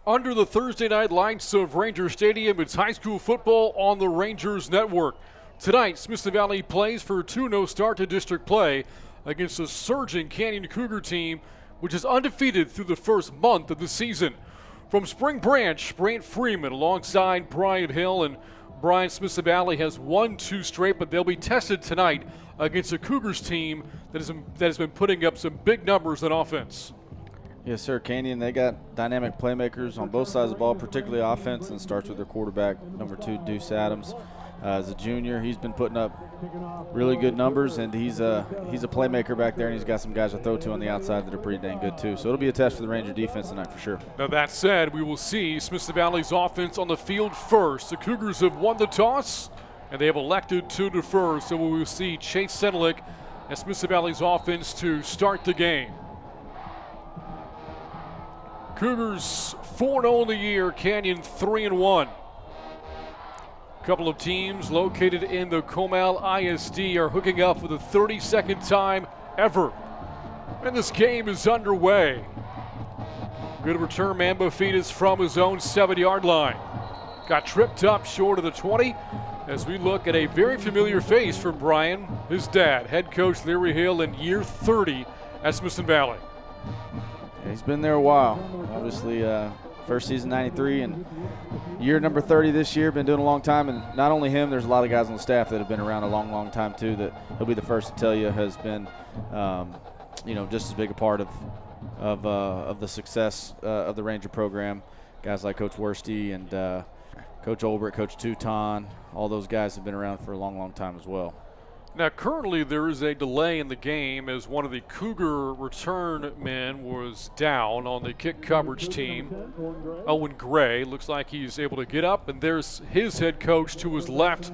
Under the Thursday night lights of Ranger Stadium, it's high school football on the Rangers Network. Tonight, Smithson Valley plays for a 2-0 start to district play against a surging Canyon Cougar team, which is undefeated through the first month of the season. From Spring Branch, Brant Freeman alongside Brian Hill, and Brian, Smithson Valley has won 2 straight, but they'll be tested tonight against a Cougars team that has been putting up some big numbers on offense. Yes, sir. Canyon, they got dynamic playmakers on both sides of the ball, particularly offense, and it starts with their quarterback, number 2, Deuce Adams. As a junior, he's been putting up really good numbers, and he's a playmaker back there, and he's got some guys to throw to on the outside that are pretty dang good too. So it'll be a test for the Ranger defense tonight for sure. Now that said, we will see Smithson Valley's offense on the field first. The Cougars have won the toss, and they have elected to defer, so we will see Chase Sedlick and Smithson Valley's offense to start the game. Cougars 4-0 in the year, Canyon 3-1. A couple of teams located in the Comal ISD are hooking up for the 32nd time ever. And this game is underway. Good return, man. Bofitas from his own 7-yard line. Got tripped up short of the 20 as we look at a very familiar face for Brian, his dad, head coach Larry Hill in year 30 at Smithson Valley. Yeah, he's been there a while. Obviously, first season 93 and year number 30 this year. Been doing a long time, and not only him, there's a lot of guys on the staff that have been around a long, long time too. That he'll be the first to tell you has been, just as big a part of the success of the Ranger program. Guys like Coach Worsty and Coach Olbert, Coach Touton, all those guys have been around for a long, long time as well. Now, currently there is a delay in the game as one of the Cougar return men was down on the kick coverage team. Owen Gray looks like he's able to get up, and there's his head coach to his left,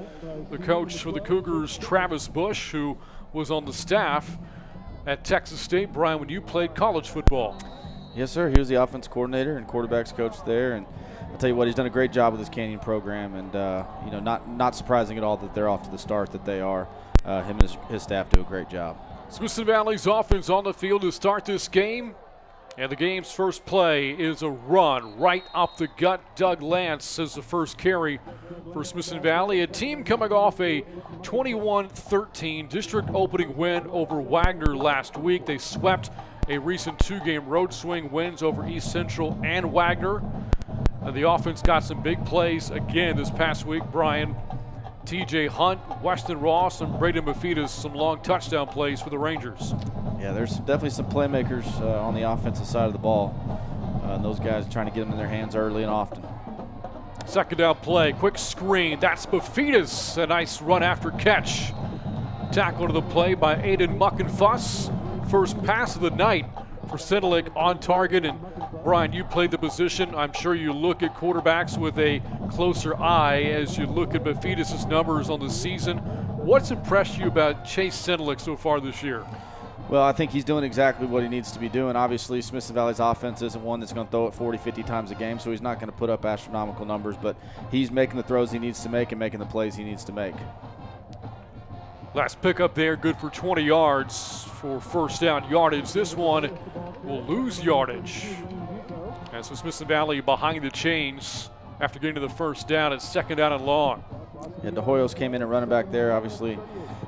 the coach for the Cougars, Travis Bush, who was on the staff at Texas State. Brian, when you played college football. Yes, sir. He was the offense coordinator and quarterbacks coach there, and I'll tell you what, he's done a great job with his Canyon program, and not surprising at all that they're off to the start that they are. Him and his staff do a great job. Smithson Valley's offense on the field to start this game. And the game's first play is a run right up the gut. Doug Lance is the first carry for Smithson Valley, a team coming off a 21-13 district opening win over Wagner last week. They swept a recent 2-game road swing wins over East Central and Wagner. And the offense got some big plays again this past week. Brian, TJ Hunt, Weston Ross, and Braden Bofitas, some long touchdown plays for the Rangers. Yeah, there's definitely some playmakers on the offensive side of the ball. Those guys trying to get them in their hands early and often. Second down play, quick screen. That's Bofitas. A nice run after catch. Tackle to the play by Aiden Muckenfuss. First pass of the night for Sedlick on target. And Brian, you played the position. I'm sure you look at quarterbacks with a closer eye as you look at Bofitas' numbers on the season. What's impressed you about Chase Sedlick so far this year? Well, I think he's doing exactly what he needs to be doing. Obviously, Smithson Valley's offense isn't one that's going to throw it 40, 50 times a game, so he's not going to put up astronomical numbers, but he's making the throws he needs to make and making the plays he needs to make. Last pickup there, good for 20 yards for first down yardage. This one will lose yardage. And so Smithson Valley behind the chains after getting to the first down. It's second down and long. Yeah, De Hoyos came in at running back there. Obviously,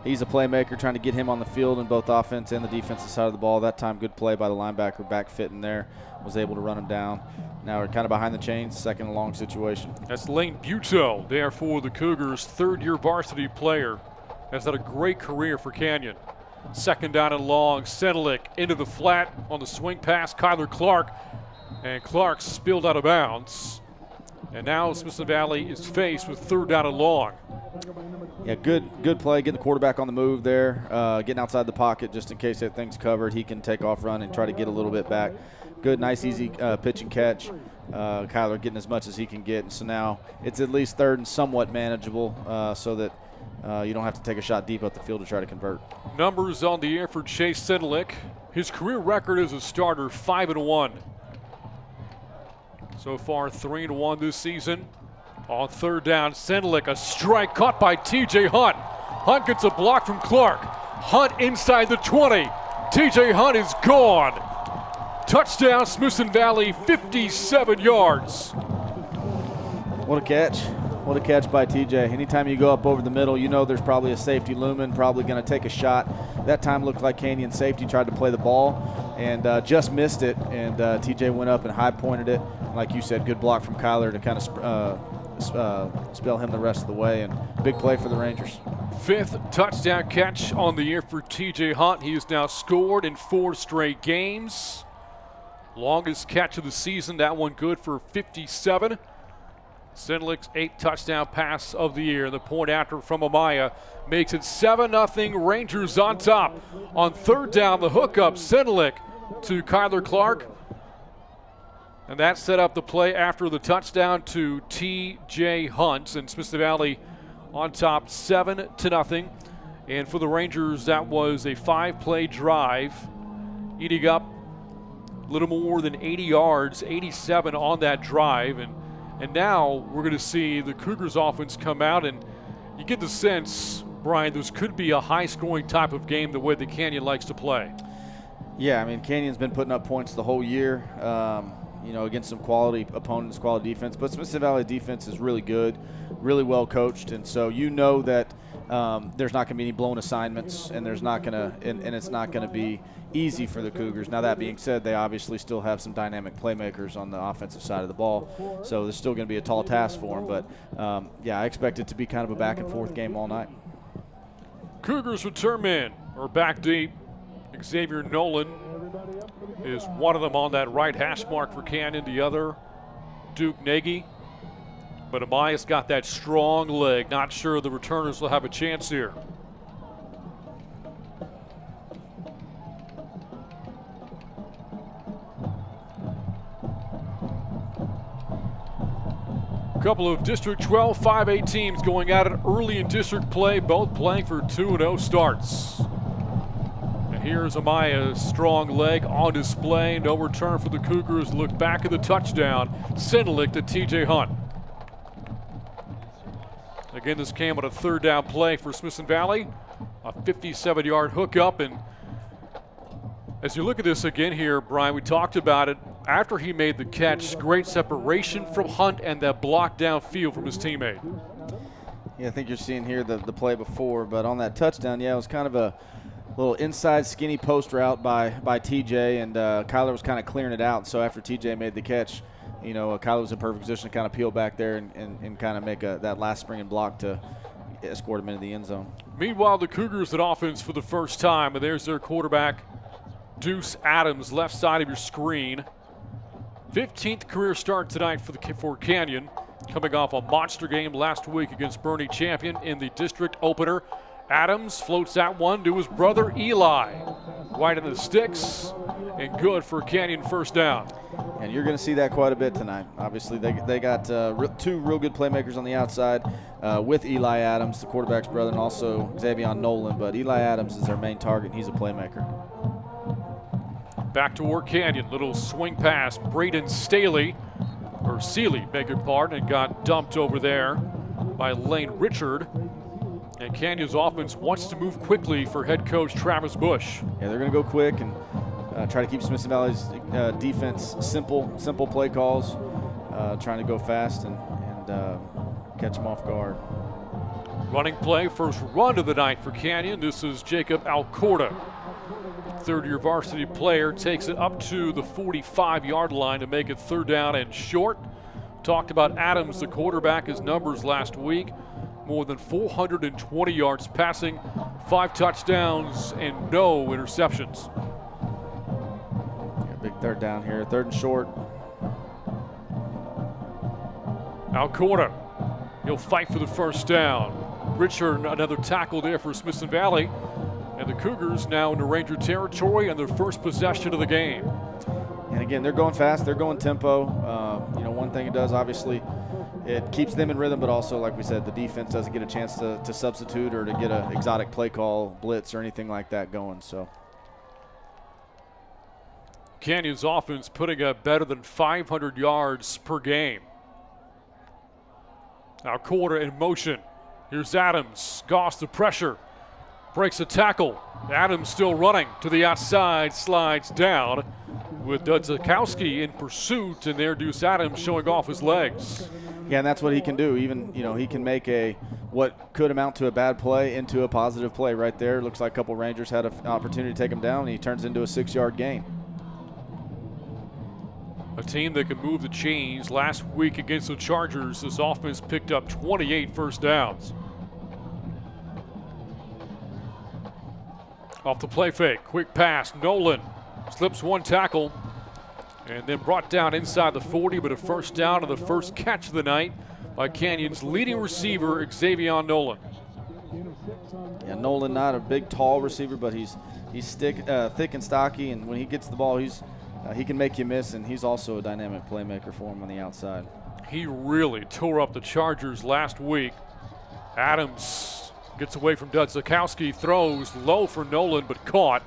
he's a playmaker, trying to get him on the field in both offense and the defensive side of the ball. That time, good play by the linebacker, back fitting there, was able to run him down. Now we're kind of behind the chains, second and long situation. That's Lane Buteau there for the Cougars, third-year varsity player. Has had a great career for Canyon. Second down and long, Sedlick into the flat on the swing pass, Kyler Clark. And Clark spilled out of bounds. And now Smithson Valley is faced with third down and long. Yeah, good play, getting the quarterback on the move there, getting outside the pocket just in case that thing's covered. He can take off run and try to get a little bit back. Good, nice, easy pitch and catch. Kyler getting as much as he can get. And so now it's at least third and somewhat manageable so that you don't have to take a shot deep up the field to try to convert. Numbers on the air for Chase Sedlick. His career record as a starter, 5-1. So far, 3-1 this season. On third down, Sedlick, a strike caught by TJ Hunt. Hunt gets a block from Clark. Hunt inside the 20. TJ Hunt is gone. Touchdown, Smithson Valley, 57 yards. What a catch. What a catch by TJ. Anytime you go up over the middle, you know there's probably a safety looming, probably going to take a shot. That time looked like Canyon safety tried to play the ball and just missed it, and TJ went up and high pointed it. Like you said, good block from Kyler to kind of spell him the rest of the way, and big play for the Rangers. 5th touchdown catch on the year for TJ Hunt. He has now scored in 4 straight games. Longest catch of the season, that one good for 57. Sinlick's 8th touchdown pass of the year. The point after from Amaya makes it 7-0, Rangers on top. On 3rd down, the hookup, Sinlick to Kyler Clark. And that set up the play after the touchdown to TJ Hunt. And Smithson Valley on top 7-0. And for the Rangers, that was a 5-play drive, eating up a little more than 80 yards, 87 on that drive. And now we're going to see the Cougars offense come out, and you get the sense, Brian, this could be a high-scoring type of game the way the Canyon likes to play. Yeah, I mean, Canyon's been putting up points the whole year, against some quality opponents, quality defense. But Smithson Valley defense is really good, really well coached, and so you know that there's not going to be any blown assignments, and there's not going to, and it's not going to be easy for the Cougars. Now, that being said, they obviously still have some dynamic playmakers on the offensive side of the ball, so there's still going to be a tall task for them. But, I expect it to be kind of a back-and-forth game all night. Cougars return men are back deep. Xavier Nolan is one of them on that right hash mark for Canyon, the other Duke Nagy. But Amaya's got that strong leg. Not sure the returners will have a chance here. A couple of District 12 5A teams going at it early in district play, both playing for 2-0 starts. And here's Amaya's strong leg on display. No return for the Cougars. Look back at the touchdown. Sinlick to TJ Hunt. Again, this came on a 3rd down play for Smithson Valley. A 57-yard hookup. And as you look at this again here, Brian, we talked about it. After he made the catch, great separation from Hunt and that block downfield from his teammate. Yeah, I think you're seeing here the play before, but on that touchdown, it was kind of a little inside skinny post route by TJ, and Kyler was kind of clearing it out. So after TJ made the catch, Kyler was in perfect position to kind of peel back there and kind of make that last springing block to escort him into the end zone. Meanwhile, the Cougars at offense for the first time, and there's their quarterback, Deuce Adams, left side of your screen. 15th career start tonight for Canyon, coming off a monster game last week against Bernie Champion in the district opener. Adams floats that one to his brother Eli. Right in the sticks, and good for Canyon first down. And you're going to see that quite a bit tonight. Obviously, they got 2 real good playmakers on the outside with Eli Adams, the quarterback's brother, and also Xavier Nolan. But Eli Adams is their main target, and he's a playmaker. Back to work, Canyon. Little swing pass. Braden Seeley, beg your pardon, and got dumped over there by Lane Richard. And Canyon's offense wants to move quickly for head coach Travis Bush. Yeah, they're going to go quick and try to keep Smithson Valley's defense simple play calls, trying to go fast and catch them off guard. Running play, first run of the night for Canyon. This is Jacob Alcorta. 3rd-year varsity player takes it up to the 45-yard line to make it 3rd down and short. Talked about Adams, the quarterback, his numbers last week. More than 420 yards passing, 5 touchdowns, and no interceptions. Big 3rd down here, 3rd and short. Alcorta, he'll fight for the first down. Richard, another tackle there for Smithson Valley. And the Cougars now into Ranger territory and their first possession of the game. And again, they're going fast, they're going tempo. One thing it does, obviously, it keeps them in rhythm, but also, like we said, the defense doesn't get a chance to substitute or to get an exotic play call, blitz, or anything like that going. So Canyon's offense putting up better than 500 yards per game. Now Alcorta in motion. Here's Adams. Goss the pressure. breaks a tackle. Adams still running to the outside, slides down with Dudzikowski in pursuit, and there Deuce Adams showing off his legs. Yeah, and that's what he can do. Even, he can make what could amount to a bad play into a positive play right there. Looks like a couple Rangers had an opportunity to take him down, and he turns into a 6-yard gain. A team that can move the chains. Last week against the Chargers, this offense picked up 28 first downs. Off the play fake, quick pass, Nolan slips one tackle and then brought down inside the 40, but a first down on the first catch of the night by Canyon's leading receiver, Xavier Nolan. Yeah, Nolan not a big, tall receiver, but he's thick and stocky, and when he gets the ball, he can make you miss, and he's also a dynamic playmaker for him on the outside. He really tore up the Chargers last week. Adams gets away from Dudzikowski, throws low for Nolan, but caught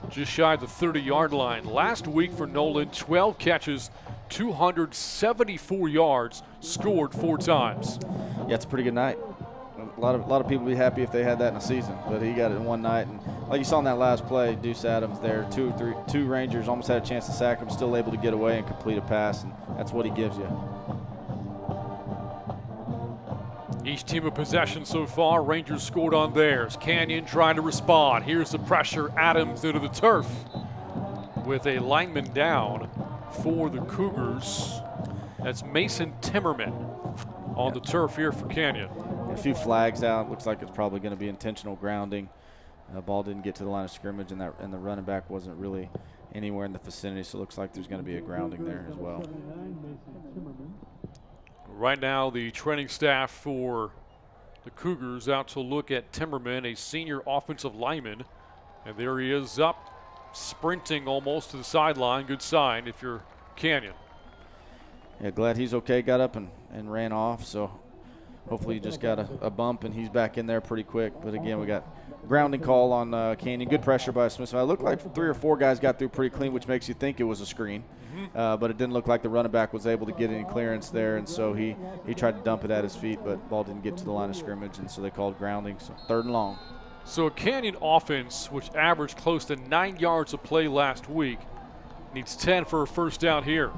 just shy of the 30-yard line. Last week for Nolan, 12 catches, 274 yards, scored 4 times. Yeah, it's a pretty good night. A lot of people would be happy if they had that in a season, but he got it in one night. And like you saw in that last play, Deuce Adams there, two Rangers almost had a chance to sack him, still able to get away and complete a pass, and that's what he gives you. Each team of possession so far, Rangers scored on theirs. Canyon trying to respond. Here's the pressure, Adams into the turf with a lineman down for the Cougars. That's Mason Timmerman on the turf here for Canyon. A few flags out. Looks like it's probably going to be intentional grounding. Ball didn't get to the line of scrimmage, and the running back wasn't really anywhere in the vicinity, so it looks like there's going to be a grounding there as well. Right now, the training staff for the Cougars out to look at Timmerman, a senior offensive lineman. And there he is up, sprinting almost to the sideline. Good sign if you're Canyon. Yeah, glad he's okay. Got up and ran off, so hopefully he just got a bump and he's back in there pretty quick. But again, we got grounding call on Canyon. Good pressure by Smithson. It looked like 3 or 4 guys got through pretty clean, which makes you think it was a screen. But it didn't look like the running back was able to get any clearance there, and so he tried to dump it at his feet, but ball didn't get to the line of scrimmage, and so they called grounding. So 3rd and long. So a Canyon offense, which averaged close to 9 yards a play last week, needs 10 for a first down here.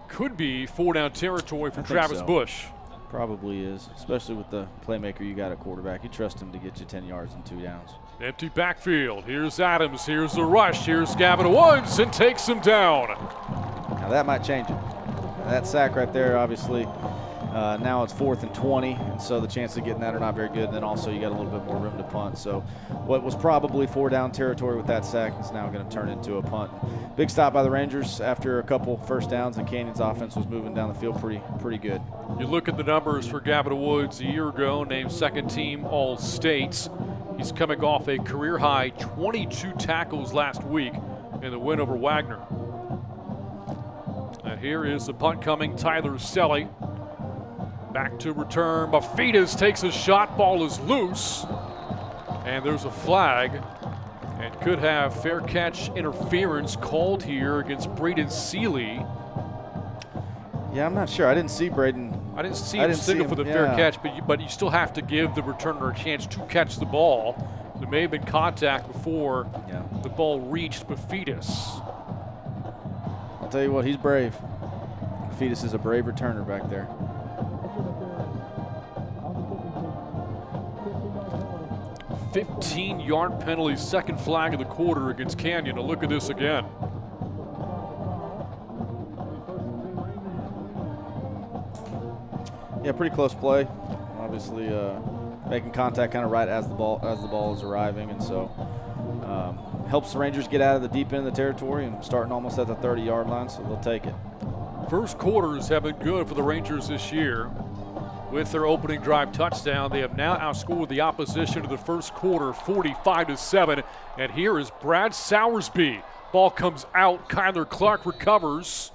Could be 4-down territory for Travis Bush. Probably is, especially with the playmaker you got at quarterback. You trust him to get you 10 yards and 2 downs. Empty backfield. Here's Adams. Here's the rush. Here's Gavin Woods, and takes him down. Now that might change it. That sack right there, obviously, now it's 4th and 20, and so the chances of getting that are not very good. And then also you got a little bit more room to punt. So what was probably 4-down territory with that sack is now going to turn into a punt. Big stop by the Rangers after a couple first downs, and Canyon's offense was moving down the field pretty good. You look at the numbers for Gavin Woods a year ago, named 2nd team All-States. He's coming off a career-high 22 tackles last week in the win over Wagner. And here is the punt coming, Tyler Selly. Back to return, Mafitas takes a shot, ball is loose. And there's a flag, and could have fair catch interference called here against Braden Seeley. Yeah, I'm not sure. I didn't see Braden. I didn't see him signal for the fair catch, but you still have to give the returner a chance to catch the ball. There may have been contact before the ball reached Mafitas. I'll tell you what, he's brave. Mafitas is a brave returner back there. 15-yard penalty, 2nd flag of the quarter against Canyon. Now look at this again. Yeah, pretty close play. Obviously, making contact kind of right as the ball is arriving, and so helps the Rangers get out of the deep end of the territory and starting almost at the 30-yard line, so they'll take it. First quarters have been good for the Rangers this year. With their opening drive touchdown, they have now outscored the opposition to the first quarter 45-7. And here is Brad Sowersby. Ball comes out. Kyler Clark recovers.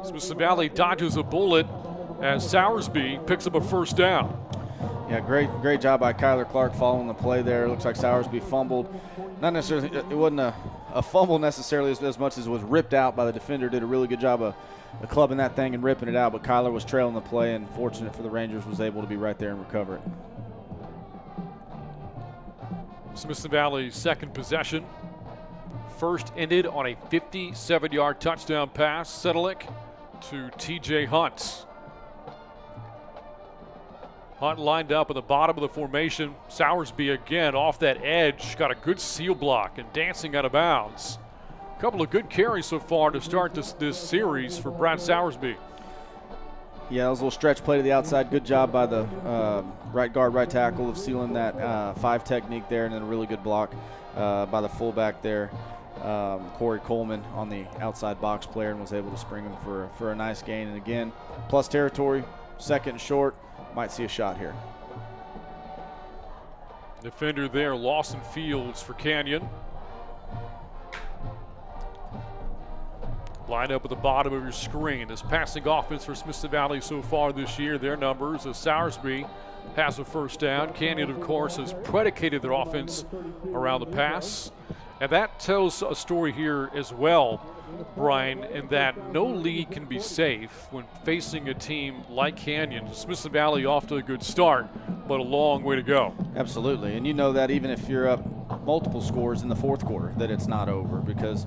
Smithson Valley dodges a bullet as Sowersby picks up a first down. Yeah, great job by Kyler Clark following the play there. Looks like Sowersby fumbled. Not necessarily, it wasn't a fumble necessarily as much as it was ripped out by the defender. Did a really good job of clubbing that thing and ripping it out, but Kyler was trailing the play, and fortunate for the Rangers was able to be right there and recover it. Smithson Valley's second possession. First ended on a 57-yard touchdown pass, Sedelic to TJ Hunt. Hunt lined up at the bottom of the formation. Sowersby again off that edge, got a good seal block and dancing out of bounds. A couple of good carries so far to start this series for Brad Sowersby. Yeah, that was a little stretch play to the outside. Good job by the right guard, right tackle of sealing that 5 technique there, and then a really good block by the fullback there, Corey Coleman, on the outside box player, and was able to spring him for a nice gain. And again, plus territory, second and short, might see a shot here. Defender there, Lawson Fields for Canyon. Line up at the bottom of your screen. This passing offense for Smithson Valley so far this year, their numbers as Sowersby has a first down. Canyon, of course, has predicated their offense around the pass. And that tells a story here as well, Brian, in that no lead can be safe when facing a team like Canyon. Smithson Valley off to a good start, but a long way to go. Absolutely, and you know that even if you're up multiple scores in the fourth quarter, that it's not over because,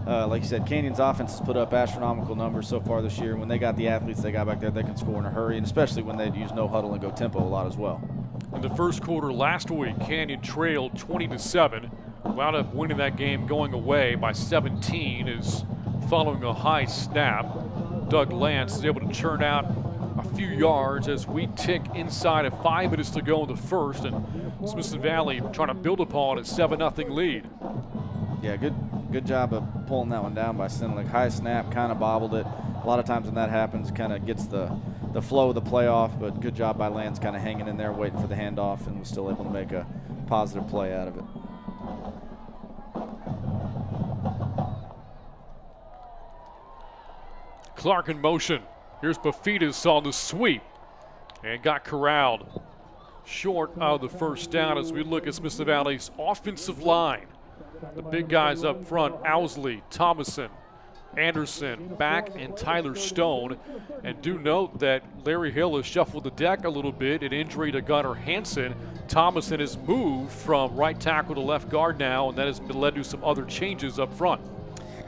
like you said, Canyon's offense has put up astronomical numbers so far this year. When they got the athletes they got back there, they can score in a hurry, and especially when they use no huddle and go tempo a lot as well. In the first quarter last week, Canyon trailed 20-7. Wound up winning that game going away by 17 is following a high snap. Doug Lance is able to churn out a few yards as we tick inside of 5 minutes to go in the first, and Smithson Valley trying to build upon a 7-0 lead. Yeah, good job of pulling that one down by Sedelic. High snap, kind of bobbled it. A lot of times when that happens, kind of gets the flow of the playoff, but good job by Lance kind of hanging in there, waiting for the handoff, and was still able to make a positive play out of it. Clark in motion. Here's Bafidas on the sweep and got corralled short of the first down as we look at Smithson Valley's offensive line. The big guys up front, Owsley, Thomason, Anderson, Back, and Tyler Stone. And do note that Larry Hill has shuffled the deck a little bit, an injury to Gunnar Hansen. Thomason has moved from right tackle to left guard now, and that has led to some other changes up front.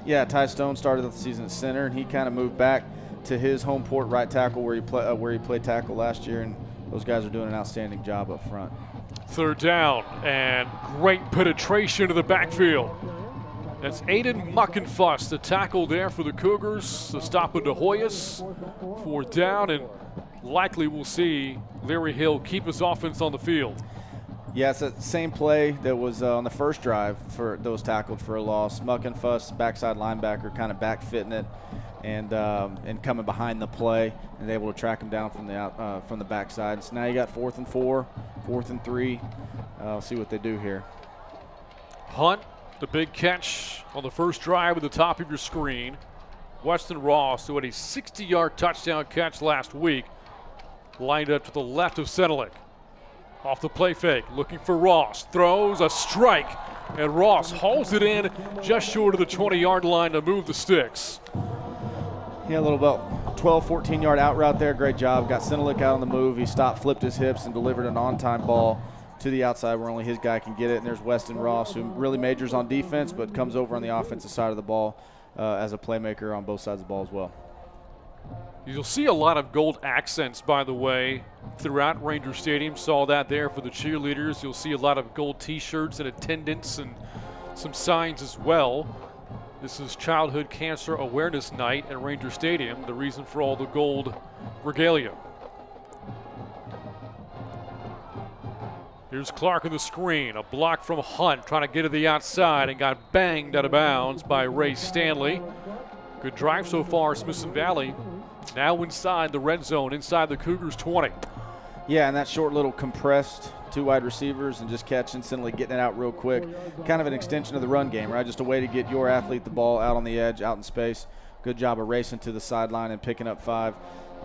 Yeah, Ty Stone started the season at center, and he kind of moved back to his home port right tackle where he played tackle last year, and those guys are doing an outstanding job up front. Third down, and great penetration to the backfield. That's Aiden Muckenfuss, the tackle there for the Cougars. The stop of De Hoyos, 4th down, and likely we'll see Larry Hill keep his offense on the field. Yeah, it's the same play that was on the first drive that was tackled for a loss. Muckenfuss, backside linebacker, kind of back fitting it and coming behind the play and able to track him down from the backside. So now you got 4th and 4, 4th and 3. I'll see what they do here. Hunt, the big catch on the first drive at the top of your screen. Weston Ross, who had a 60-yard touchdown catch last week, lined up to the left of Sedelic. Off the play fake, looking for Ross, throws a strike, and Ross hauls it in just short of the 20-yard line to move the sticks. Yeah, a little about 12, 14-yard out route there. Great job. Got Sedelic out on the move. He stopped, flipped his hips, and delivered an on-time ball to the outside where only his guy can get it. And there's Weston Ross, who really majors on defense but comes over on the offensive side of the ball as a playmaker on both sides of the ball as well. You'll see a lot of gold accents, by the way, throughout Ranger Stadium. Saw that there for the cheerleaders. You'll see a lot of gold T-shirts and attendance and some signs as well. This is Childhood Cancer Awareness Night at Ranger Stadium, the reason for all the gold regalia. Here's Clark on the screen, a block from Hunt, trying to get to the outside and got banged out of bounds by Ray Stanley. Good drive so far, Smithson Valley. Now inside the red zone, inside the Cougars 20. Yeah, and that short little compressed 2 wide receivers and just catching, instantly getting it out real quick. Kind of an extension of the run game, right? Just a way to get your athlete the ball out on the edge, out in space. Good job of racing to the sideline and picking up 5.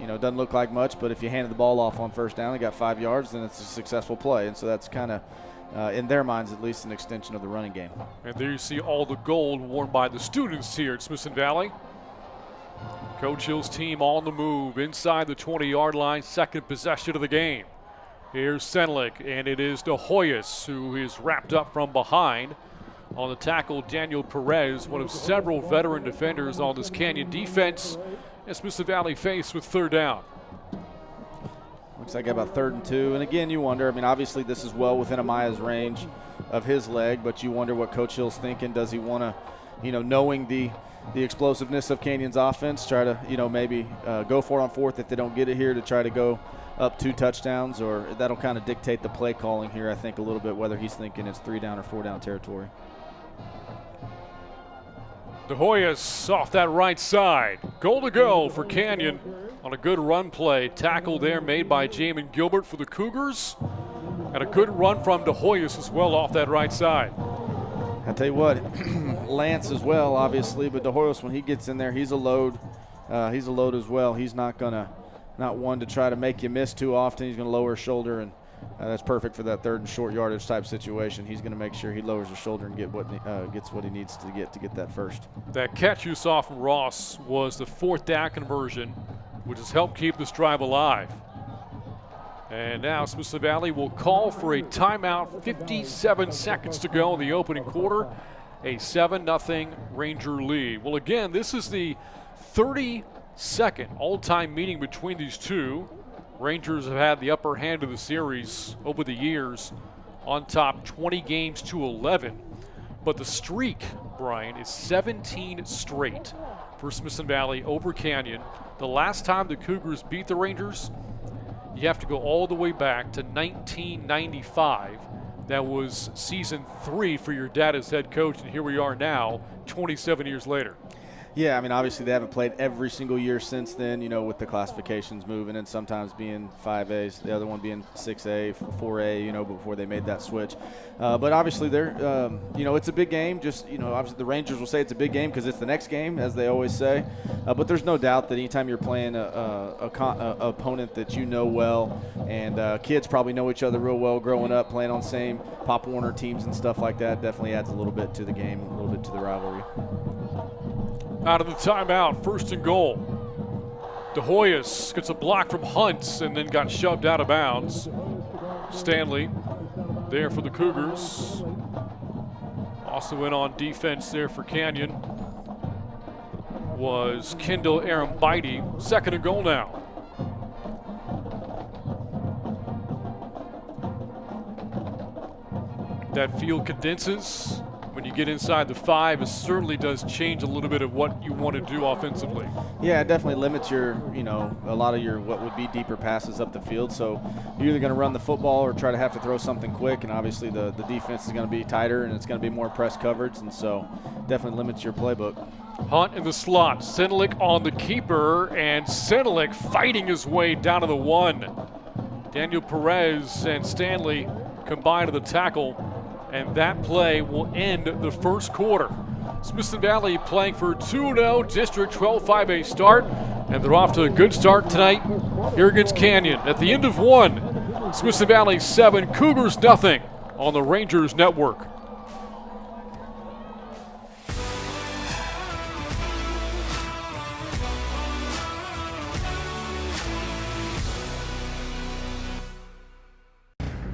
You know, doesn't look like much, but if you handed the ball off on first down and got 5 yards, then it's a successful play. And so that's kind of, in their minds at least, an extension of the running game. And there you see all the gold worn by the students here at Smithson Valley. Coach Hill's team on the move inside the 20-yard line, second possession of the game. Here's Senlick, and it is De Hoyos who is wrapped up from behind. On the tackle, Daniel Perez, one of several veteran defenders on this Canyon defense, as Smithson Valley faced with third down. Looks like about 3rd and 2. And again, you wonder, I mean, obviously this is well within Amaya's range of his leg, but you wonder what Coach Hill's thinking. Does he want to, knowing the explosiveness of Canyon's offense, try to, maybe go for it on 4th if they don't get it here to try to go up 2 touchdowns, or that'll kind of dictate the play calling here, I think, a little bit, whether he's thinking it's 3 down or 4 down territory. De Hoyos off that right side. Goal to go for Canyon on a good run play. Tackle there made by Jamin Gilbert for the Cougars. And a good run from De Hoyos as well off that right side. I tell you what, Lance as well, obviously, but De Hoyos, when he gets in there, he's a load. He's a load as well. He's not one to try to make you miss too often. He's going to lower his shoulder, and that's perfect for that 3rd and short yardage type situation. He's going to make sure he lowers his shoulder and gets what he needs to get that first. That catch you saw from Ross was the 4th down conversion, which has helped keep this drive alive. And now Smithson Valley will call for a timeout. 57 seconds to go in the opening quarter. A 7-0 Ranger lead. Well, again, this is the 32nd all-time meeting between these two. Rangers have had the upper hand of the series over the years, on top 20 games to 11. But the streak, Brian, is 17 straight for Smithson Valley over Canyon. The last time the Cougars beat the Rangers, you have to go all the way back to 1995. That was season 3 for your dad as head coach, and here we are now, 27 years later. Yeah, I mean, obviously they haven't played every single year since then, with the classifications moving and sometimes being 5As, the other one being 6A, 4A, before they made that switch. But obviously they're, it's a big game. Just, obviously the Rangers will say it's a big game because it's the next game, as they always say. But there's no doubt that anytime you're playing a opponent that you know well, and kids probably know each other real well growing up, playing on same Pop Warner teams and stuff like that, definitely adds a little bit to the game, a little bit to the rivalry. Out of the timeout, 1st and goal. De Hoyos gets a block from Hunt and then got shoved out of bounds. Stanley there for the Cougars. Also in on defense there for Canyon was Kendall Arambide. 2nd and goal now. That field condenses. When you get inside the 5, it certainly does change a little bit of what you want to do offensively. Yeah, it definitely limits your, a lot of your what would be deeper passes up the field. So you're either going to run the football or try to have to throw something quick, and obviously the defense is going to be tighter and it's going to be more press coverage, and so definitely limits your playbook. Hunt in the slot, Senlick on the keeper, and Senlick fighting his way down to the 1. Daniel Perez and Stanley combine to the tackle. And that play will end the 1st quarter. Smithson Valley playing for 2-0 District 12 5A start, and they're off to a good start tonight here against Canyon. At the end of 1, Smithson Valley 7, Cougars nothing on the Rangers Network.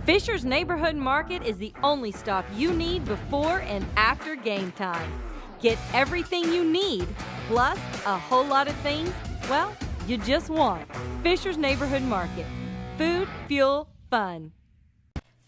Fisher's Neighborhood Market is the only stop you need before and after game time. Get everything you need, plus a whole lot of things, well, you just want. Fisher's Neighborhood Market. Food, fuel, fun.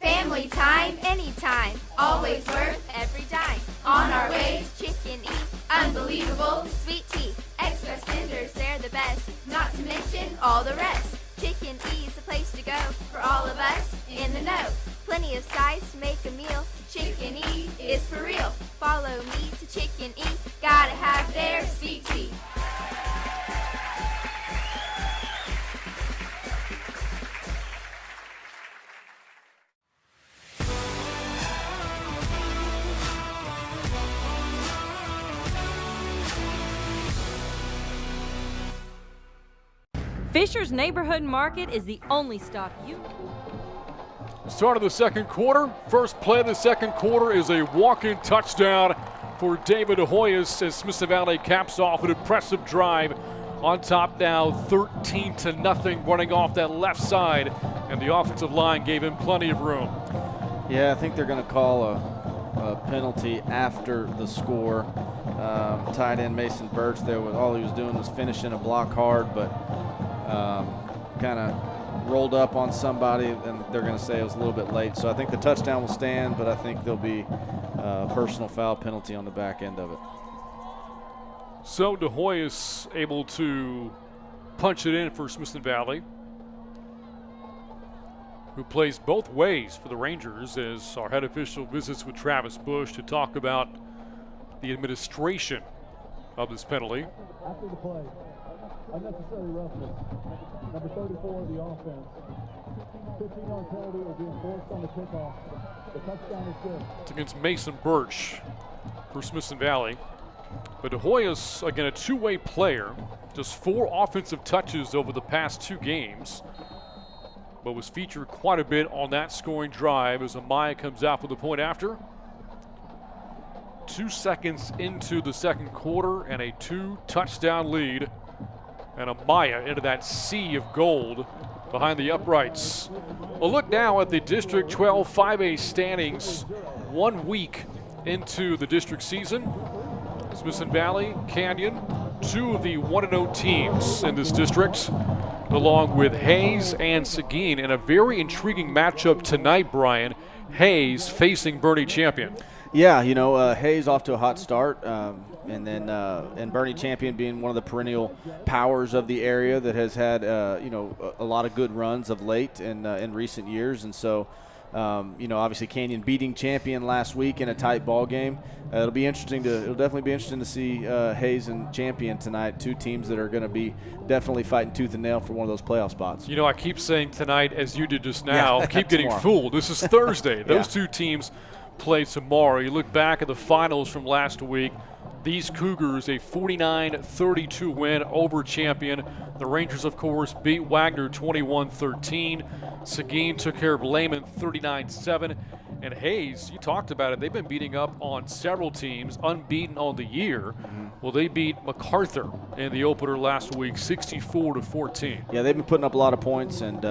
Family time, anytime, always worth every dime. On our way to Chicken E, unbelievable sweet tea. Express tenders, they're the best, not to mention all the rest. Chicken E's the place to go for all of us in the know. Plenty of size to make a meal. Chicken E is for real. Follow me to Chicken E. Gotta have their sweet tea. Fisher's Neighborhood Market is the only stop you... Start of the 2nd quarter. First play of the 2nd quarter is a walk-in touchdown for David De Hoyos as Smithson Valley caps off an impressive drive on top now 13-0 running off that left side, and the offensive line gave him plenty of room. Yeah, I think they're going to call a penalty after the score. Tight end Mason Birch there, all he was doing was finishing a block hard, but kind of rolled up on somebody, and they're going to say it was a little bit late. So I think the touchdown will stand, but I think there'll be a personal foul penalty on the back end of it. So DeHoy is able to punch it in for Smithson Valley, who plays both ways for the Rangers, as our head official visits with Travis Bush to talk about the administration of this penalty. After the play, unnecessary roughness. Number 34 of the offense. 15-yard penalty will be enforced on the kickoff. The touchdown is good. It's against Mason Birch for Smithson Valley. But DeHoy is, again, a two-way player. Just 4 offensive touches over the past 2 games, but was featured quite a bit on that scoring drive as Amaya comes out for the point after. 2 seconds into the second quarter and a 2-touchdown lead. And Amaya into that sea of gold behind the uprights. A look now at the District 12 5A standings 1 week into the district season. Smithson Valley, Canyon, 2 of the 1-0 teams in this district, along with Hayes and Seguin, in a very intriguing matchup tonight, Brian. Hayes facing Bernie Champion. Yeah, you know, Hayes off to a hot start, and then and Bernie Champion being one of the perennial powers of the area that has had you know, a lot of good runs of late in recent years, and so. You know, obviously Canyon beating Champion last week in a tight ball game. It'll definitely be interesting to see Hayes and Champion tonight, 2 teams that are going to be definitely fighting tooth and nail for one of those playoff spots. You know, I keep saying tonight, as you did just now, yeah, keep getting tomorrow. fooled. This is Thursday. Those Yeah. 2 teams play tomorrow. You look back at the finals from last week. These Cougars, a 49-32 win over Champion. The Rangers, of course, beat Wagner 21-13. Seguin took care of Lehman 39-7. And Hayes, you talked about it, they've been beating up on several teams, unbeaten on the year. Well, they beat MacArthur in the opener last week, 64-14. Yeah, they've been putting up a lot of points, and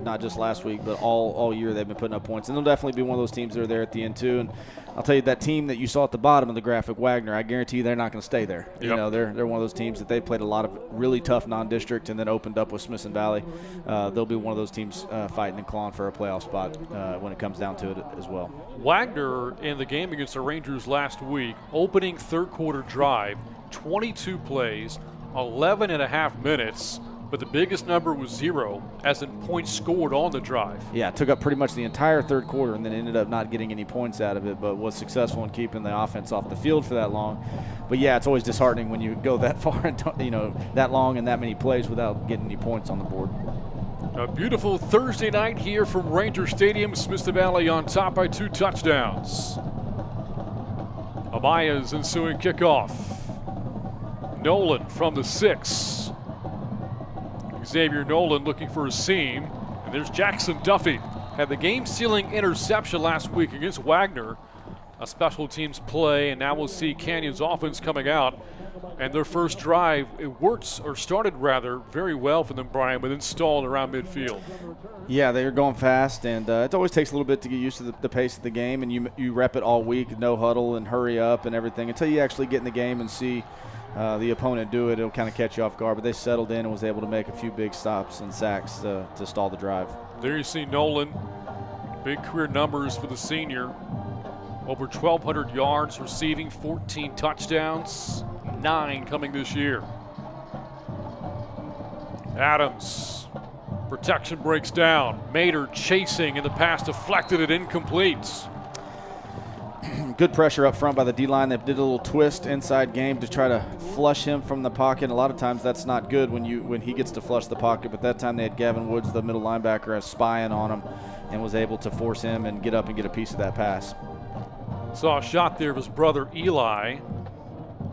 not just last week, but all year they've been putting up points. And they'll definitely be one of those teams that are there at the end, too. And I'll tell you, that team that you saw at the bottom of the graphic, Wagner, I guarantee you they're not going to stay there. Yep. You know, they're one of those teams that they played a lot of really tough non-district and then opened up with Smithson Valley. They'll be one of those teams fighting and clawing for a playoff spot when it comes down to it as well. Wagner in the game against the Rangers last week, opening third quarter drive, 22 plays, 11.5 minutes, but the biggest number was 0, as in points scored on the drive. Yeah, it took up pretty much the entire third quarter and then ended up not getting any points out of it, but was successful in keeping the offense off the field for that long. But yeah, it's always disheartening when you go that far and, you know, that long and that many plays without getting any points on the board. A beautiful Thursday night here from Ranger Stadium. Smithson Valley on top by 2 touchdowns. Amaya's ensuing kickoff. Nolan from the 6. Xavier Nolan looking for a seam. And there's Jackson Duffy. Had the game-sealing interception last week against Wagner. A special teams play, and now we'll see Canyon's offense coming out. And their first drive, started very well for them, Brian, but then stalled around midfield. Yeah, they are going fast, and it always takes a little bit to get used to the pace of the game, and you rep it all week, no huddle and hurry up and everything. Until you actually get in the game and see the opponent do it, it'll kind of catch you off guard. But they settled in and was able to make a few big stops and sacks to stall the drive. There you see Nolan, big career numbers for the senior. Over 1,200 yards receiving, 14 touchdowns, 9 coming this year. Adams, protection breaks down. Mater chasing in the pass, deflected it, incomplete. Good pressure up front by the D-line. They did a little twist inside game to try to flush him from the pocket. A lot of times that's not good when he gets to flush the pocket, but that time they had Gavin Woods, the middle linebacker, as spying on him and was able to force him and get up and get a piece of that pass. Saw a shot there of his brother Eli.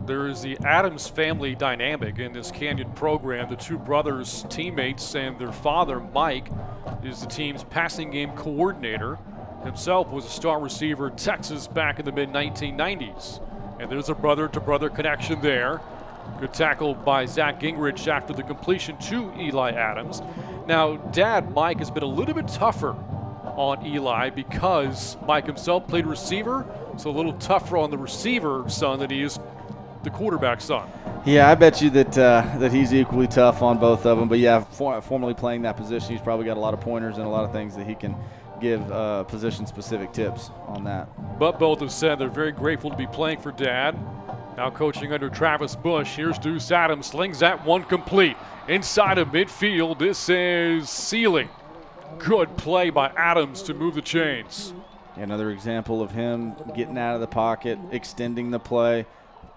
There is the Adams family dynamic in this Canyon program. The 2 brothers, teammates, and their father, Mike, is the team's passing game coordinator. Himself was a star receiver in Texas back in the mid-1990s. And there's a brother-to-brother connection there. Good tackle by Zach Gingrich after the completion to Eli Adams. Now, Dad Mike has been a little bit tougher on Eli because Mike himself played receiver, so a little tougher on the receiver son than he is the quarterback son. Yeah, I bet you that he's equally tough on both of them. But yeah, formerly playing that position, he's probably got a lot of pointers and a lot of things that he can give position-specific tips on that. But both have said they're very grateful to be playing for Dad. Now coaching under Travis Bush. Here's Deuce Adams, slings that one complete. Inside of midfield, this is Sealy. Good play by Adams to move the chains. Another example of him getting out of the pocket, extending the play,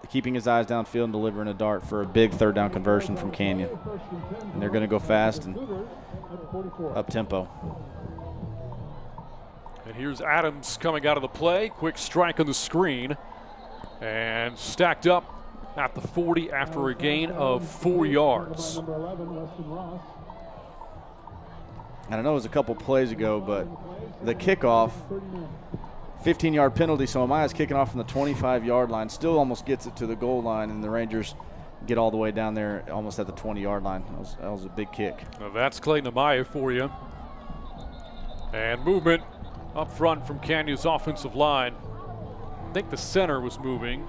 keeping his eyes downfield and delivering a dart for a big third down conversion from Canyon. And they're going to go fast and up-tempo. And here's Adams coming out of the play. Quick strike on the screen. And stacked up at the 40 after a gain of 4 yards. And I know it was a couple plays ago, but the kickoff, 15-yard penalty, so Amaya's kicking off from the 25-yard line, still almost gets it to the goal line, and the Rangers get all the way down there almost at the 20-yard line. That was a big kick. Now that's Clayton Amaya for you. And movement up front from Canyon's offensive line. I think the center was moving.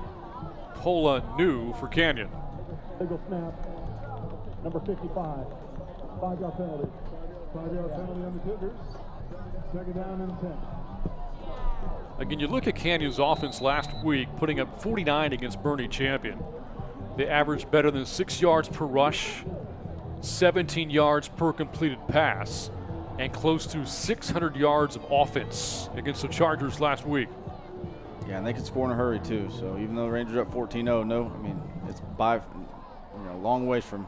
Pola new for Canyon. Single snap. Number 55. 5-yard penalty. 5-yard penalty on the Cougars. Second down and 10. Again, you look at Canyon's offense last week, putting up 49 against Bernie Champion. They averaged better than 6 yards per rush, 17 yards per completed pass, and close to 600 yards of offense against the Chargers last week. Yeah, and they could score in a hurry too. So even though the Rangers are up 14-0, it's by long ways from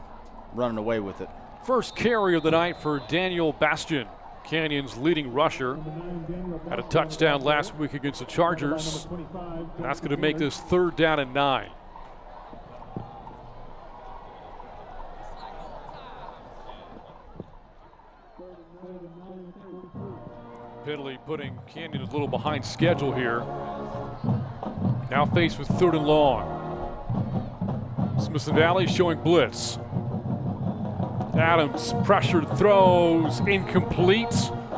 running away with it. First carry of the night for Daniel Bastian, Canyon's leading rusher. Had a touchdown last week against the Chargers. That's going to make this 3rd down and 9. Penalty putting Canyon a little behind schedule here. Now faced with 3rd and long. Smithson Valley showing blitz. Adams pressured throws, incomplete.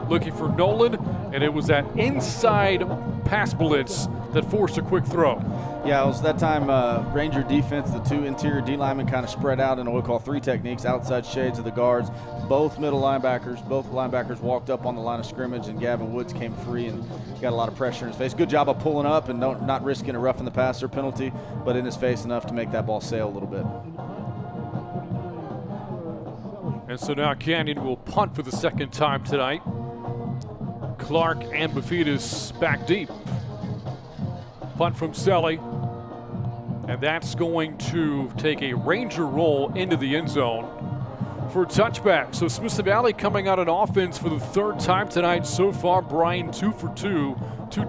Looking for Nolan, and it was that inside pass blitz that forced a quick throw. Yeah, it was that time Ranger defense, the 2 interior D linemen kind of spread out in what we call 3 techniques, outside shades of the guards. Both linebackers walked up on the line of scrimmage, and Gavin Woods came free and got a lot of pressure in his face. Good job of pulling up and not risking a roughing the passer penalty, but in his face enough to make that ball sail a little bit. And so now Canyon will punt for the 2nd time tonight. Clark and Bafidis back deep. Punt from Selly. And that's going to take a Ranger roll into the end zone for a touchback. So Smithson Valley coming out on offense for the 3rd time tonight so far. Brian 2 for 2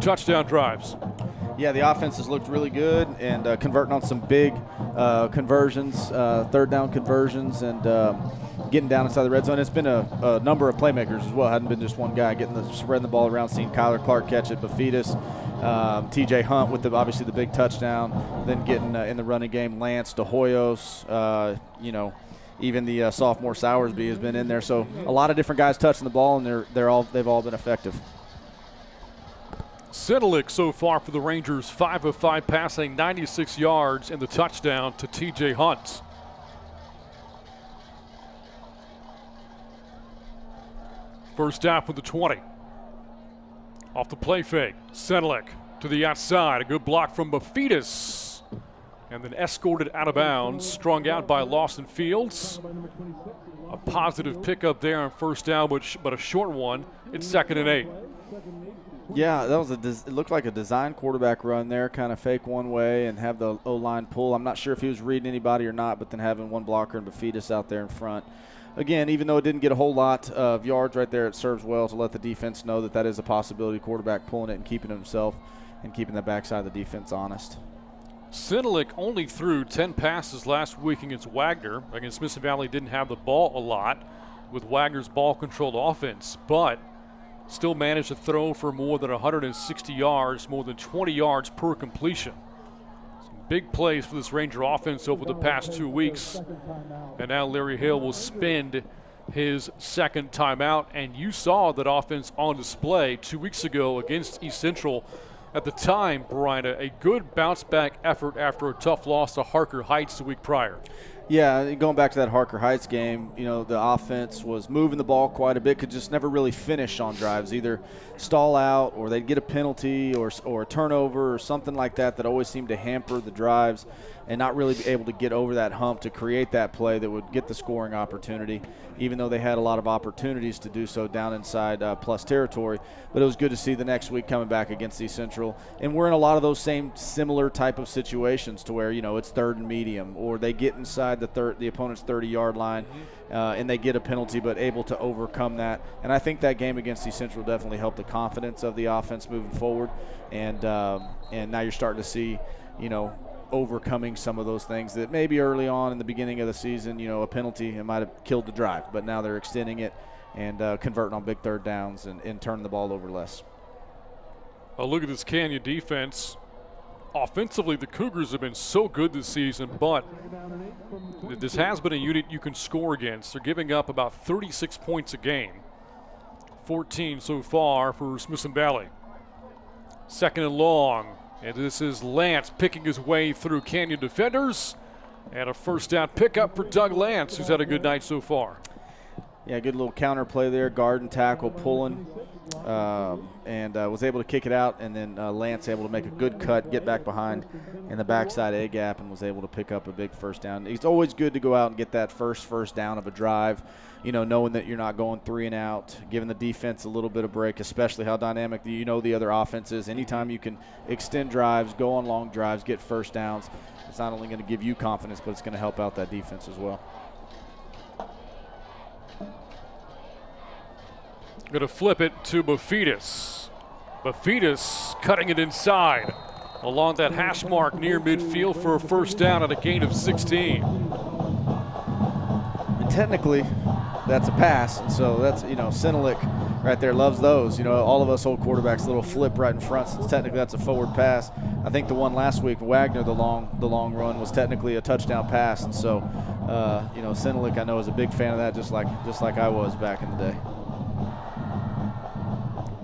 touchdown drives. Yeah, the offense has looked really good and converting on some big conversions, 3rd down conversions, and getting down inside the red zone. It's been a number of playmakers as well. It hadn't been just one guy spreading the ball around, seeing Kyler Clark catch it, Bafidis, TJ Hunt with obviously the big touchdown, then getting in the running game, Lance, De Hoyos, even the sophomore Sowersby has been in there. So a lot of different guys touching the ball, and they've all been effective. Sedelic so far for the Rangers, 5 of 5 passing, 96 yards, and the touchdown to TJ Hunt. First down for the 20. Off the play fake, Sedelic to the outside. A good block from Bafidis. And then escorted out of bounds, strung out by Lawson Fields. A positive pickup there on first down, but a short one. It's 2nd and 8. Yeah, that was it looked like a design quarterback run there, kind of fake one way and have the O-line pull. I'm not sure if he was reading anybody or not, but then having one blocker and Bafidis out there in front. Again, even though it didn't get a whole lot of yards right there, it serves well to let the defense know that is a possibility. Quarterback pulling it and keeping himself and keeping the backside of the defense honest. Sedelic only threw 10 passes last week against Wagner. Against Smithson Valley didn't have the ball a lot with Wagner's ball-controlled offense, but still managed to throw for more than 160 yards, more than 20 yards per completion. Some big plays for this Ranger offense over the past 2 weeks. And now Larry Hale will spend his second timeout. And you saw that offense on display 2 weeks ago against East Central. At the time, Brian, a good bounce-back effort after a tough loss to Harker Heights the week prior. Yeah, going back to that Harker Heights game, you know, the offense was moving the ball quite a bit, could just never really finish on drives, either stall out or they'd get a penalty or a turnover or something like that that always seemed to hamper the drives and not really be able to get over that hump to create that play that would get the scoring opportunity, even though they had a lot of opportunities to do so down inside plus territory. But it was good to see the next week coming back against East Central. And we're in a lot of those same similar type of situations to where, you know, it's third and medium, or they get inside the opponent's 30-yard line and they get a penalty, but able to overcome that. And I think that game against East Central definitely helped the confidence of the offense moving forward. And now you're starting to see, you know, overcoming some of those things that maybe early on in the beginning of the season, you know, a penalty, it might have killed the drive, but now they're extending it and converting on big third downs and turning the ball over less. Well, look at this Canyon defense. Offensively, the Cougars have been so good this season, but this has been a unit you can score against. They're giving up about 36 points a game, 14 so far for Smithson Valley. Second and long. And this is Lance picking his way through Canyon defenders. And a first down pickup for Doug Lance, who's had a good night so far. Yeah, good little counter play there, guard and tackle pulling, and was able to kick it out. And then Lance able to make a good cut, get back behind in the backside A gap, and was able to pick up a big first down. It's always good to go out and get that first down of a drive, you know, knowing that you're not going 3 and out, giving the defense a little bit of break, especially how dynamic you know the other offense is. Anytime you can extend drives, go on long drives, get first downs, it's not only going to give you confidence, but it's going to help out that defense as well. Going to flip it to Bafidis. Bafidis cutting it inside along that hash mark near midfield for a first down at a gain of 16. And technically, that's a pass. And so that's, you know, Senelik right there loves those. You know, all of us old quarterbacks, little flip right in front. So technically, that's a forward pass. I think the one last week, Wagner, the long run, was technically a touchdown pass. And so, you know, Senelik, I know, is a big fan of that, just like I was back in the day.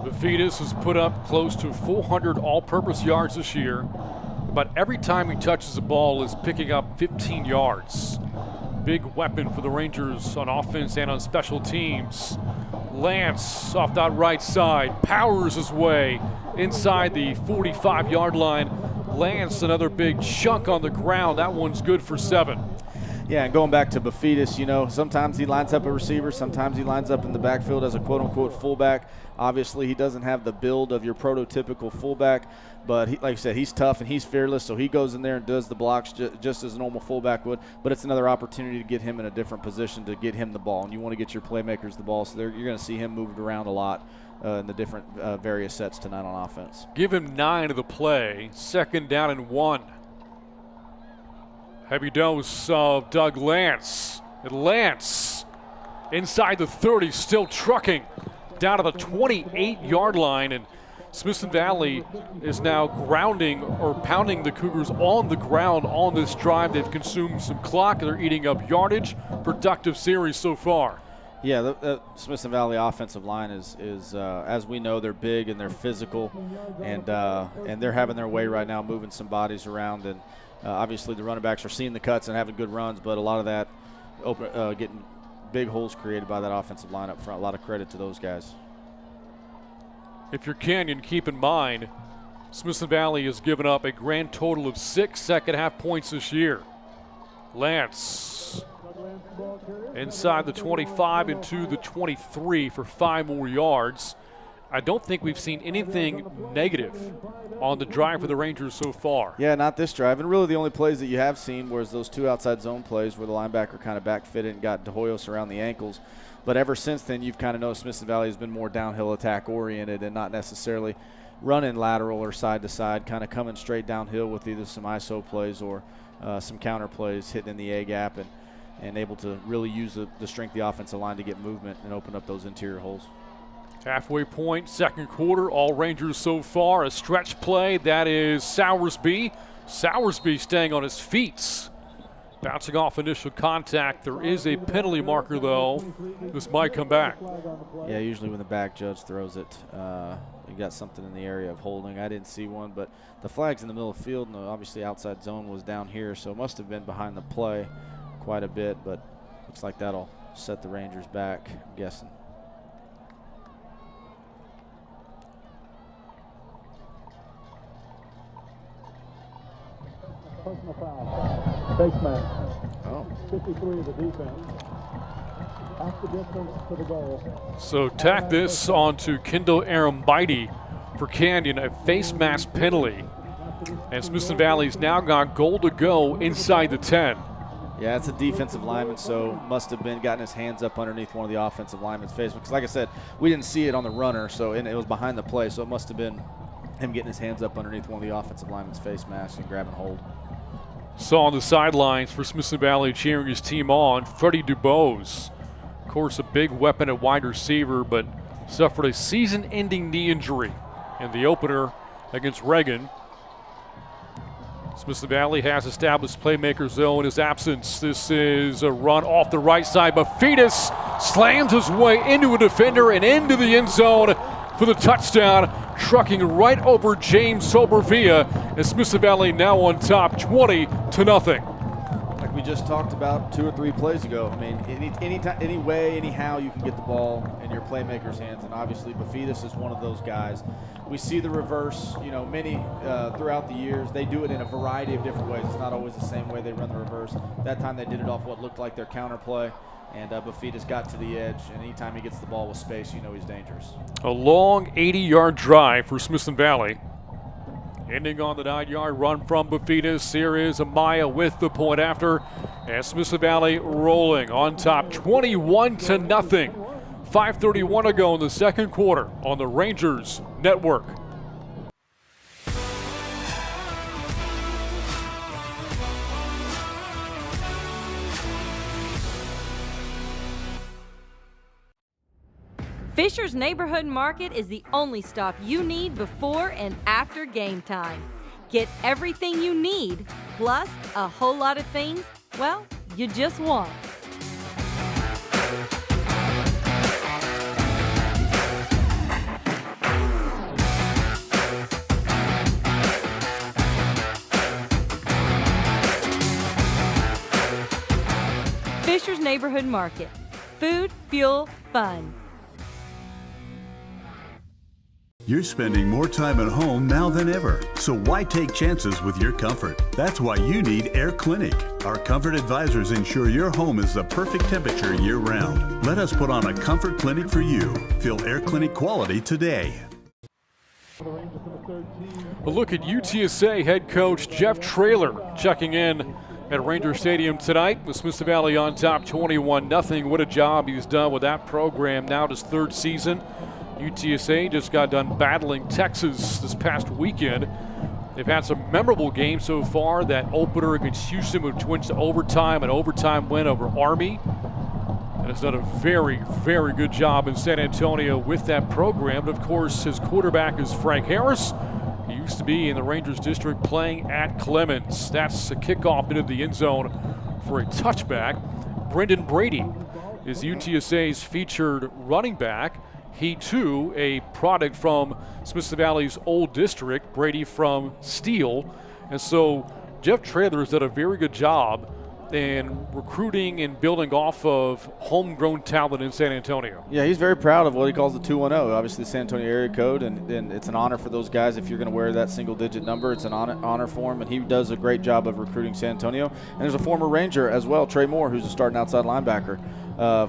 Bafidis has put up close to 400 all-purpose yards this year, but every time he touches the ball is picking up 15 yards. Big weapon for the Rangers on offense and on special teams. Lance off that right side, powers his way inside the 45-yard line. Lance, another big chunk on the ground. That one's good for 7. Yeah, and going back to Bafidis, you know, sometimes he lines up a receiver, sometimes he lines up in the backfield as a quote-unquote fullback. Obviously, he doesn't have the build of your prototypical fullback, but like I said, he's tough and he's fearless, so he goes in there and does the blocks just as a normal fullback would. But it's another opportunity to get him in a different position to get him the ball, and you want to get your playmakers the ball, so you're going to see him moved around a lot in the different various sets tonight on offense. Give him 9 of the play, second down and 1. Heavy dose of Doug Lance. And Lance inside the 30, still trucking down to the 28-yard line. And Smithson Valley is now grounding or pounding the Cougars on the ground on this drive. They've consumed some clock. They're eating up yardage. Productive series so far. Yeah, the Smithson Valley offensive line is as we know, they're big and they're physical, and they're having their way right now, moving some bodies around. And obviously the running backs are seeing the cuts and having good runs, but a lot of that getting big holes created by that offensive line up front. A lot of credit to those guys. If you're Canyon, keep in mind, Smithson Valley has given up a grand total of 6 second-half points this year. Lance inside the 25 into the 23 for 5 more yards. I don't think we've seen anything negative on the drive for the Rangers so far. Yeah, not this drive. And really the only plays that you have seen was those 2 outside zone plays where the linebacker kind of backfitted and got De Hoyos around the ankles. But ever since then, you've kind of noticed Smithson Valley has been more downhill attack oriented and not necessarily running lateral or side to side, kind of coming straight downhill with either some ISO plays or some counter plays, hitting in the A gap and able to really use the strength of the offensive line to get movement and open up those interior holes. Halfway point, second quarter, all Rangers so far. A stretch play, that is Sowersby Sowersby staying on his feet. Bouncing off initial contact. There is a penalty marker, though. This might come back. Yeah, usually when the back judge throws it, you got something in the area of holding. I didn't see one, but the flag's in the middle of the field, and obviously outside zone was down here, so it must have been behind the play quite a bit, but looks like that'll set the Rangers back, I'm guessing. Personal foul. Face mask. Oh. 53 of the defense. Half the distance to the goal. So tack this onto Kendall Arambide for Canyon, a face mask penalty. And Smithson Valley's now got goal to go inside the 10. Yeah, it's a defensive lineman, so must have been gotten his hands up underneath one of the offensive linemen's face. Because like I said, we didn't see it on the runner, so and it was behind the play, so it must have been him getting his hands up underneath one of the offensive linemen's face mask and grab and hold. Saw on the sidelines for Smithson Valley cheering his team on, Freddie DuBose. Of course, a big weapon at wide receiver, but suffered a season-ending knee injury in the opener against Reagan. Smithson Valley has established playmakers, though, in his absence. This is a run off the right side, but Fetus slams his way into a defender and into the end zone for the touchdown, trucking right over James Sobervia, and Smithson Valley now on top 20-0. Like we just talked about 2 or 3 plays ago. I mean, any way, anyhow you can get the ball in your playmaker's hands, and obviously Bafidis is one of those guys. We see the reverse, many throughout the years. They do it in a variety of different ways. It's not always the same way they run the reverse. That time they did it off what looked like their counter play. And Bafidis got to the edge, and anytime he gets the ball with space, he's dangerous. A long 80-yard drive for Smithson Valley. Ending on the 9-yard run from Bafidis. Here is Amaya with the point after. And Smithson Valley rolling on top 21-0. 5:31 to go in the second quarter on the Rangers Network. Fisher's Neighborhood Market is the only stop you need before and after game time. Get everything you need, plus a whole lot of things, well, you just want. Fisher's Neighborhood Market. Food, fuel, fun. You're spending more time at home now than ever, so why take chances with your comfort? That's why you need Air Clinic. Our comfort advisors ensure your home is the perfect temperature year-round. Let us put on a comfort clinic for you. Feel Air Clinic quality today. A look at UTSA head coach Jeff Traylor checking in at Ranger Stadium tonight with Smithson Valley on top 21-0. What a job he's done with that program. Now his 3rd season. UTSA just got done battling Texas this past weekend. They've had some memorable games so far. That opener against Houston, which went to overtime, an overtime win over Army. And has done a very, very good job in San Antonio with that program. But of course, his quarterback is Frank Harris. He used to be in the Rangers district playing at Clemens. That's a kickoff into the end zone for a touchback. Brendan Brady is UTSA's featured running back. He, too, a product from Smithson Valley's old district, Brady from Steele. And so Jeff Traylor has done a very good job in recruiting and building off of homegrown talent in San Antonio. Yeah, he's very proud of what he calls the 210, obviously the San Antonio area code, and it's an honor for those guys. If you're going to wear that single-digit number, it's an honor for him, and he does a great job of recruiting San Antonio. And there's a former Ranger as well, Trey Moore, who's a starting outside linebacker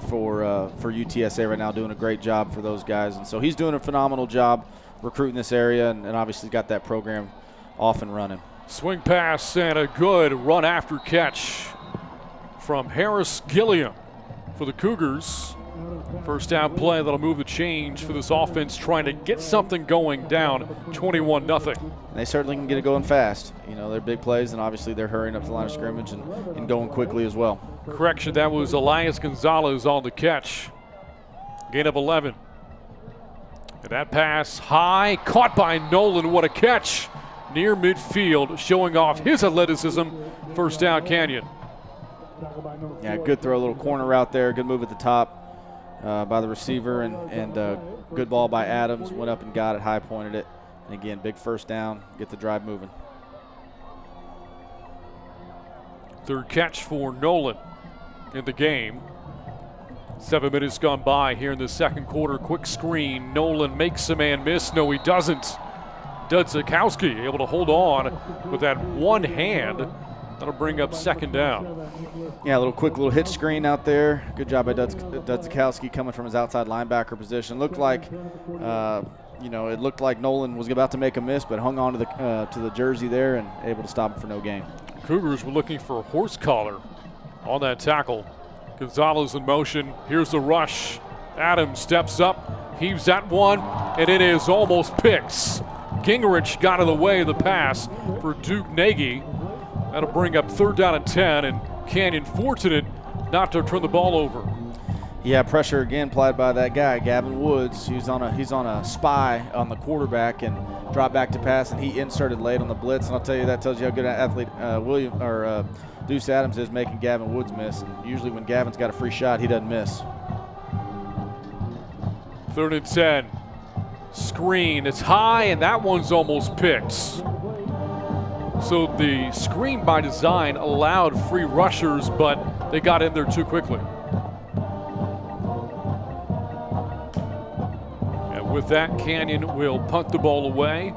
for UTSA right now, doing a great job for those guys. And so he's doing a phenomenal job recruiting this area, and obviously got that program off and running. Swing pass and a good run after catch from Harris Gilliam for the Cougars. First down play that'll move the change for this offense, trying to get something going down 21-0. And they certainly can get it going fast. They're big plays, and obviously they're hurrying up the line of scrimmage and going quickly as well. Correction, that was Elias Gonzalez on the catch. Gain of 11. And that pass high, caught by Nolan. What a catch. near midfield, showing off his athleticism. First down, Canyon. Yeah, good throw, a little corner route there. Good move at the top by the receiver, and good ball by Adams. Went up and got it, high pointed it. And again, big first down, get the drive moving. Third catch for Nolan in the game. 7 minutes gone by here in the second quarter. Quick screen. Nolan makes a man miss. No, he doesn't. Dudzikowski able to hold on with that one hand. That'll bring up second down. Yeah, a little hitch screen out there. Good job by Dudzikowski coming from his outside linebacker position. Looked like, it looked like Nolan was about to make a miss, but hung on to the jersey there and able to stop him for no gain. Cougars were looking for a horse collar on that tackle. Gonzalez in motion. Here's the rush. Adams steps up, heaves that one, and it is almost picks. Gingrich got in the way of the pass for Duke Nagy. That'll bring up third down and 10, and Canyon fortunate not to turn the ball over. Yeah, pressure again applied by that guy, Gavin Woods. He's on a spy on the quarterback and dropped back to pass, and he inserted late on the blitz. And I'll tell you, that tells you how good an athlete Deuce Adams is making Gavin Woods miss. And usually when Gavin's got a free shot, he doesn't miss. Third and 10. Screen, it's high, and that one's almost picked. So the screen by design allowed free rushers, but they got in there too quickly. And with that, Canyon will punt the ball away.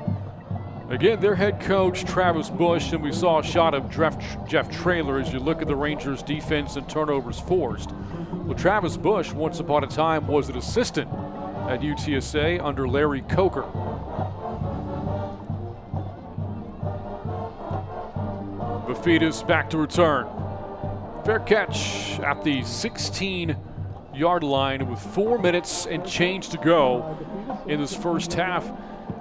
Again, their head coach, Travis Bush, and we saw a shot of Jeff Traylor as you look at the Rangers' defense and turnovers forced. Well, Travis Bush, once upon a time, was an assistant at UTSA under Larry Coker. Bafidas back to return. Fair catch at the 16-yard line with 4 minutes and change to go in this first half.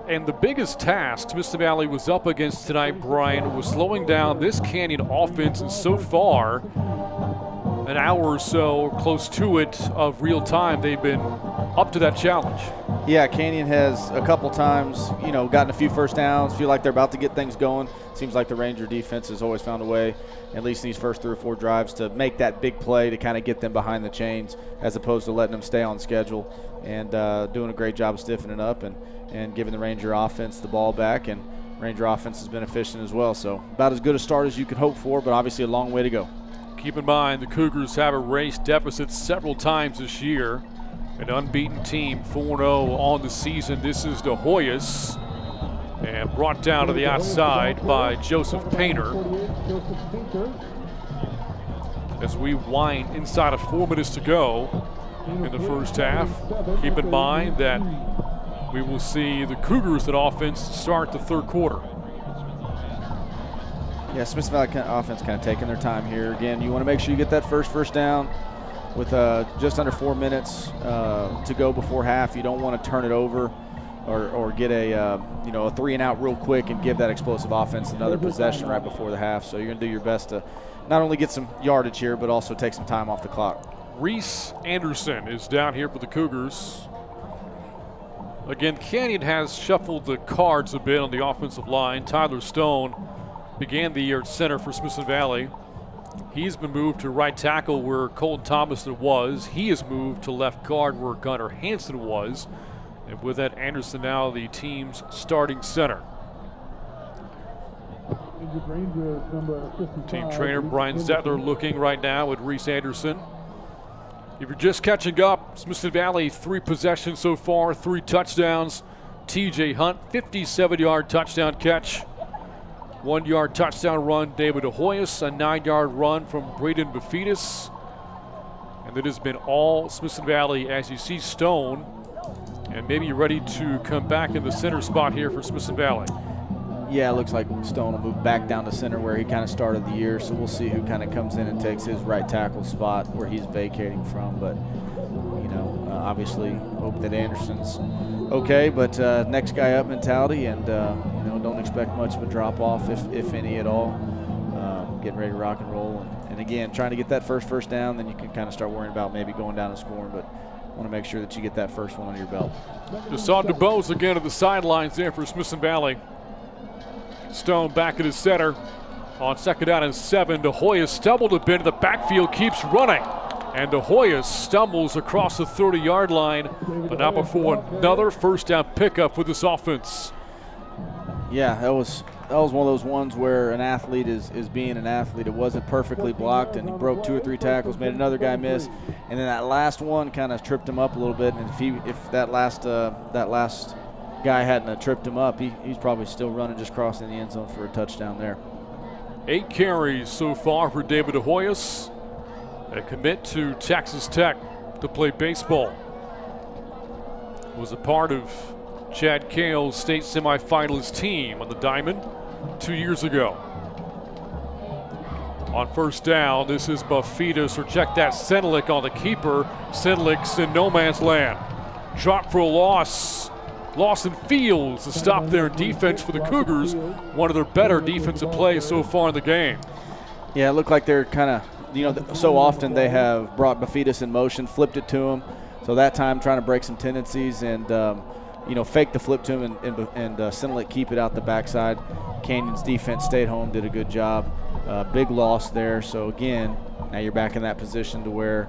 And the biggest task Smithson Valley was up against tonight, Brian, was slowing down this Canyon offense. And so far, an hour or so, or close to it, of real time, they've been up to that challenge. Yeah, Canyon has a couple times, gotten a few first downs, feel like they're about to get things going. Seems like the Ranger defense has always found a way, at least in these first 3 or 4 drives, to make that big play to kind of get them behind the chains as opposed to letting them stay on schedule, and doing a great job of stiffening up and giving the Ranger offense the ball back, and Ranger offense has been efficient as well. So about as good a start as you could hope for, but obviously a long way to go. Keep in mind the Cougars have erased deficits several times this year. An unbeaten team, 4-0 on the season. This is De Hoyos, and brought down to the outside by Joseph Painter. As we wind inside of 4 minutes to go in the first half, keep in mind that we will see the Cougars at offense start the third quarter. Yeah, Smithson Valley offense kind of taking their time here. Again, you want to make sure you get that first down with just under 4 minutes to go before half. You don't want to turn it over or get a 3-and-out real quick and give that explosive offense another possession right before the half. So you're going to do your best to not only get some yardage here, but also take some time off the clock. Reese Anderson is down here for the Cougars. Again, Canyon has shuffled the cards a bit on the offensive line. Tyler Stone began the year at center for Smithson Valley. He's been moved to right tackle where Colton Thomason was. He is moved to left guard where Gunnar Hansen was. And with that, Anderson now the team's starting center. Team trainer Brian Zettler looking right now at Reese Anderson. If you're just catching up, Smithson Valley 3 possessions so far, 3 touchdowns. TJ Hunt, 57-yard touchdown catch. 1-yard touchdown run, David De Hoyos, a 9-yard run from Braden Bafidas. And that has been all Smithson Valley as you see Stone. And maybe ready to come back in the center spot here for Smithson Valley. Yeah, it looks like Stone will move back down to center where he kind of started the year. So we'll see who kind of comes in and takes his right tackle spot where he's vacating from. But, obviously hope that Anderson's okay. But next guy up mentality, and, don't expect much of a drop-off, if any at all. Getting ready to rock and roll. And again, trying to get that first down, then you can kind of start worrying about maybe going down and scoring. But want to make sure that you get that first one under your belt. Just saw DuBose again at the sidelines there for Smithson Valley. Stone back at his center. On 2nd down and 7, De Hoya stumbled a bit in the backfield, keeps running. And De Hoya stumbles across the 30-yard line, but not before another first down pickup with this offense. Yeah, that was one of those ones where an athlete is being an athlete. It wasn't perfectly blocked, and he broke 2 or 3 tackles, made another guy miss, and then that last one kind of tripped him up a little bit. And if that last guy hadn't tripped him up, he's probably still running, just crossing the end zone for a touchdown there. 8 carries so far for David De Hoyas, a commit to Texas Tech to play baseball. Was a part of Chad Cale's state semifinalist team on the Diamond 2 years ago. On first down, this is Buffetus, or check that, Senelik on the keeper. Senelik's in no man's land. Drop for a loss. Lawson Fields, a stop there in defense for the Cougars. One of their better defensive plays so far in the game. Yeah, it looked like they're kind of, so often they have brought Buffetus in motion, flipped it to him. So that time trying to break some tendencies and, fake the flip to him and Senelik keep it out the backside. Canyon's defense stayed home, did a good job. Big loss there. So again, now you're back in that position to where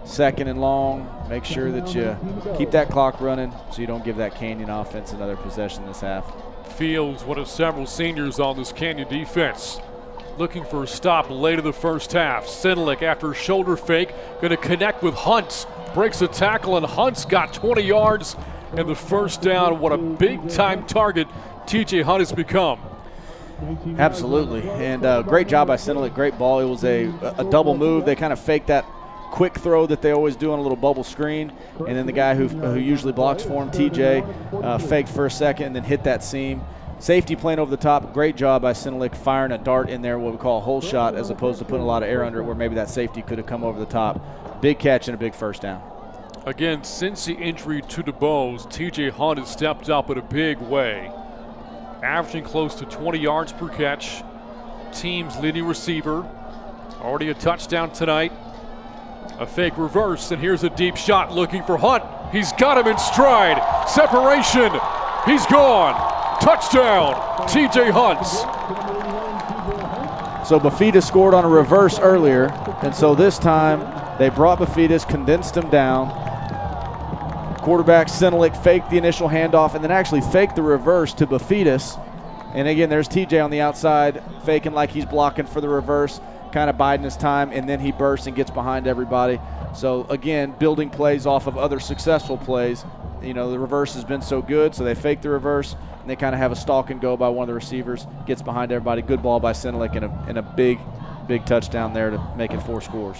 2nd and long, make sure that you keep that clock running so you don't give that Canyon offense another possession this half. Fields, one of several seniors on this Canyon defense, looking for a stop late in the first half. Senelik, after a shoulder fake, going to connect with Hunt. Breaks a tackle, and Hunt's got 20 yards and the first down. What a big-time target TJ Hunt has become. Absolutely, and great job by Senelik, great ball. It was a double move. They kind of faked that quick throw that they always do on a little bubble screen, and then the guy who usually blocks for him, TJ, faked for a second and then hit that seam. Safety playing over the top. Great job by Senelik firing a dart in there, what we call a hole shot, as opposed to putting a lot of air under it where maybe that safety could have come over the top. Big catch and a big first down. Again, since the injury to DeBose, TJ Hunt has stepped up in a big way, averaging close to 20 yards per catch. Team's leading receiver. Already a touchdown tonight. A fake reverse, and here's a deep shot looking for Hunt. He's got him in stride. Separation. He's gone. Touchdown, TJ Hunt. So Buffetus scored on a reverse earlier, and so this time they brought Buffetus, condensed him down. Quarterback Senelik faked the initial handoff and then actually faked the reverse to Buffetus. And again, there's TJ on the outside, faking like he's blocking for the reverse, kind of biding his time, and then he bursts and gets behind everybody. So again, building plays off of other successful plays. The reverse has been so good, so they fake the reverse, and they kind of have a stalk and go by one of the receivers, gets behind everybody. Good ball by Senelik and a big touchdown there to make it 4 scores.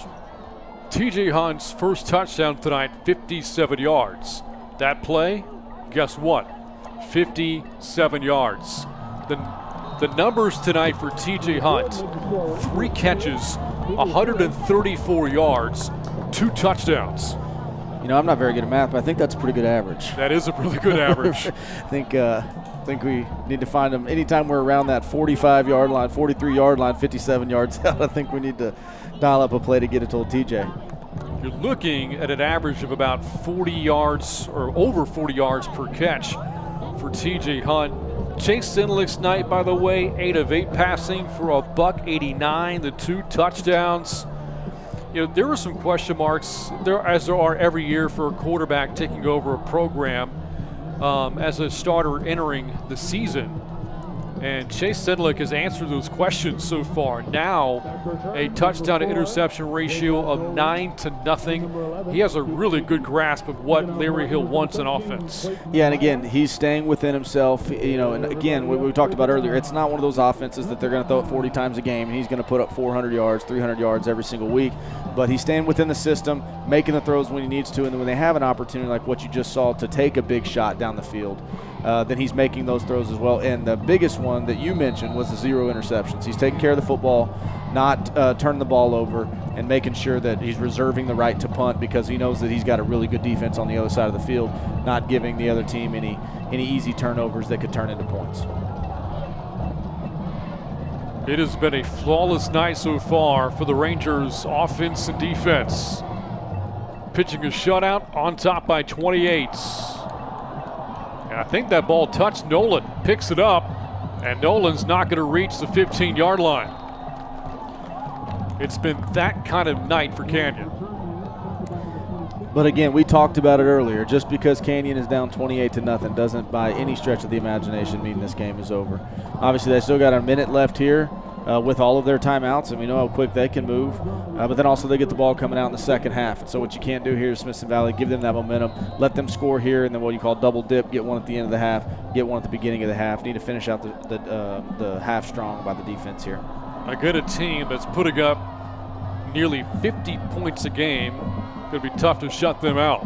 TJ Hunt's first touchdown tonight, 57 yards. That play, guess what? 57 yards. The numbers tonight for TJ Hunt: 3 catches, 134 yards, 2 touchdowns. I'm not very good at math, but I think that's a pretty good average. That is a really good average. I think we need to find them anytime we're around that 45-yard line, 43-yard line, 57 yards out. I think we need to dial up a play to get it to TJ. You're looking at an average of about 40 yards or over 40 yards per catch for TJ Hunt. Chase Senelik's night, by the way, 8 of 8 passing for $189, the 2 touchdowns. There were some question marks, as there are every year for a quarterback taking over a program as a starter entering the season. And Chase Senelik has answered those questions so far. Now, a touchdown to interception ratio of 9-0. He has a really good grasp of what Larry Hill wants in offense. Yeah, and again, he's staying within himself. And again, what we talked about earlier, it's not one of those offenses that they're going to throw it 40 times a game and he's going to put up 400 yards, 300 yards every single week. But he's staying within the system, making the throws when he needs to, and then when they have an opportunity like what you just saw to take a big shot down the field, then he's making those throws as well. And the biggest one that you mentioned was the 0 interceptions. He's taking care of the football, not turning the ball over, and making sure that he's reserving the right to punt because he knows that he's got a really good defense on the other side of the field, not giving the other team any easy turnovers that could turn into points. It has been a flawless night so far for the Rangers offense and defense. Pitching a shutout, on top by 28. And I think that ball touched Nolan, picks it up, And Nolan's not going to reach the 15-yard line. It's been that kind of night for Canyon. But again, we talked about it earlier. Just because Canyon is down 28-0 doesn't by any stretch of the imagination mean this game is over. Obviously, they still got a minute left here with all of their timeouts, and we know how quick they can move. But then also they get the ball coming out in the second half. And so what you can't do here is Smithson Valley, give them that momentum, let them score here, and then what you call double dip, get one at the end of the half, get one at the beginning of the half. Need to finish out the half strong by the defense here. A team that's putting up nearly 50 points a game. Going to be tough to shut them out.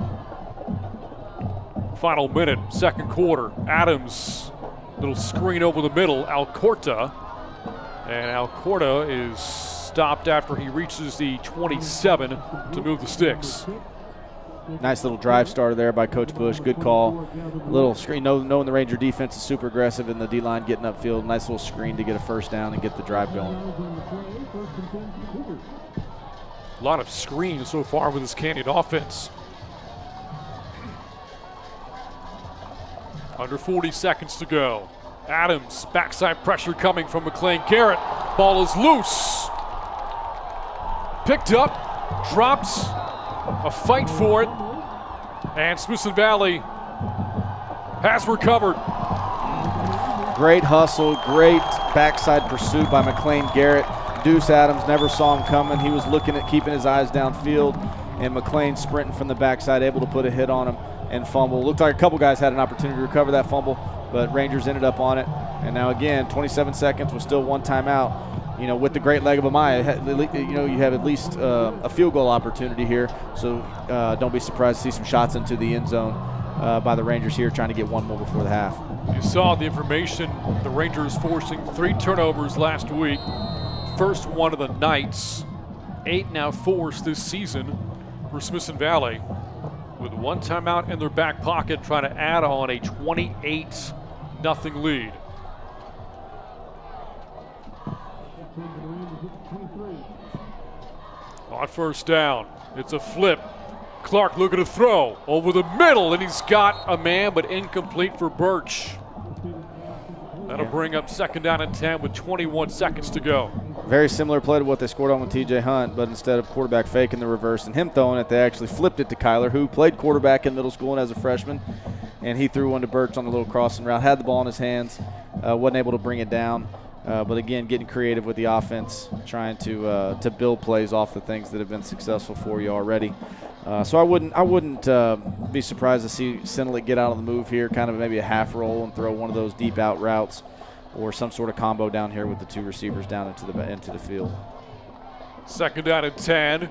Final minute, second quarter. Adams, little screen over the middle. Alcorta. And Alcorta is stopped after he reaches the 27 to move the sticks. Nice little drive starter there by Coach Bush. Good call. Little screen, knowing the Ranger defense is super aggressive and the D-line getting upfield. Nice little screen to get a first down and get the drive going. A lot of screens so far with this Canyon offense. Under 40 seconds to go. Adams, backside pressure coming from McLean Garrett. Ball is loose. Picked up, dropped, a fight for it. And Smithson Valley has recovered. Great hustle, great backside pursuit by McLean Garrett. Deuce Adams never saw him coming. He was looking at keeping his eyes downfield, and McLean sprinting from the backside, able to put a hit on him and fumble. Looked like a couple guys had an opportunity to recover that fumble, but Rangers ended up on it. And now again, 27 seconds with still one timeout. You know, with the great leg of Amaya, you know, you have at least a field goal opportunity here. So don't be surprised to see some shots into the end zone by the Rangers here, trying to get one more before the half. You saw the information, the Rangers forcing 3 turnovers last week. First one of the Knights, 8 now forced this season for Smithson Valley, with one timeout in their back pocket, trying to add on a 28-0 lead. On first down, it's a flip. Clark looking to throw over the middle, and he's got a man, but incomplete for Birch. That'll bring up second down and 10 with 21 seconds to go. Very similar play to what they scored on with TJ Hunt, but instead of quarterback faking the reverse and him throwing it, they actually flipped it to Kyler, who played quarterback in middle school and as a freshman, and he threw one to Birch on the little crossing route, had the ball in his hands, wasn't able to bring it down. But again, getting creative with the offense, trying to build plays off the things that have been successful for you already. So I wouldn't be surprised to see Sinalik get out of the move here, kind of maybe a half roll and throw one of those deep out routes, or some sort of combo down here with the 2 receivers down into the field. Second down and 10.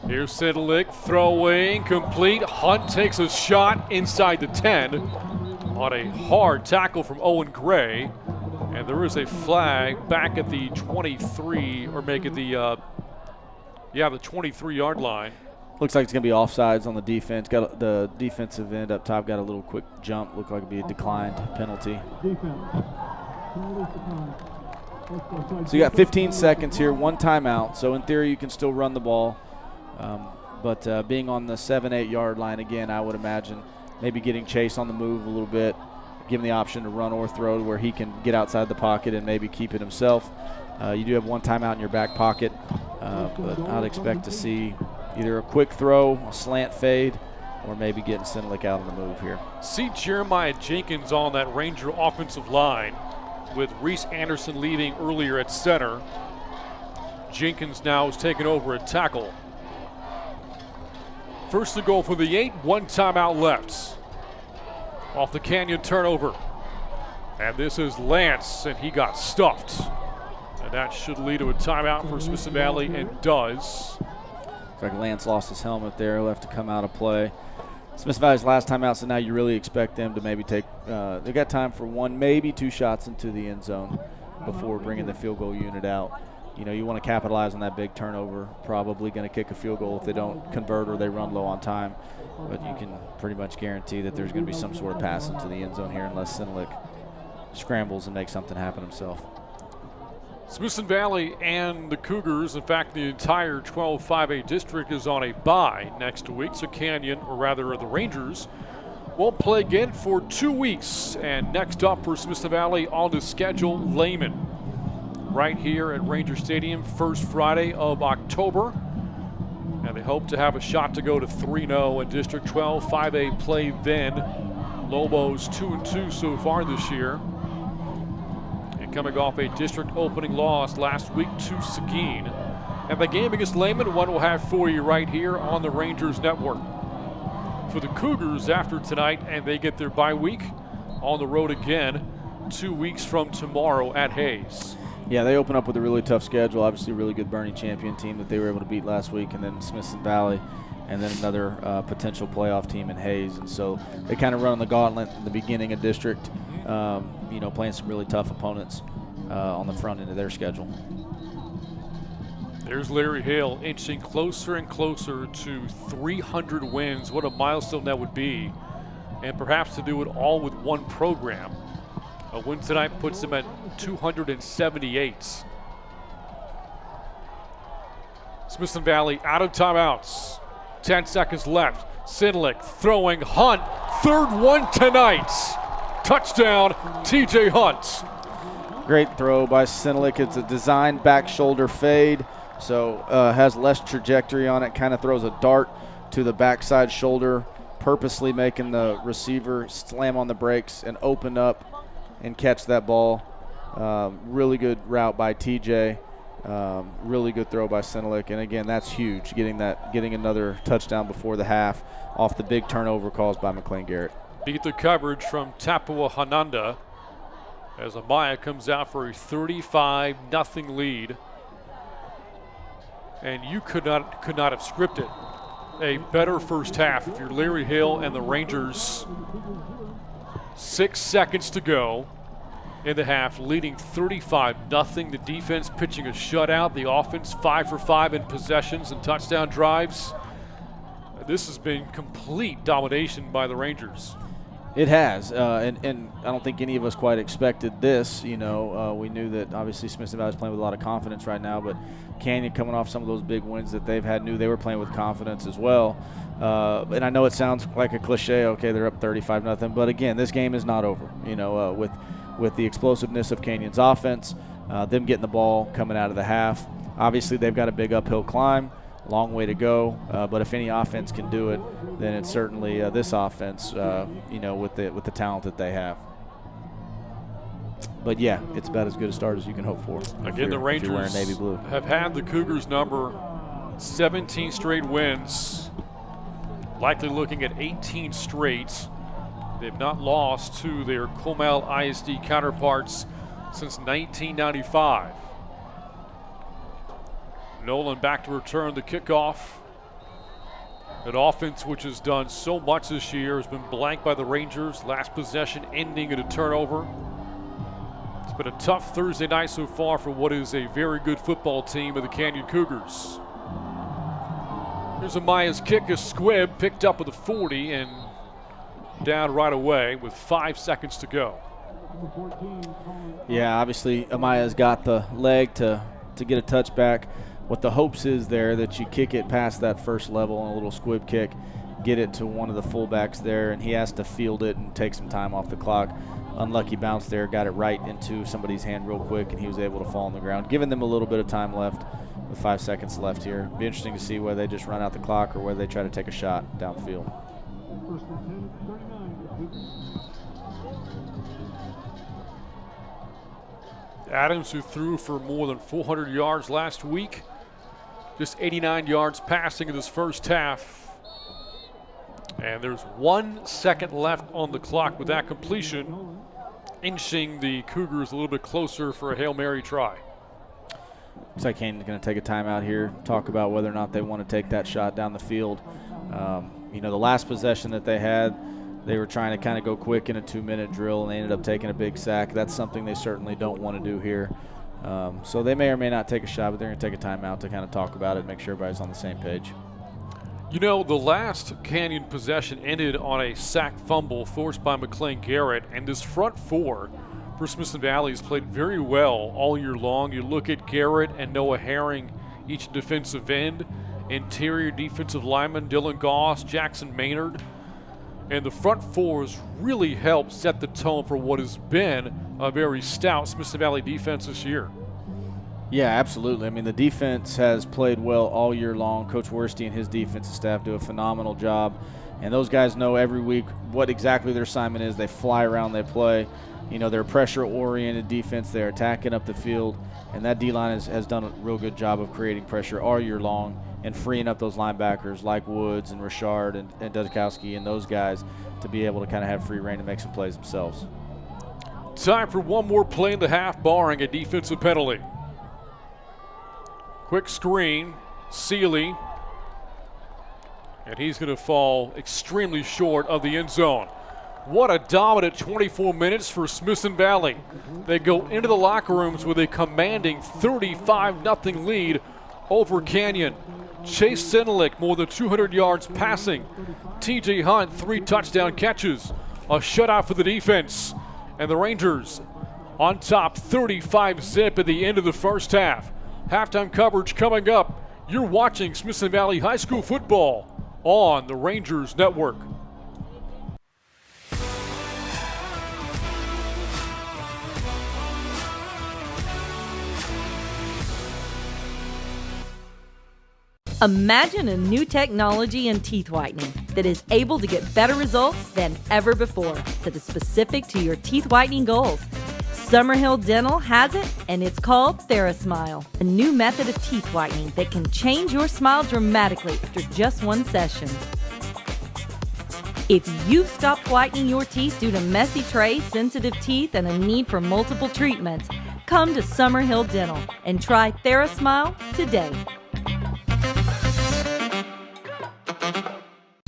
Here's Sinalik throwing complete. Hunt takes a shot inside the 10 on a hard tackle from Owen Gray. And there is a flag back at the 23, or make it the 23-yard line. Looks like it's going to be offsides on the defense. Got the defensive end up top, got a little quick jump. Looked like it'd be a declined penalty. So you got 15 seconds here, one timeout. So in theory, you can still run the ball. But being on the 7-8 yard line again, I would imagine maybe getting Chase on the move a little bit, give him the option to run or throw where he can get outside the pocket and maybe keep it himself. You do have one timeout in your back pocket, but I'd expect to see either a quick throw, a slant fade, or maybe getting Sinalik out on the move here. See Jeremiah Jenkins on that Ranger offensive line, with Reese Anderson leaving earlier at center. Jenkins now is taking over at tackle. First to go for the 8, one timeout left. Off the Canyon turnover. And this is Lance, and he got stuffed. And that should lead to a timeout for Smithson Valley, and does. Looks like Lance lost his helmet there. He'll have to come out of play. Smithson Valley's last time out, so now you really expect them to maybe take they got time for 1, maybe 2 shots into the end zone before bringing the field goal unit out. You know, you want to capitalize on that big turnover. Probably going to kick a field goal if they don't convert or they run low on time. But you can pretty much guarantee that there's going to be some sort of pass into the end zone here unless Sinalik scrambles and makes something happen himself. Smithson Valley and the Cougars, in fact, the entire 12-5A district is on a bye next week. So Canyon, or rather the Rangers, won't play again for 2 weeks. And next up for Smithson Valley on the schedule, Lehman. Right here at Ranger Stadium, first Friday of October. And they hope to have a shot to go to 3-0 in District 12, 5A play then. Lobos 2-2 so far this year. And coming off a district opening loss last week to Seguin. And the game against Lehman, one we'll have for you right here on the Rangers Network. For the Cougars after tonight, and they get their bye week on the road again 2 weeks from tomorrow at Hayes. Yeah, they open up with a really tough schedule. Obviously, a really good Bernie champion team that they were able to beat last week, and then Smithson Valley, and then another potential playoff team in Hayes. And so they kind of run the gauntlet in the beginning of district, playing some really tough opponents on the front end of their schedule. There's Larry Hale inching closer and closer to 300 wins. What a milestone that would be. And perhaps to do it all with one program. A win tonight puts them at 278. Smithson Valley out of timeouts. 10 seconds left. Sinlick throwing. Hunt. Third one tonight. Touchdown, TJ Hunt. Great throw by Sinlick. It's a designed back shoulder fade. So has less trajectory on it, kind of throws a dart to the backside shoulder, purposely making the receiver slam on the brakes and open up and catch that ball. Really good route by TJ. Really good throw by Sinlick. And again, that's huge, getting another touchdown before the half off the big turnover caused by McLean Garrett. Beat the coverage from Tapua Hananda as Amaya comes out for a 35-0 lead. And you could not have scripted a better first half if you're Larry Hill and the Rangers. 6 seconds to go in the half, leading 35-0. The defense pitching a shutout. The offense 5 for 5 in possessions and touchdown drives. This has been complete domination by the Rangers. It has, and I don't think any of us quite expected this. We knew that obviously Smithson Valley is playing with a lot of confidence right now, but Canyon coming off some of those big wins that they've had, knew they were playing with confidence as well. And I know it sounds like a cliche, okay, they're up 35-0, but again, this game is not over. With the explosiveness of Canyon's offense, them getting the ball coming out of the half. Obviously, they've got a big uphill climb. Long way to go, but if any offense can do it, then it's certainly this offense, with the talent that they have. But yeah, it's about as good a start as you can hope for. Again, the Rangers Navy blue have had the Cougars number 17 straight wins, likely looking at 18 straight. They've not lost to their Comal ISD counterparts since 1995. Nolan back to return the kickoff. An offense which has done so much this year has been blanked by the Rangers. Last possession ending in a turnover. It's been a tough Thursday night so far for what is a very good football team of the Canyon Cougars. Here's Amaya's kick, a squib picked up with a 40 and down right away with 5 seconds to go. Yeah, obviously Amaya's got the leg to get a touchback. What the hopes is there that you kick it past that first level on a little squib kick, get it to one of the fullbacks there, and he has to field it and take some time off the clock. Unlucky bounce there, got it right into somebody's hand real quick, and he was able to fall on the ground, giving them a little bit of time left with 5 seconds left here. Be interesting to see whether they just run out the clock or whether they try to take a shot downfield. Adams, who threw for more than 400 yards last week, just 89 yards passing in this first half. And there's 1 second left on the clock with that completion, inching the Cougars a little bit closer for a Hail Mary try. Looks like Canyon's going to take a timeout here, talk about whether or not they want to take that shot down the field. The last possession that they had, they were trying to kind of go quick in a 2-minute drill, and they ended up taking a big sack. That's something they certainly don't want to do here. So they may or may not take a shot, but they're going to take a timeout to kind of talk about it and make sure everybody's on the same page. The last Canyon possession ended on a sack fumble forced by McLean Garrett, and this front four for Smithson Valley has played very well all year long. You look at Garrett and Noah Herring, each defensive end, interior defensive lineman Dylan Goss, Jackson Maynard. And the front fours really helped set the tone for what has been a very stout Smithson Valley defense this year. Yeah, absolutely. I mean, the defense has played well all year long. Coach Worstey and his defensive staff do a phenomenal job. And those guys know every week what exactly their assignment is. They fly around, they play. You know, they're pressure-oriented defense. They're attacking up the field. And that D-line has done a real good job of creating pressure all year long and freeing up those linebackers like Woods and Richard and Dudkowski and those guys to be able to kind of have free reign to make some plays themselves. Time for one more play in the half, barring a defensive penalty. Quick screen, Seeley. And he's going to fall extremely short of the end zone. What a dominant 24 minutes for Smithson Valley. They go into the locker rooms with a commanding 35-0 lead over Canyon. Chase Senelik more than 200 yards passing. TJ Hunt 3 touchdown catches. A shutout for the defense. And the Rangers on top 35-0 at the end of the first half. Halftime coverage coming up. You're watching Smithson Valley High School football on the Rangers Network. Imagine a new technology in teeth whitening that is able to get better results than ever before that is specific to your teeth whitening goals. Summerhill Dental has it, and it's called TheraSmile, a new method of teeth whitening that can change your smile dramatically after just one session. If you've stopped whitening your teeth due to messy trays, sensitive teeth, and a need for multiple treatments, come to Summerhill Dental and try TheraSmile today.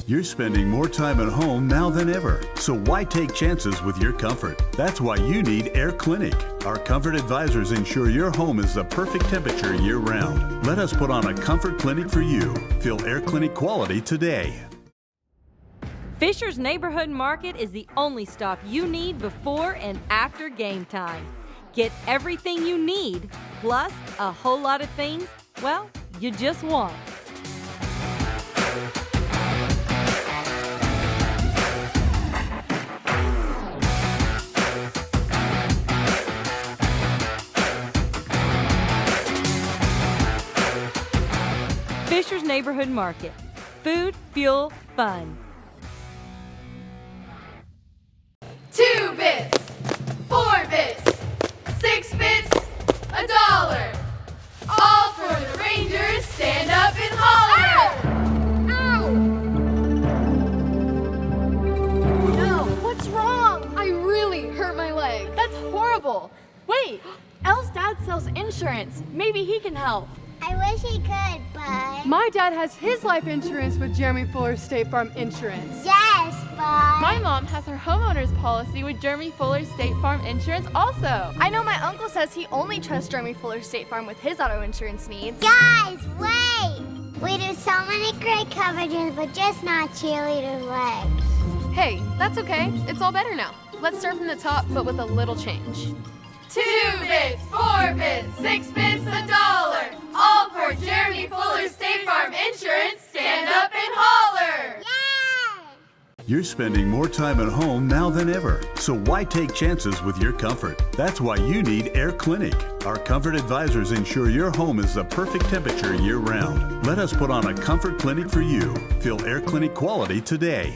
You're spending more time at home now than ever, so why take chances with your comfort? That's why you need Air Clinic. Our comfort advisors ensure your home is the perfect temperature year-round. Let us put on a comfort clinic for you. Feel Air Clinic quality today. Fisher's Neighborhood Market is the only stop you need before and after game time. Get everything you need, plus a whole lot of things, well, you just want. Fisher's Neighborhood Market. Food, fuel, fun. 2 bits, 4 bits, 6 bits, $1. All for the Rangers, stand up and holler! Ow! No, what's wrong? I really hurt my leg. That's horrible. Wait, Elle's dad sells insurance. Maybe he can help. I wish he could, but... My dad has his life insurance with Jeremy Fuller State Farm Insurance. Yes, but... My mom has her homeowner's policy with Jeremy Fuller State Farm Insurance also. I know my uncle says he only trusts Jeremy Fuller State Farm with his auto insurance needs. Guys, wait! We do so many great coverages, but just not cheerleader legs. Hey, that's okay. It's all better now. Let's start from the top, but with a little change. 2 bits, 4 bits, 6 bits, $1. All for Jeremy Fuller State Farm Insurance, stand up and holler! Yeah! You're spending more time at home now than ever, so why take chances with your comfort? That's why you need Air Clinic. Our comfort advisors ensure your home is the perfect temperature year-round. Let us put on a comfort clinic for you. Feel Air Clinic quality today.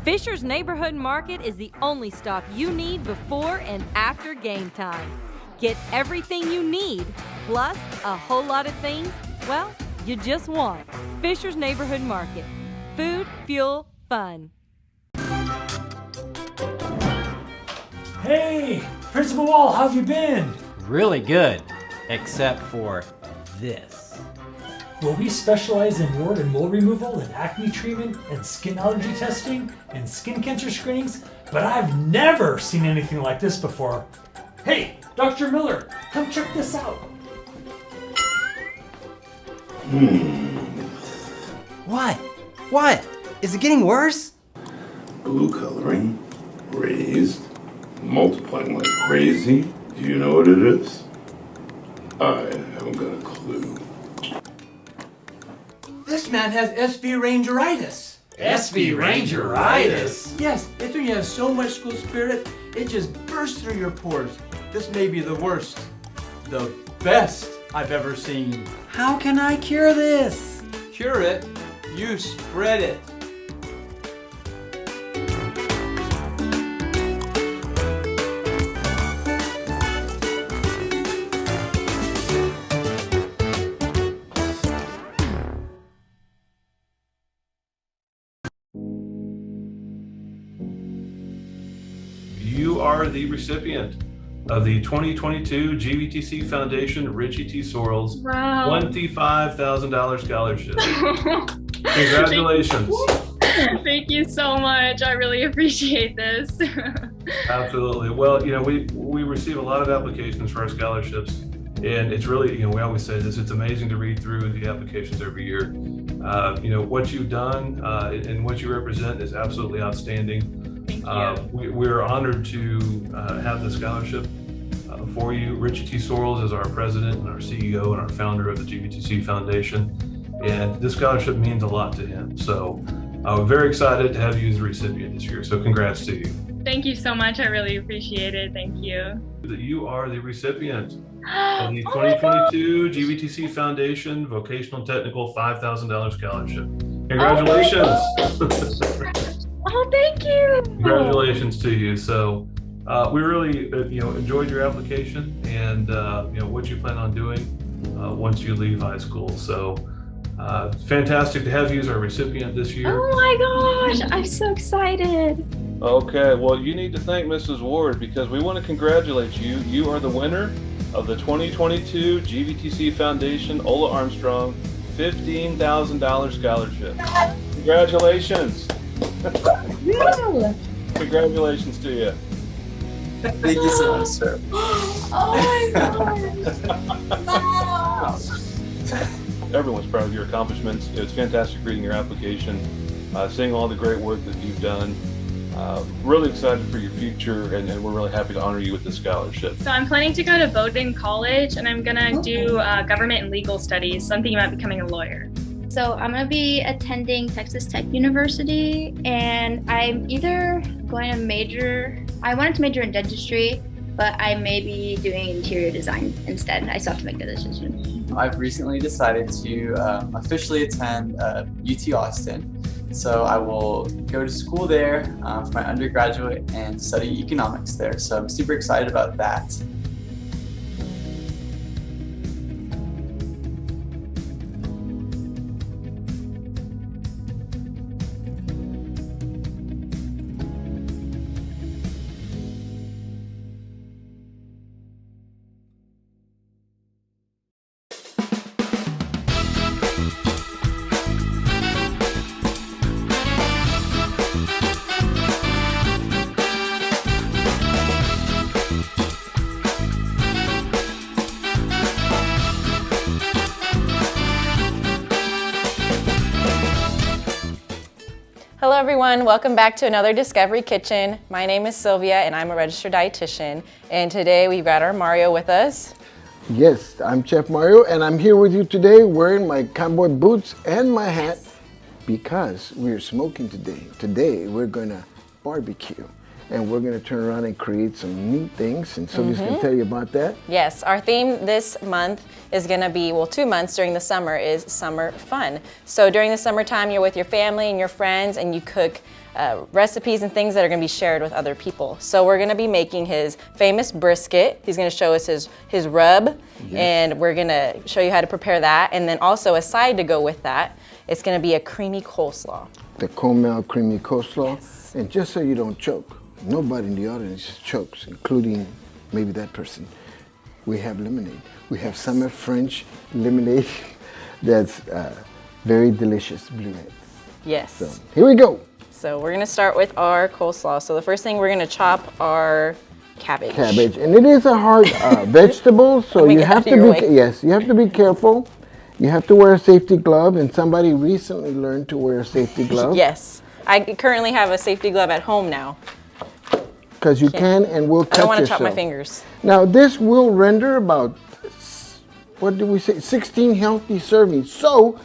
Fisher's Neighborhood Market is the only stop you need before and after game time. Get everything you need, plus a whole lot of things, well, you just want. Fisher's Neighborhood Market. Food, fuel, fun. Hey, Principal Wall, how have you been? Really good, except for this. Well, we specialize in wart and mole removal and acne treatment and skin allergy testing and skin cancer screenings, but I've never seen anything like this before. Hey, Dr. Miller, come check this out. What? What? Is it getting worse? Blue coloring, raised, multiplying like crazy. Do you know what it is? I haven't got a clue. This man has SV Rangeritis. SV Rangeritis? Yes, it's when you have so much school spirit, it just bursts through your pores. This may be the worst, the best I've ever seen. How can I cure this? Cure it, you spread it. You are the recipient of the 2022 GVTC Foundation Richie T. Sorrells $25,000 scholarship. Congratulations. Thank you so much. I really appreciate this. Absolutely. Well, we receive a lot of applications for our scholarships, and it's really, we always say this, it's amazing to read through the applications every year. What you've done and what you represent is absolutely outstanding. We're honored to have the scholarship for you. Richie T. Sorrells is our president and our CEO and our founder of the GVTC Foundation, and this scholarship means a lot to him. So we're very excited to have you as the recipient this year. So congrats to you. Thank you so much. I really appreciate it. Thank you. You are the recipient of the 2022 GVTC Foundation Vocational Technical $5,000 scholarship. Congratulations. Oh, thank you. Congratulations to you. So we really enjoyed your application and what you plan on doing once you leave high school. So fantastic to have you as our recipient this year. Oh my gosh, I'm so excited. Okay, well, you need to thank Mrs. Ward because we want to congratulate you. You are the winner of the 2022 GVTC Foundation Ola Armstrong $15,000 scholarship. Congratulations. Congratulations to you. Thank you so much, sir. Oh my gosh. Everyone's proud of your accomplishments. It's fantastic reading your application, seeing all the great work that you've done. Really excited for your future, and we're really happy to honor you with this scholarship. So I'm planning to go to Bowdoin College, and I'm gonna do government and legal studies. So I'm thinking about becoming a lawyer. So I'm gonna be attending Texas Tech University, and I'm either going to I wanted to major in dentistry, but I may be doing interior design instead. I still have to make that decision. I've recently decided to officially attend UT Austin. So I will go to school there for my undergraduate and study economics there. So I'm super excited about that. Hello everyone, welcome back to another Discovery Kitchen. My name is Sylvia and I'm a registered dietitian. And today we've got our Mario with us. Yes, I'm Chef Mario and I'm here with you today wearing my cowboy boots and my hat because we're smoking today. Today we're gonna barbecue and we're gonna turn around and create some neat things, and Sylvia's gonna tell you about that. Yes, our theme this month is gonna be, 2 months during the summer is summer fun. So during the summertime you're with your family and your friends and you cook recipes and things that are gonna be shared with other people. So we're gonna be making his famous brisket. He's gonna show us his rub, and we're gonna show you how to prepare that. And then also a side to go with that, it's gonna be a creamy coleslaw. The Comel creamy coleslaw. Yes. And just so you don't choke, nobody in the audience chokes, including maybe that person. We have lemonade. We have summer French lemonade that's very delicious, blueheads. Yes. So here we go. So we're gonna start with our coleslaw. So the first thing, we're gonna chop our cabbage. Cabbage, and it is a hard vegetable, so you have to be you have to be careful. You have to wear a safety glove, and somebody recently learned to wear a safety glove. Yes, I currently have a safety glove at home now. Because you can and will cut yourself. I don't want to chop my fingers. Now this will render about, what did we say, 16 healthy servings. So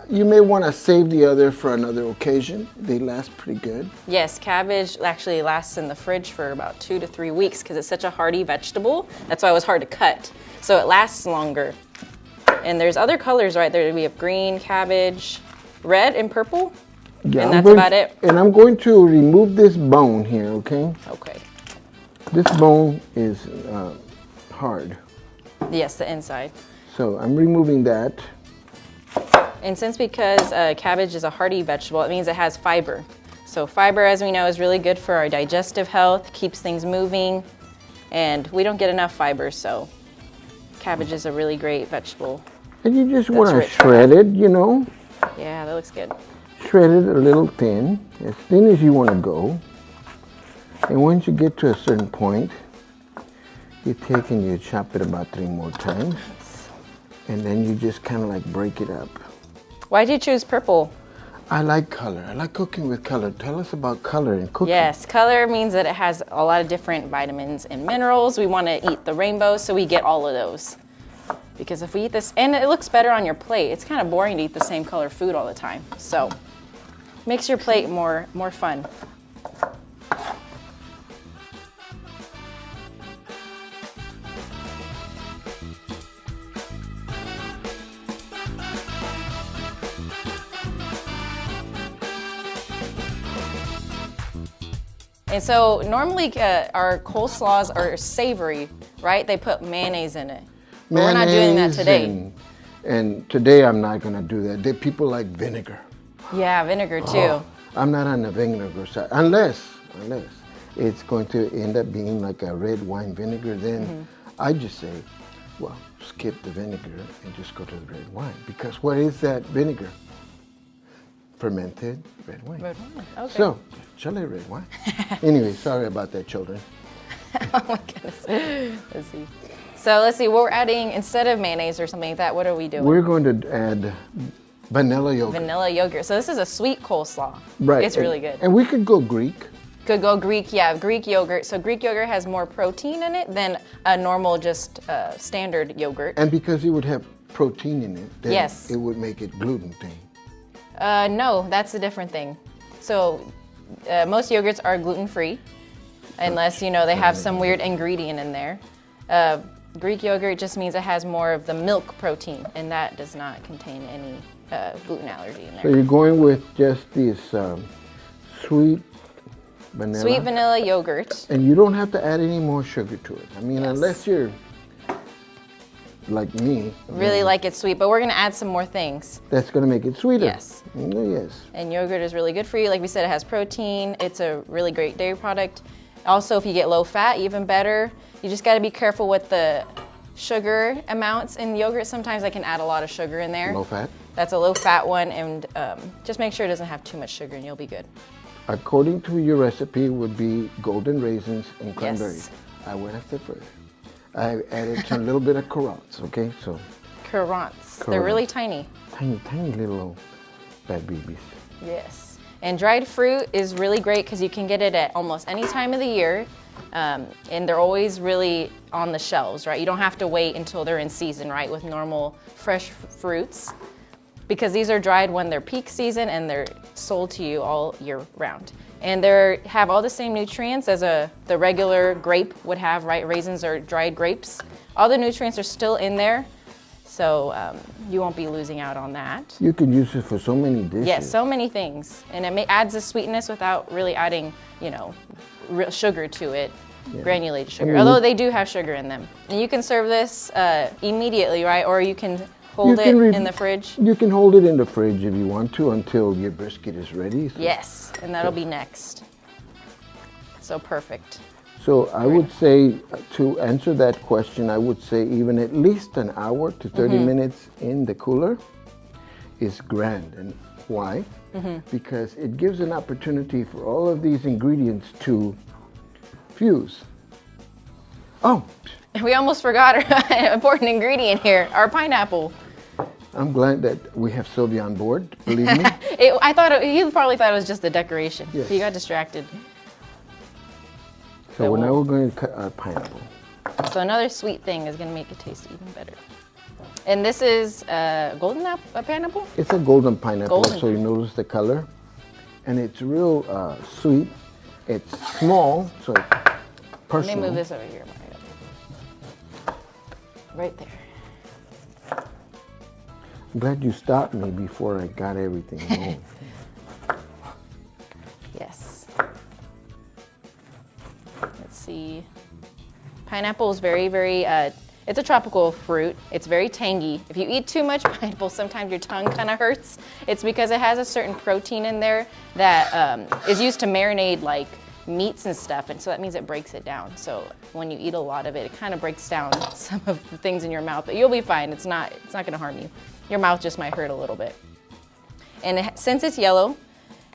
you may want to save the other for another occasion. They last pretty good. Yes, cabbage actually lasts in the fridge for about 2 to 3 weeks because it's such a hardy vegetable. That's why it was hard to cut. So it lasts longer. And there's other colors right there. We have green, cabbage, red, and purple. Yeah, and that's about it. And I'm going to remove this bone here, okay? Okay. This bone is hard. Yes, the inside. So I'm removing that. And because cabbage is a hardy vegetable, it means it has fiber. So fiber, as we know, is really good for our digestive health, keeps things moving, and we don't get enough fiber, so cabbage is a really great vegetable. And you just want to shred it, you know? Yeah, that looks good. Shred it a little thin as you want to go. And once you get to a certain point, you take and you chop it about 3 more times. And then you just kind of like break it up. Why did you choose purple? I like color. I like cooking with color. Tell us about color and cooking. Yes, color means that it has a lot of different vitamins and minerals. We want to eat the rainbow, so we get all of those. Because if we eat this, and it looks better on your plate, it's kind of boring to eat the same color food all the time. So, makes your plate more fun. And so normally our coleslaws are savory, right? They put mayonnaise in it. But we're not doing that today. And today I'm not going to do that. People like vinegar. Yeah, vinegar too. Oh, I'm not on the vinegar side. Unless it's going to end up being like a red wine vinegar, then I just say, well, skip the vinegar and just go to the red wine. Because what is that vinegar? Fermented red wine. Red wine, okay. So, Chile red wine. Anyway, sorry about that, children. Oh my goodness. Let's see. So let's see, what we're adding, instead of mayonnaise or something like that, what are we doing? We're going to add vanilla yogurt. Vanilla yogurt. So this is a sweet coleslaw. Right. It's really good. And we could go Greek. Could go Greek, yeah, Greek yogurt. So Greek yogurt has more protein in it than a normal, just standard yogurt. And because it would have protein in it, then yes, it would make it gluten thing. No, that's a different thing. So most yogurts are gluten-free, unless, you know, they have some weird ingredient in there. Greek yogurt just means it has more of the milk protein, and that does not contain any gluten allergy in there. So you're going with just this sweet vanilla? Sweet vanilla yogurt. And you don't have to add any more sugar to it. I mean, unless you're like me. Really like it sweet, but we're gonna add some more things. That's gonna make it sweeter. Yes. Yes. And yogurt is really good for you. Like we said, it has protein. It's a really great dairy product. Also, if you get low fat, even better. You just gotta be careful with the sugar amounts in yogurt. Sometimes I can add a lot of sugar in there. Low fat? That's a low fat one, and just make sure it doesn't have too much sugar and you'll be good. According to your recipe would be golden raisins and cranberries. Yes. I went a step further. I added a little bit of currants, okay? So Currants. They're really tiny. Tiny, tiny little bad babies. Yes. And dried fruit is really great because you can get it at almost any time of the year. And they're always really on the shelves, right? You don't have to wait until they're in season, right? With normal fresh fruits. Because these are dried when they're peak season and they're sold to you all year round. And they have all the same nutrients as the regular grape would have, right? Raisins are dried grapes. All the nutrients are still in there, so you won't be losing out on that. You can use it for so many dishes. Yes, so many things. And it adds a sweetness without really adding, you know, real sugar to it, granulated sugar. Although they do have sugar in them. And you can serve this immediately, right? Or you can hold it in the fridge. You can hold it in the fridge if you want to until your brisket is ready. So. Yes, and that'll be next. So perfect. So I would say, to answer that question, I would say even at least an hour to 30 minutes in the cooler is grand. And why? Because it gives an opportunity for all of these ingredients to fuse. Oh! We almost forgot an important ingredient here, our pineapple. I'm glad that we have Sylvia on board, believe me. You probably thought it was just a decoration. Yes. You got distracted. So now we're going to cut our pineapple. So another sweet thing is going to make it taste even better. And this is golden pineapple? It's a golden pineapple, Golden. so you notice the color. And it's real sweet. It's small, so it's personal. Let me move this over here, Mario. Right there. I'm glad you stopped me before I got everything home. Yes. Let's see. Pineapple is very, very, it's a tropical fruit. It's very tangy. If you eat too much pineapple, sometimes your tongue kind of hurts. It's because it has a certain protein in there that is used to marinate like meats and stuff, and so that means it breaks it down. So when you eat a lot of it, it kind of breaks down some of the things in your mouth, but you'll be fine. It's not gonna harm you. Your mouth just might hurt a little bit. And since it's yellow,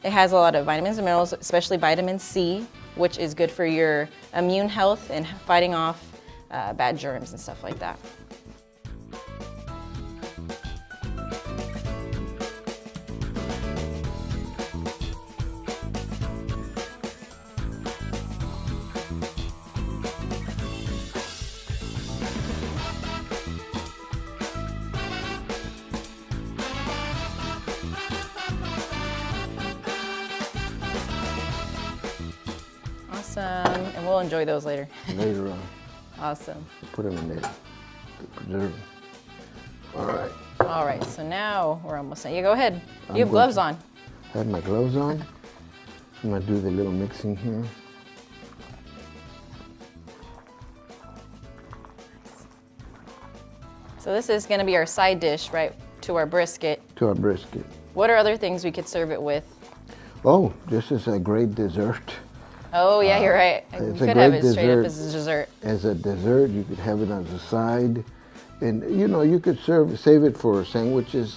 it has a lot of vitamins and minerals, especially vitamin C, which is good for your immune health and fighting off bad germs and stuff like that. Awesome, and we'll enjoy those later. Later on. Awesome. Put them in there to preserve them. All right. All right, so now we're almost done. Yeah, go ahead. You have gloves on. I have my gloves on. I'm gonna do the little mixing here. So this is gonna be our side dish, right, to our brisket. To our brisket. What are other things we could serve it with? Oh, this is a great dessert. Oh yeah, you're right. You It's could a have great it straight up dessert. as a dessert. As a dessert, you could have it as a side. And you know, you could save it for sandwiches.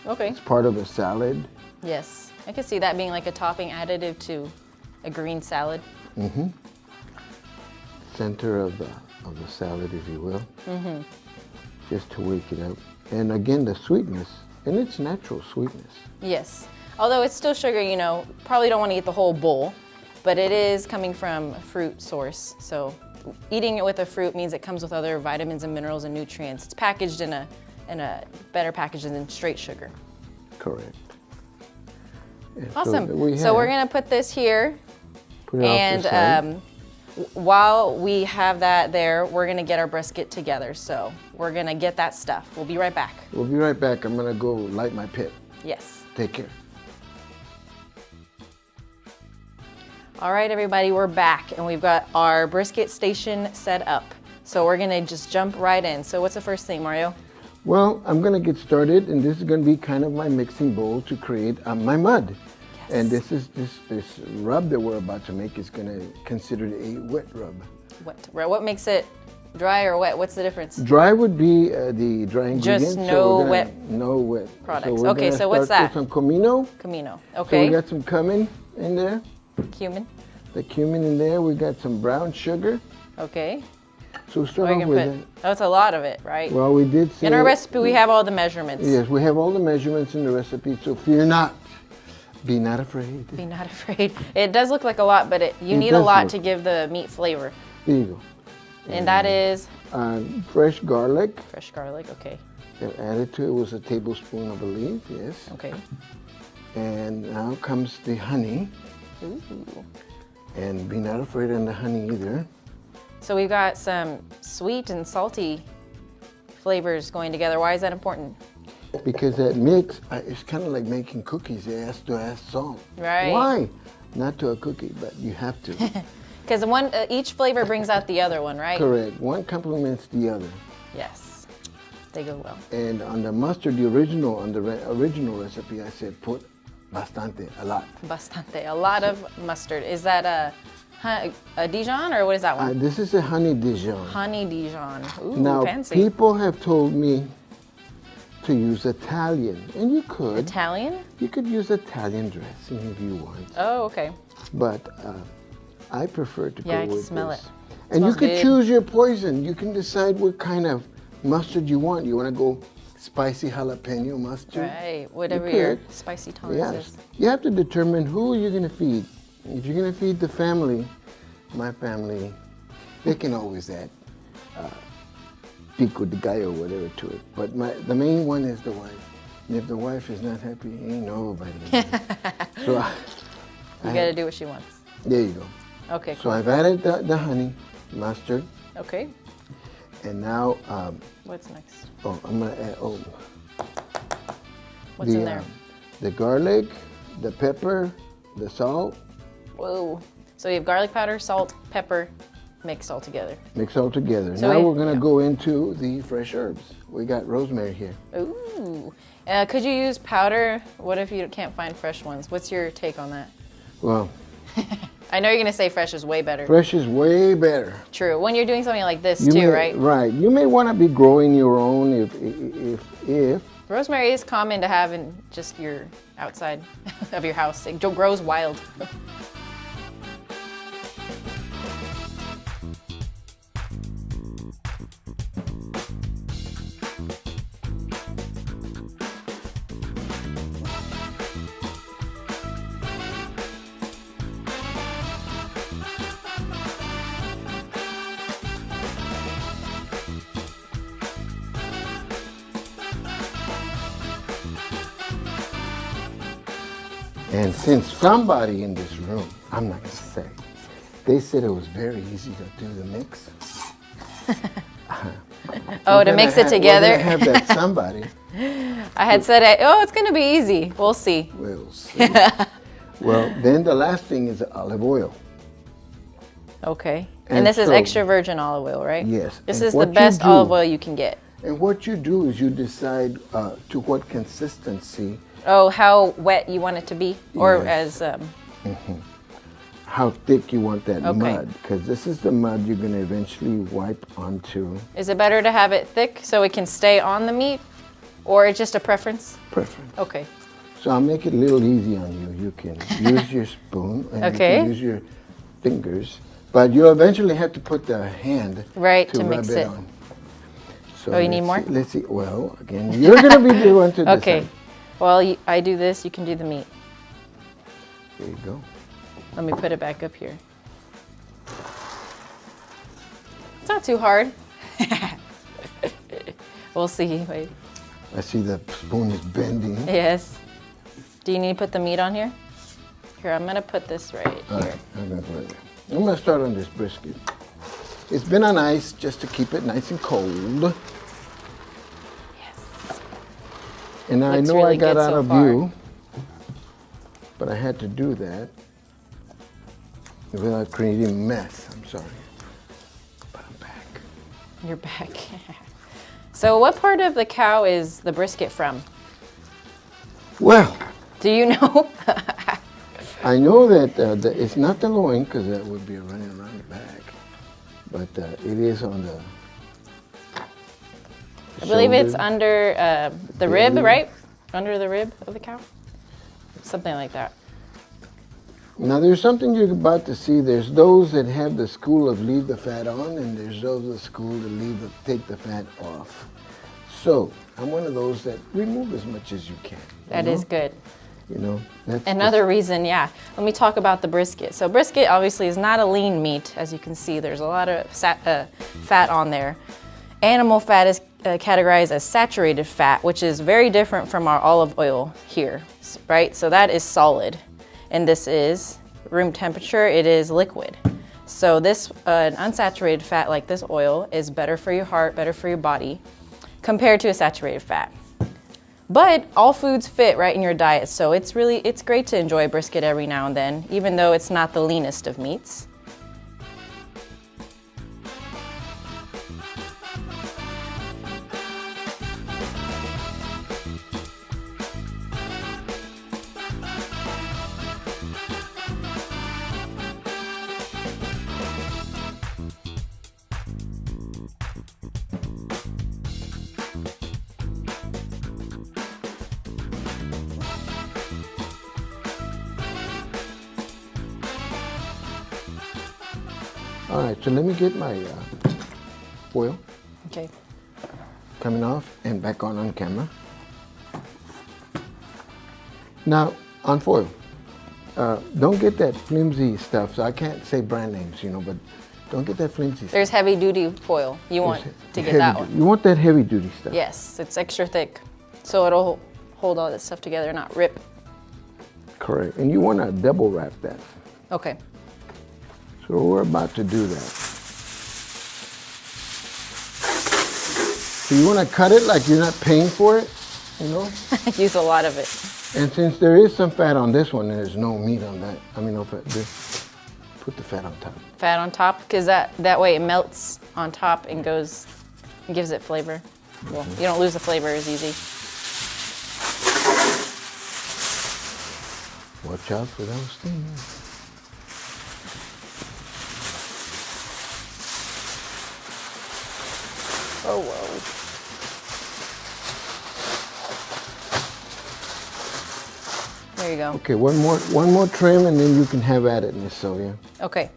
Okay. It's part of a salad. Yes, I could see that being like a topping additive to a green salad. Mm-hmm. Center of the salad, if you will. Mm-hmm. Just to wake it up. And again, the sweetness, and it's natural sweetness. Yes, although it's still sugar, you know, probably don't want to eat the whole bowl, but it is coming from a fruit source. So eating it with a fruit means it comes with other vitamins and minerals and nutrients. It's packaged in a better package than straight sugar. Correct. And Awesome. So, So we're gonna put this here, put it off the side. and while we have that there, we're gonna get our brisket together. So we're gonna get that stuff. We'll be right back. We'll be right back. I'm gonna go light my pit. Yes. Take care. All right, everybody, we're back, and we've got our brisket station set up. So we're gonna just jump right in. So what's the first thing, Mario? Well, I'm gonna get started, and this is gonna be kind of my mixing bowl to create my mud. Yes. And this is this rub that we're about to make is gonna considered a wet rub. What makes it dry or wet? What's the difference? Dry would be the dry ingredients. Just no wet. No wet products. So Okay, so what's that? Some comino. Comino. So Okay. we got some cumin in there. Cumin. The cumin in there. We got some brown sugar. Okay. So we'll start off with it. Oh, it's a lot of it, right? Well, we did say in our recipe we have all the measurements. Yes, we have all the measurements in the recipe. So fear not. Be not afraid. Be not afraid. It does look like a lot, but you need a lot to give the meat flavor. There you go. And that is? Fresh garlic. Fresh garlic, okay. And added to it was a tablespoon, I believe, yes. Okay. And now comes the honey. Ooh. And be not afraid of the honey either. So we've got some sweet and salty flavors going together. Why is that important? Because that mix, it's kind of like making cookies. They have to add salt. Right. Why? Not to a cookie, but you have to. Because each flavor brings out the other one, right? Correct. One complements the other. Yes. They go well. And on the mustard, the original recipe, I said put bastante, a lot. Bastante, a lot of mustard. Is that a Dijon or what is that one? This is a honey Dijon. Honey Dijon. Ooh, now, fancy. people have told me to use Italian, and you could. Italian? You could use Italian dressing if you want. Oh, okay. But I prefer to go with this. Yeah, I can smell it. And you could good. choose your poison. You can decide what kind of mustard you want. You want to go spicy jalapeno mustard? Right, whatever your spicy tolerance is. You have to determine who you're going to feed. If you're going to feed the family, my family, they can always add pico de gallo, whatever, to it. But the main one is the wife. And if the wife is not happy, ain't nobody. So you gotta do what she wants. There you go. Okay, So cool. I've added the honey, mustard, Okay, and now, what's next? oh, I'm gonna add, What's in there? The garlic, the pepper, the salt, Whoa. So you have garlic powder, salt, pepper, mixed all together. mix all together. So Now we- we're gonna go into the fresh herbs. We got rosemary here. Ooh. Could you use powder? What if you can't find fresh ones? What's your take on that? Well, I know you're gonna say fresh is way better. fresh is way better. True. When you're doing something like this You too, may, right? Right. You may want to be growing your own if Rosemary is common to have in just your outside of your house. It grows wild. And since somebody in this room, I'm not going to say, they said it was very easy to do the mix. Oh, to mix it together? We're going to have that somebody. I had said, it's going to be easy. We'll see. We'll see. Well, then the last thing is olive oil. Okay. And And this is so- extra virgin olive oil, right? Yes. This And is the what you best do- olive oil you can get. And what you do is you decide to what consistency, Oh, how wet you want it to be? Or Yes. as, how thick you want that Okay. mud. Because this is the mud you're going to eventually wipe onto. is it better to have it thick so it can stay on the meat? Or it's just a preference? Preference. Okay. So I'll make it a little easy on you. You can use your spoon and Okay. you can use your fingers. But you eventually have to put the hand Right, to to rub mix it it. on. So Oh, you need let's more? see- Let's see. Well, again, you're going to be the one to decide. Okay. Well, I do this, you can do the meat. There you go. Let me put it back up here. It's not too hard. We'll see. Wait. I see the spoon is bending. Yes. Do you need to put the meat on here? Here, I'm gonna put this right All here. right, I'm going to start on this brisket. It's been on ice just to keep it nice and cold. Yes. And I Looks know really I got good out so of far. view, but I had to do that without creating a mess. I'm sorry. You're back. So what part of the cow is the brisket from? Well, Do you know? I know that it's not the loin because that would be running around the back, but it is on the. I believe it's shoulder. under the rib, belly. right? Under the rib of the cow? Something like that. Now there's something you're about to see. There's those that have the school of leave the fat on, and there's those of the school that take the fat off. So I'm one of those that remove as much as you can. That is good. You know, that's Another reason, yeah. Let me talk about the brisket. So brisket obviously is not a lean meat, as you can see. There's a lot of fat on there. Animal fat is categorized as saturated fat, which is very different from our olive oil here, right? So that is solid. And this is room temperature, it is liquid. So this an unsaturated fat like this oil is better for your heart, better for your body, compared to a saturated fat. But all foods fit right in your diet, so it's great to enjoy brisket every now and then, even though it's not the leanest of meats. All right, so let me get my foil Okay. coming off and back on camera. Now, on foil, don't get that flimsy stuff. So I can't say brand names, you know, but Don't get that flimsy stuff. There's heavy duty foil. You want to get that one. You want that heavy duty stuff. Yes, it's extra thick. So it'll hold all this stuff together and not rip. Correct. And you want to double wrap that. Okay. So we're about to do that. So you want to cut it like you're not paying for it, you know? Use a lot of it. And since there is some fat on this one, there's no meat on that. I mean, no fat. Put the fat on top. Fat on top, because that way it melts on top and goes and gives it flavor. Well, you don't lose the flavor as easy. Watch out for those things. Oh, whoa. There you go. Okay, one more trim, and then you can have at it, Miss Sylvia. Okay.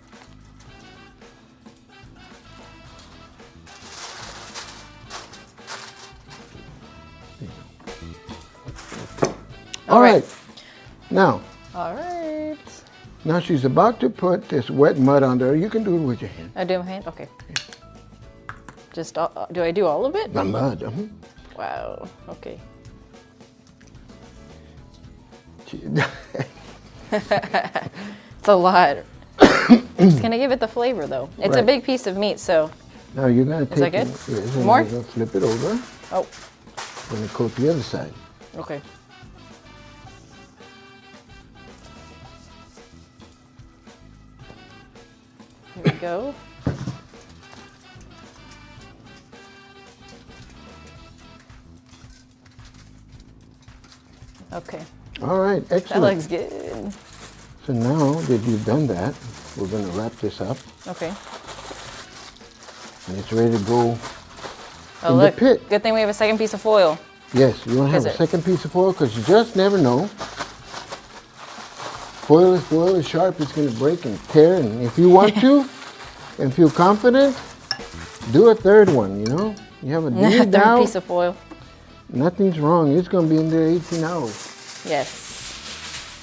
All right. Now. All right. Now she's about to put this wet mud on there. You can do it with your hand. I do my hand? Okay. Just, do I do all of it? The mud. Wow, okay. It's a lot. It's gonna give it the flavor though. It's a big piece of meat, so. Now you're gonna take. Is that good? Yes, More? You're gonna flip it over. Oh. We're gonna coat the other side. Okay. Here we go. Okay. All right, excellent. That looks good. So now that you've done that, we're going to wrap this up. Okay. And it's ready to go Oh, in look. the pit. Good thing we have a second piece of foil. Yes, you want to have a second piece of foil because you just never know. Foil is sharp, it's going to break and tear. And if you want to and feel confident, do a third one, you know? You have a Third doubt, piece of foil. nothing's wrong. It's going to be in there 18 hours. Yes.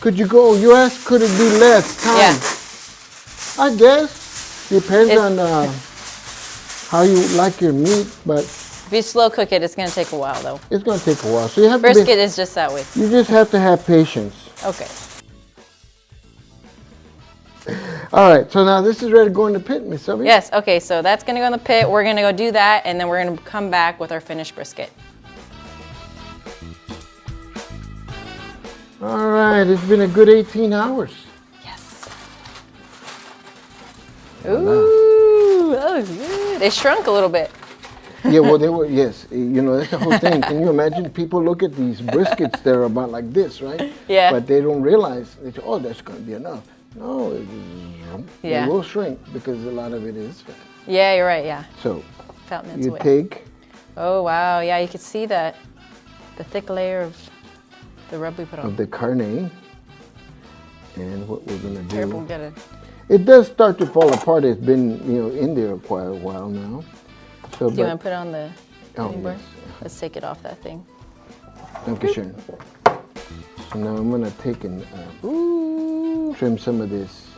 Could you go, you asked, could it be less time? Yeah. I guess. Depends on how you like your meat, but If you slow cook it, it's going to take a while though. it's going to take a while. So you have Brisket to be, is just that way. you just have to have patience. Okay. All right, so now this is ready to go in the pit, Miss Sylvia. Yes, okay, so that's going to go in the pit. We're going to go do that, and then we're going to come back with our finished brisket. All right, it's been a good 18 hours. Yes. Ooh, that looks good. It shrunk a little bit. Yeah, well, they were, yes. You know, that's the whole thing. Can you imagine people look at these briskets, they're about like this, right? Yeah. But they don't realize, they say, oh, that's going to be enough. No, Yeah. it will shrink because a lot of it is fat. Yeah, you're right, yeah. So, Fountain you away. take, Oh, wow, yeah, you can see that. The thick layer of the rub we put on. of the carne, and what we're going to do. Careful, get it. It does start to fall apart. It's been, you know, in there quite a while now. So, Do you want to put it on the cutting board? yes. Let's take it off that thing. Danke schön. So now I'm going to take and trim some of this.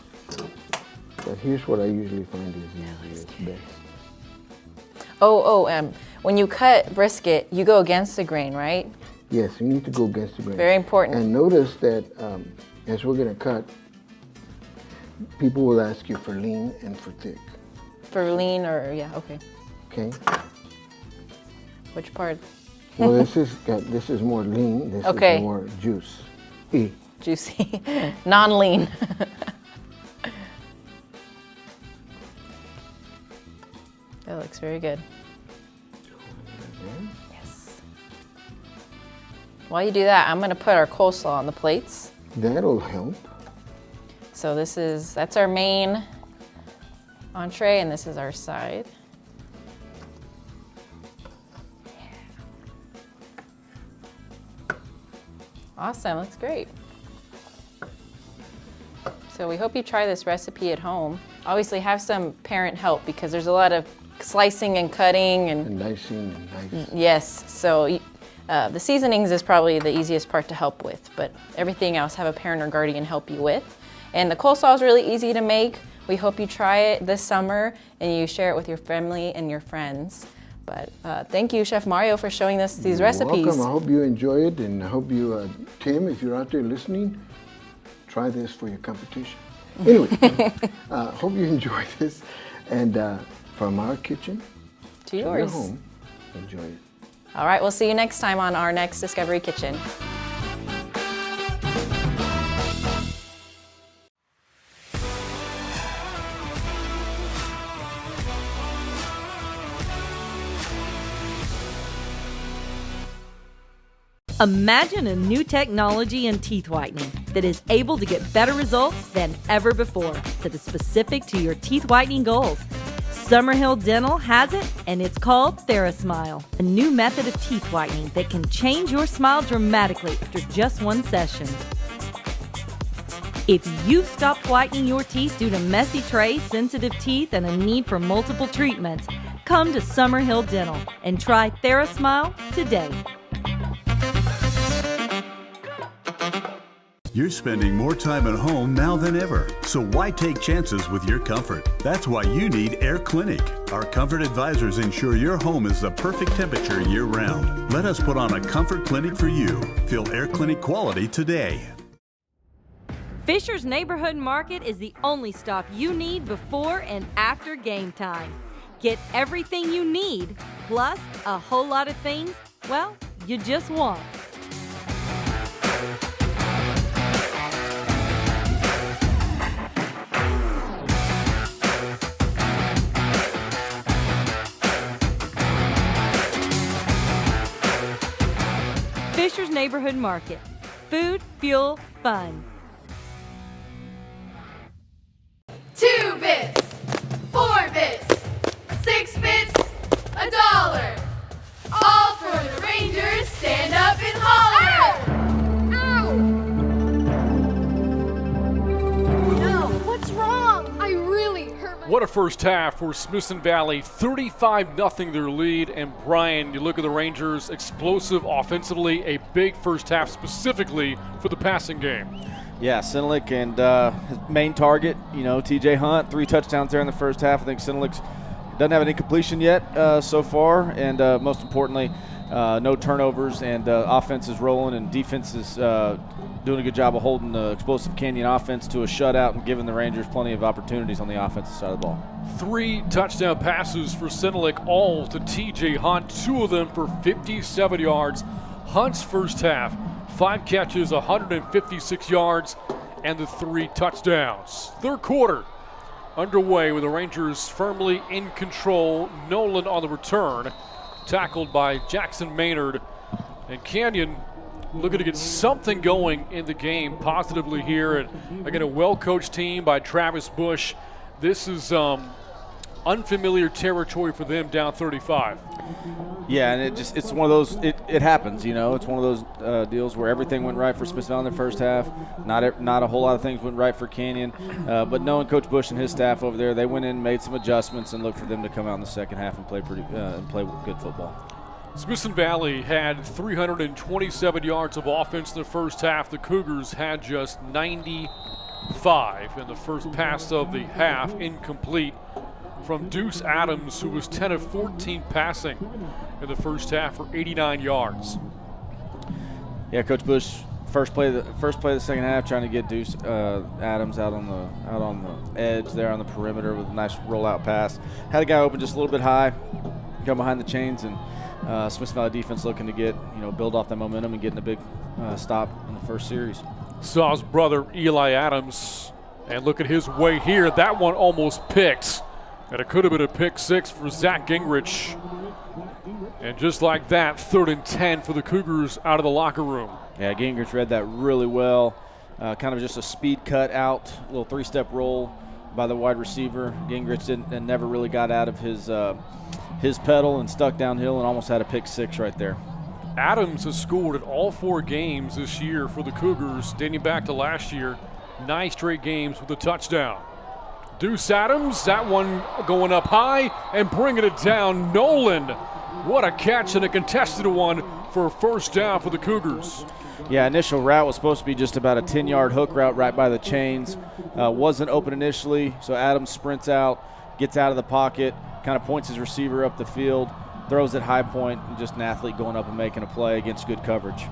But here's what I usually find is best. When you cut brisket, you go against the grain, right? Yes, you need to go against the grain. Very important. And notice that as we're going to cut, people will ask you for lean and for thick. For lean or, yeah, okay. Okay? Which part? Well, this is more lean. This Okay. is more juice. Juicy. Non-lean. That looks very good. Yes. While you do that, I'm going to put our coleslaw on the plates. That'll help. So that's our main entree, and this is our side. Awesome, looks great. So we hope you try this recipe at home. Obviously have some parent help because there's a lot of slicing and cutting and dicing and nice. Yes, so the seasonings is probably the easiest part to help with, but everything else have a parent or guardian help you with. And the coleslaw is really easy to make. We hope you try it this summer and you share it with your family and your friends. But thank you, Chef Mario, for showing us these recipes. Welcome. I hope you enjoy it, and I hope you, Tim, if you're out there listening, try this for your competition. Anyway, hope you enjoy this, and from our kitchen to your yours. home, enjoy it. All right, we'll see you next time on our next Discovery Kitchen. Imagine a new technology in teeth whitening that is able to get better results than ever before that is specific to your teeth whitening goals. Summerhill Dental has it, and it's called TheraSmile, a new method of teeth whitening that can change your smile dramatically after just one session. If you've stopped whitening your teeth due to messy trays, sensitive teeth, and a need for multiple treatments, come to Summerhill Dental and try TheraSmile today. You're spending more time at home now than ever, so why take chances with your comfort? That's why you need Air Clinic. Our comfort advisors ensure your home is the perfect temperature year-round. Let us put on a comfort clinic for you. Feel Air Clinic quality today. Fisher's Neighborhood Market is the only stop you need before and after game time. Get everything you need, plus a whole lot of things, well, you just want. Fisher's Neighborhood Market. Food, fuel, fun. 2 bits, 4 bits, 6 bits, $1. All for the Rangers, stand up and holler! Ow! No, what's wrong? I really hurt my... What a first half for Smithson Valley. 35-0 their lead. And Brian, you look at the Rangers, explosive offensively, a big first half specifically for the passing game. Yeah, Sinalik and his main target, TJ Hunt, 3 touchdowns there in the first half. I think Sinalik doesn't have any completion yet so far, and most importantly, no turnovers, and offense is rolling, and defense is doing a good job of holding the explosive Canyon offense to a shutout and giving the Rangers plenty of opportunities on the offensive side of the ball. 3 touchdown passes for Sinalik, all to TJ Hunt, 2 of them for 57 yards. Hunt's first half, 5 catches, 156 yards, and the 3 touchdowns. Third quarter underway with the Rangers firmly in control. Nolan on the return, tackled by Jackson Maynard. And Canyon looking to get something going in the game positively here. And again, a well-coached team by Travis Bush. This is unfamiliar territory for them down 35. Yeah, and it's one of those, it happens, It's one of those deals where everything went right for Smithson in the first half. Not a whole lot of things went right for Canyon. But knowing Coach Bush and his staff over there, they went in, made some adjustments, and looked for them to come out in the second half and play good football. Smithson Valley had 327 yards of offense in the first half. The Cougars had just 95, and the first pass of the half incomplete from Deuce Adams, who was 10 of 14 passing in the first half for 89 yards. Yeah, Coach Bush, first play of the second half, trying to get Deuce Adams out on the edge there on the perimeter with a nice rollout pass. Had a guy open just a little bit high, come behind the chains, and Smithson Valley defense looking to get, build off that momentum and getting a big stop in the first series. Saw his brother Eli Adams, and look at his way here. That one almost picked, and it could have been a pick 6 for Zach Gingrich. And just like that, 3rd and 10 for the Cougars out of the locker room. Yeah, Gingrich read that really well. Kind of just a speed cut out, a little 3-step roll by the wide receiver. Gingrich never really got out of his pedal and stuck downhill and almost had a pick 6 right there. Adams has scored in all 4 games this year for the Cougars, dating back to last year. 9 straight games with a touchdown. Deuce Adams, that one going up high and bringing it down. Nolan What a catch, and a contested one for a first down for the Cougars. Yeah, initial route was supposed to be just about a 10-yard hook route right by the chains. Wasn't open initially, so Adams sprints out, gets out of the pocket, kind of points his receiver up the field, throws at high point, and just an athlete going up and making a play against good coverage.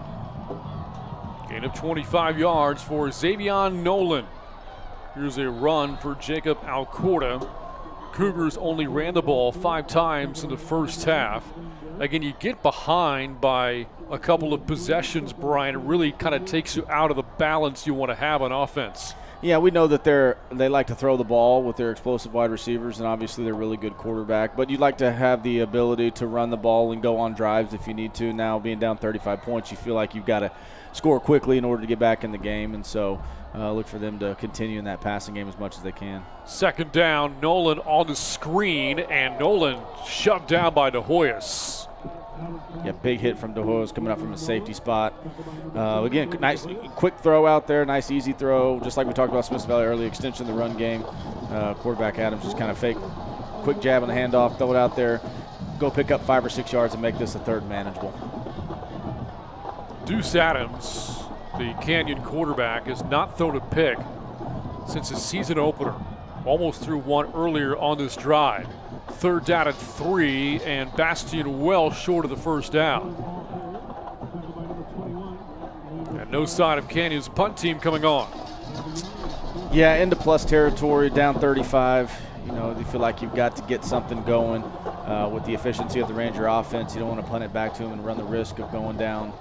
Gain of 25 yards for Xavion Nolan. Here's a run for Jacob Alcorta. Cougars only ran the ball 5 times in the first half. Again, you get behind by a couple of possessions, Brian. It really kind of takes you out of the balance you want to have on offense. Yeah, we know that they like to throw the ball with their explosive wide receivers, and obviously they're a really good quarterback. But you'd like to have the ability to run the ball and go on drives if you need to. Now, being down 35 points, you feel like you've got to score quickly in order to get back in the game. And so look for them to continue in that passing game as much as they can. Second down, Nolan on the screen, and Nolan shoved down by De Hoyos. Yeah, big hit from De Hoyos coming up from a safety spot. Again, nice quick throw out there, nice easy throw. Just like we talked about Smithson Valley early, extension of the run game. Quarterback Adams just kind of fake, quick jab on the handoff, throw it out there, go pick up 5 or 6 yards and make this a third manageable. Deuce Adams, the Canyon quarterback, has not thrown a pick since his season opener. Almost threw one earlier on this drive. Third down at 3, and Bastian well short of the first down. And no sign of Canyon's punt team coming on. Yeah, into plus territory, down 35. You know, you feel like you've got to get something going with the efficiency of the Ranger offense. You don't want to punt it back to them and run the risk of going down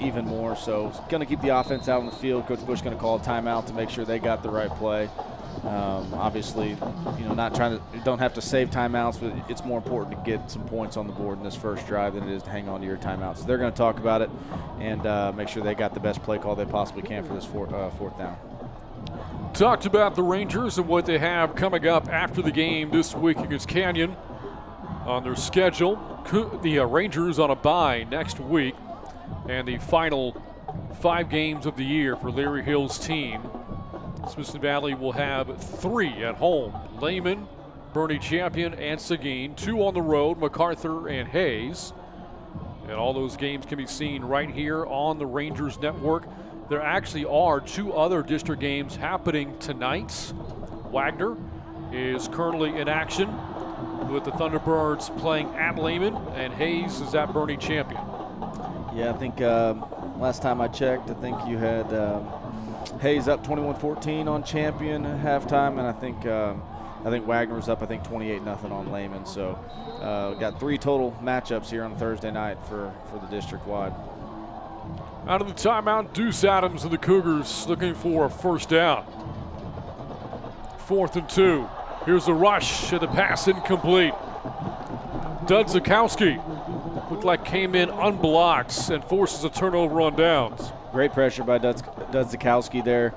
even more. So it's going to keep the offense out on the field. Coach Bush going to call a timeout to make sure they got the right play. Obviously, you know, don't have to save timeouts, but it's more important to get some points on the board in this first drive than it is to hang on to your timeouts. So they're going to talk about it and make sure they got the best play call they possibly can for this fourth down. Talked about the Rangers and what they have coming up after the game this week against Canyon on their schedule. The Rangers on a bye next week, and the final 5 games of the year for Larry Hill's team. Smithson Valley will have 3 at home: Lehman, Bernie Champion, and Seguin. 2 on the road, MacArthur and Hayes. And all those games can be seen right here on the Rangers Network. There actually are 2 other district games happening tonight. Wagner is currently in action with the Thunderbirds playing at Lehman, and Hayes is at Bernie Champion. Yeah, I think last time I checked, I think you had Hayes up 21-14 on Champion at halftime, and I think Wagner was up 28-0 on Lehman. So got 3 total matchups here on Thursday night for the district wide. Out of the timeout, Deuce Adams of the Cougars looking for a first down. 4th and 2. Here's the rush, and the pass incomplete. Dudzikowski looked like came in unblocked and forces a turnover on downs. Great pressure by Dudzikowski there.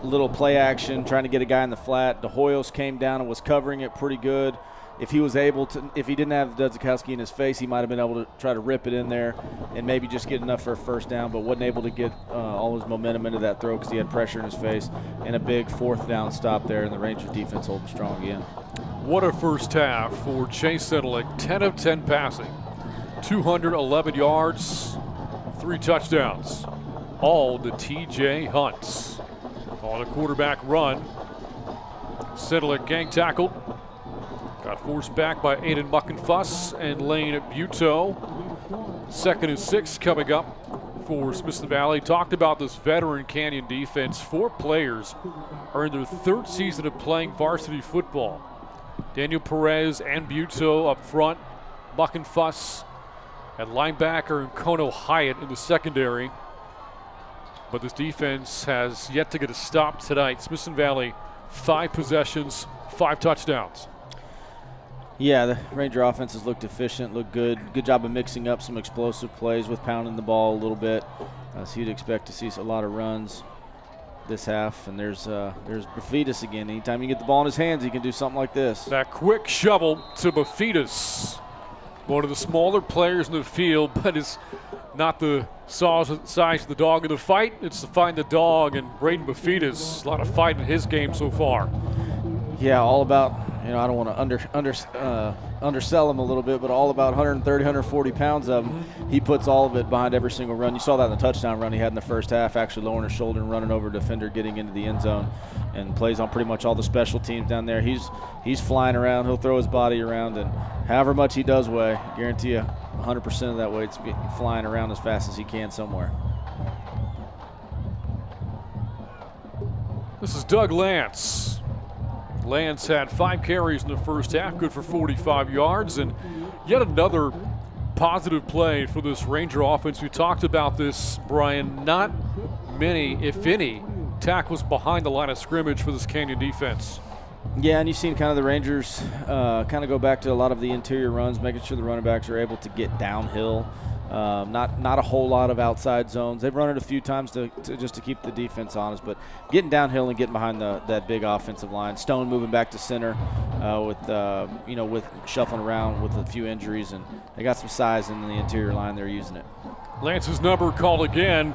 Little play action, trying to get a guy in the flat. De Hoyos came down and was covering it pretty good. If he was able to, if he didn't have Dudzikowski in his face, he might have been able to try to rip it in there and maybe just get enough for a first down, but wasn't able to get all his momentum into that throw because he had pressure in his face, and a big 4th down stop there, and the Ranger defense holding strong again. What a first half for Chase Sedlick. 10 of 10 passing, 211 yards, 3 touchdowns, all to T.J. Hunt. On a quarterback run, Sedlick gang tackled. Got forced back by Aiden Muckenfuss and Lane Buteau. 2nd and 6 coming up for Smithson Valley. Talked about this veteran Canyon defense. 4 players are in their 3rd season of playing varsity football. Daniel Perez and Buteau up front. Muckenfuss at linebacker and Kono Hyatt in the secondary. But this defense has yet to get a stop tonight. Smithson Valley, 5 possessions, 5 touchdowns. Yeah, the Ranger offense has looked efficient, looked good. Good job of mixing up some explosive plays with pounding the ball a little bit. So you'd expect to see a lot of runs this half. And there's Bafidis again. Anytime you get the ball in his hands, he can do something like this. That quick shovel to Bafidis. One of the smaller players in the field, but is not the size of the dog in the fight. It's to find the dog, and Braden Bafidis, a lot of fight in his game so far. Yeah, all about I don't want to undersell him a little bit, but all about 130, 140 pounds of him. He puts all of it behind every single run. You saw that in the touchdown run he had in the first half, actually lowering his shoulder and running over a defender, getting into the end zone, and plays on pretty much all the special teams down there. He's flying around. He'll throw his body around, and however much he does weigh, guarantee you 100% of that weight's flying around as fast as he can somewhere. This is Doug Lance. Lance had 5 carries in the first half, good for 45 yards, and yet another positive play for this Ranger offense. We talked about this, Brian. Not many, if any, tackles behind the line of scrimmage for this Canyon defense. Yeah, and you've seen kind of the Rangers kind of go back to a lot of the interior runs, making sure the running backs are able to get downhill. Not a whole lot of outside zones. They've run it a few times just to keep the defense honest, but getting downhill and getting behind that big offensive line. Stone moving back to center with shuffling around with a few injuries, and they got some size in the interior line. They're using it. Lance's number called again.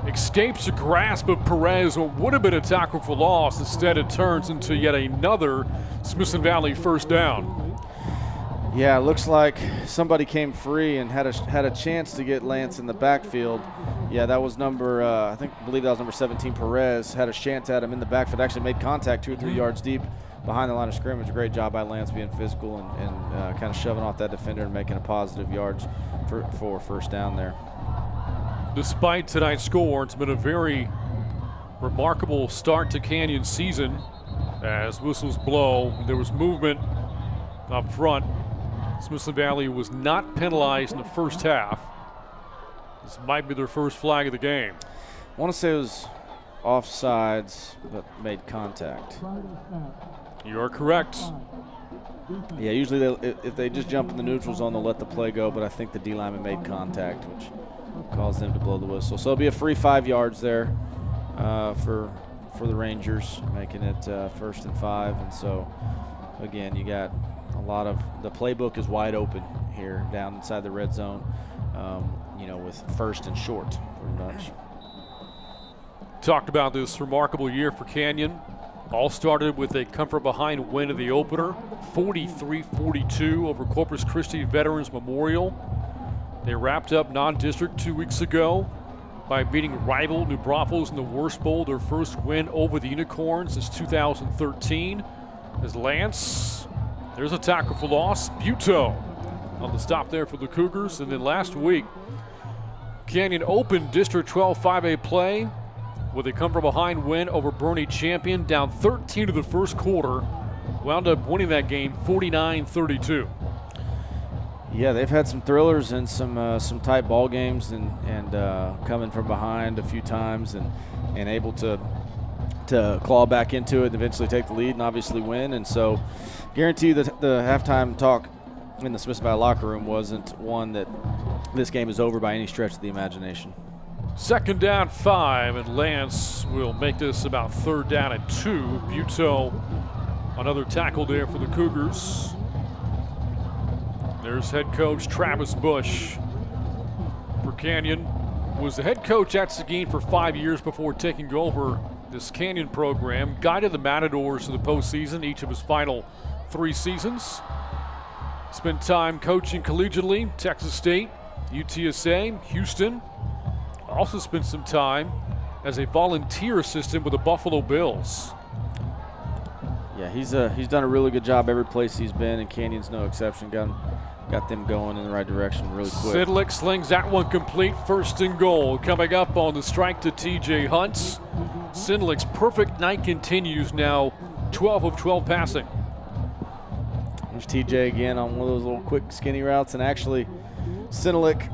Escapes the grasp of Perez, what would have been a tackle for loss. Instead, it turns into yet another Smithson Valley first down. Yeah, it looks like somebody came free and had a chance to get Lance in the backfield. Yeah, that was I believe that was number 17, Perez. Had a chance at him in the backfield. Actually made contact 2 or 3 yards deep behind the line of scrimmage. Great job by Lance being physical and kind of shoving off that defender and making a positive yards for first down there. Despite tonight's score, it's been a very remarkable start to Canyon season. As whistles blow, there was movement up front. Smithson Valley was not penalized in the first half. This might be their first flag of the game. I want to say it was offsides, but made contact. You are correct. Yeah, usually if they just jump in the neutral zone, they'll let the play go, but I think the D lineman made contact, which caused them to blow the whistle. So it'll be a free 5 yards there for the Rangers, making it 1st and 5. And so, again, you got a lot of the playbook is wide open here down inside the red zone, with 1st and short pretty much. Talked about this remarkable year for Canyon. All started with a come from behind win of the opener, 43-42 over Corpus Christi Veterans Memorial. They wrapped up non-district 2 weeks ago by beating rival New Braunfels in the Worst Bowl, their first win over the Unicorns since 2013. As Lance, there's a tackle for loss. Buteau on the stop there for the Cougars. And then last week, Canyon opened District 12 5A play with a come-from-behind win over Bernie Champion, down 13 to the first quarter. Wound up winning that game 49-32. Yeah, they've had some thrillers and some tight ball games and coming from behind a few times and able to claw back into it and eventually take the lead and obviously win. And so guarantee you that the halftime talk in the Smithson Valley locker room wasn't one that this game is over by any stretch of the imagination. 2nd down 5, and Lance will make this about 3rd down and 2. Buteau, another tackle there for the Cougars. There's head coach Travis Bush for Canyon. Was the head coach at Seguin for 5 years before taking over this Canyon program. Guided the Matadors to the postseason each of his final 3 seasons. Spent time coaching collegiately, Texas State, UTSA, Houston. Also spent some time as a volunteer assistant with the Buffalo Bills. Yeah, he's done a really good job every place he's been, and Canyon's no exception. Got them going in the right direction really quick. Sidlick slings that one complete, 1st and goal. Coming up on the strike to TJ Hunts. Sidlick's perfect night continues now, 12 of 12 passing. There's TJ again on one of those little quick skinny routes, and actually Sidlick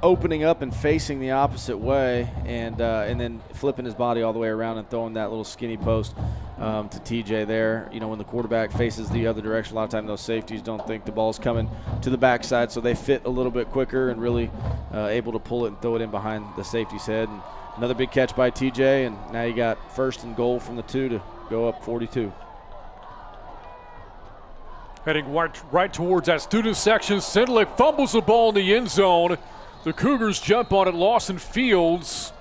opening up and facing the opposite way and then flipping his body all the way around and throwing that little skinny post to TJ there. When the quarterback faces the other direction, a lot of times those safeties don't think the ball's coming to the backside, so they fit a little bit quicker and really able to pull it and throw it in behind the safety's head. And another big catch by TJ, and now you got 1st and goal from the 2 to go up 42. Heading right towards that student section. Sidlick fumbles the ball in the end zone. The Cougars jump on it. Lawson Fields.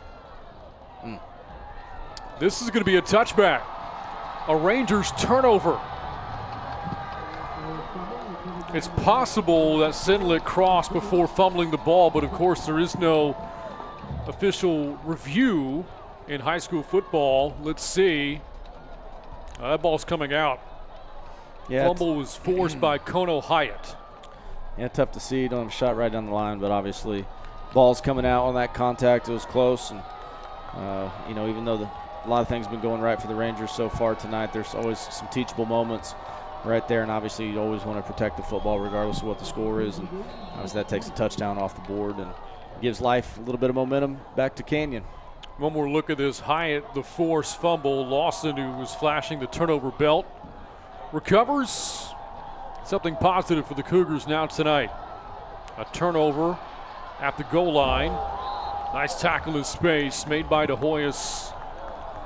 This is going to be a touchback. A Rangers turnover. It's possible that Sinlet crossed before fumbling the ball, but of course there is no official review in high school football. Let's see. That ball's coming out. Yeah, Fumble was forced by Kono Hyatt. Yeah, tough to see. Don't have a shot right down the line, but obviously ball's coming out on that contact. It was close, and you know, even though a lot of things have been going right for the Rangers so far tonight, there's always some teachable moments right there, and obviously you always want to protect the football regardless of what the score is, and obviously that takes a touchdown off the board and gives life a little bit of momentum back to Canyon. One more look at this. Hyatt, the forced fumble. Lawson, who was flashing the turnover belt, recovers. Something positive for the Cougars now tonight. A turnover at the goal line. Nice tackle in space made by De Hoyos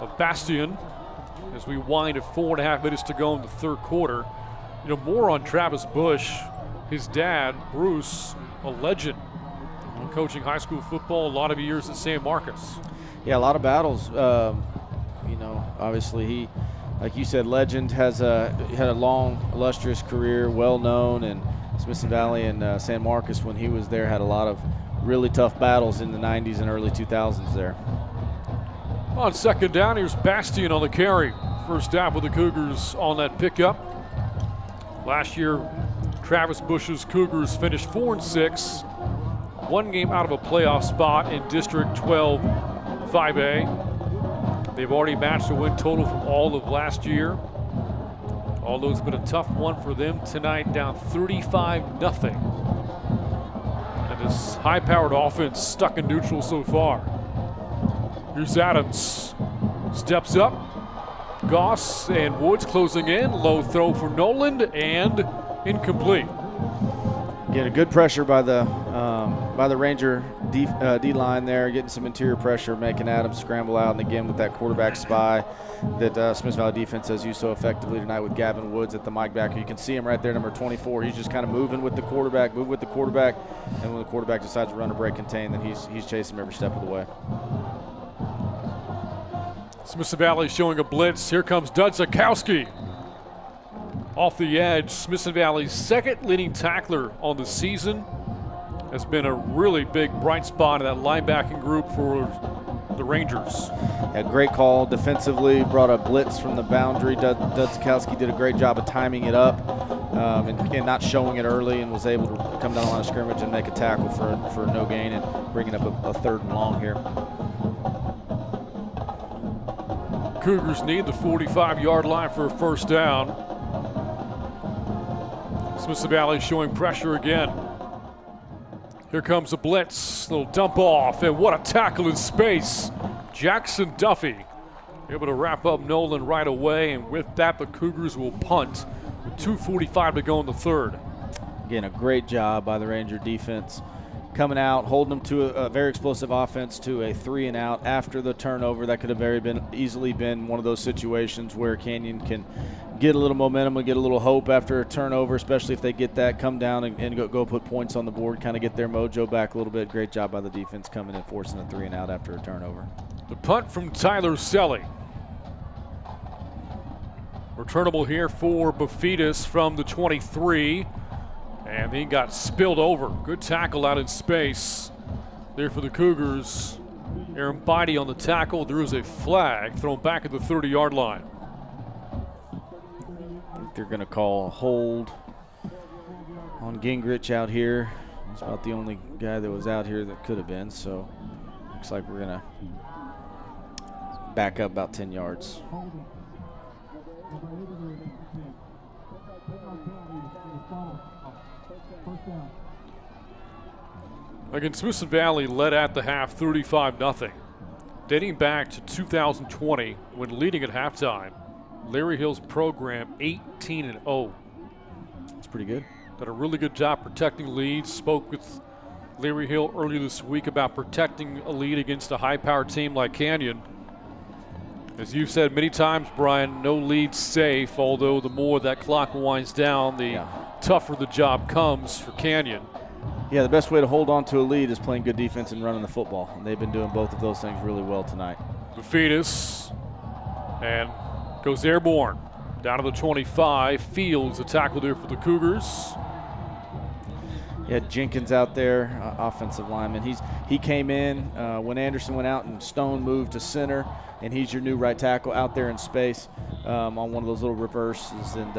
of Bastion as we wind at 4.5 minutes to go in the third quarter. You know, more on Travis Bush. His dad, Bruce, a legend coaching high school football, a lot of years at San Marcos. Yeah, a lot of battles. You know, obviously he, like you said, legend, had a long, illustrious career, well known, and Smithson Valley and San Marcos, when he was there, had a lot of really tough battles in the 90s and early 2000s there. On second down, here's Bastion on the carry. First down with the Cougars on that pickup. Last year, Travis Bush's Cougars finished 4-6, one game out of a playoff spot in District 12 5A. They've already matched the win total from all of last year. Although it's been a tough one for them tonight, down 35-0. And this high-powered offense stuck in neutral so far. Here's Adams. Steps up. Goss and Woods closing in. Low throw for Noland and incomplete. Again, a good pressure by the Ranger D-line there, getting some interior pressure, making Adams scramble out, and again with that quarterback spy that Smith Valley defense has used so effectively tonight with Gavin Woods at the mic backer. You can see him right there, number 24. He's just kind of moving with the quarterback, and when the quarterback decides to run or break contain, then he's chasing him every step of the way. Smithson Valley showing a blitz. Here comes Dudzakowski. Off the edge, Smithson Valley's second leading tackler on the season. Has been a really big bright spot in that linebacking group for the Rangers. A great call defensively, brought a blitz from the boundary. Dudzakowski did a great job of timing it up and not showing it early, and was able to come down the line of scrimmage and make a tackle for no gain and bringing up a third and long here. Cougars need the 45-yard line for a first down. Smithson Valley showing pressure again. Here comes a blitz, little dump off, and what a tackle in space. Jackson Duffy able to wrap up Nolan right away, and with that the Cougars will punt with 2:45 to go in the third. Again, a great job by the Ranger defense, coming out, holding them to a very explosive offense to a 3-and-out after the turnover. That could have easily been one of those situations where Canyon can get a little momentum and get a little hope after a turnover, especially if they get that, come down and go put points on the board, kind of get their mojo back a little bit. Great job by the defense coming in, forcing a 3-and-out after a turnover. The punt from Tyler Selly. Returnable here for Bafidis from the 23. And he got spilled over. Good tackle out in space there for the Cougars. Aaron Beide on the tackle. There is a flag thrown back at the 30-yard line. I think they're going to call a hold on Gingrich out here. He's about the only guy that was out here that could have been. So looks like we're going to back up about 10 yards. Again, Smithson Valley led at the half 35-0. Dating back to 2020 when leading at halftime, Larry Hill's program 18-0. That's pretty good. Did a really good job protecting leads. Spoke with Larry Hill earlier this week about protecting a lead against a high-powered team like Canyon. As you've said many times, Brian, no lead's safe, although the more that clock winds down, the tougher the job comes for Canyon. Yeah, the best way to hold on to a lead is playing good defense and running the football, and they've been doing both of those things really well tonight. Bafidis and goes airborne down to the 25. Fields a tackle there for the Cougars. You had Jenkins out there, offensive lineman. He came in when Anderson went out and Stone moved to center, and he's your new right tackle out there in space on one of those little reverses, and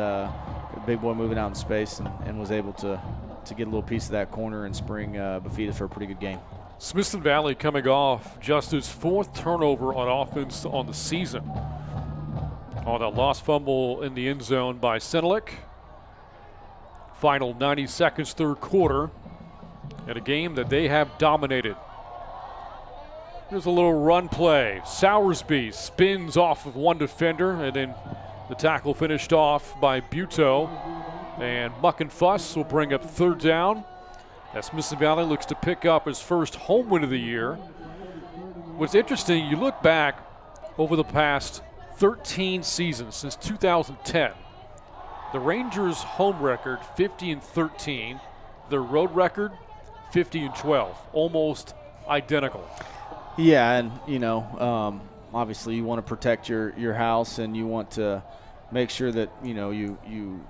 big boy moving out in space and was able to get a little piece of that corner and spring Bafita for a pretty good game. Smithson Valley coming off just his 4th turnover on offense on the season. On a lost fumble in the end zone by Senelik. Final 90 seconds, 3rd quarter, in a game that they have dominated. Here's a little run play. Sowersby spins off of one defender, and then the tackle finished off by Buteau. And Muck and Fuss will bring up 3rd down. As Smithson Valley looks to pick up his first home win of the year. What's interesting, you look back over the past 13 seasons since 2010. The Rangers' home record, 50-13. Their road record, 50-12. Almost identical. Yeah, and obviously you want to protect your house, and you want to make sure that you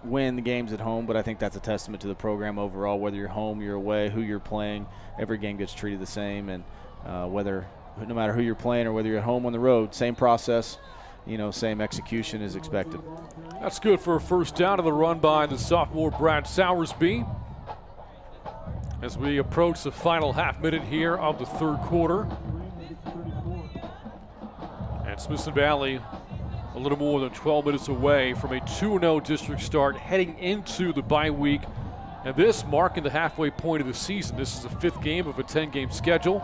win the games at home. But I think that's a testament to the program overall. Whether you're home, you're away, who you're playing, every game gets treated the same, and no matter who you're playing or whether you're at home on the road, same process. Same execution is expected. That's good for a first down of the run by the sophomore Brad Sowersby. As we approach the final half minute here of the 3rd quarter. And Smithson Valley a little more than 12 minutes away from a 2-0 district start heading into the bye week. And this marking the halfway point of the season. This is the 5th game of a 10-game schedule.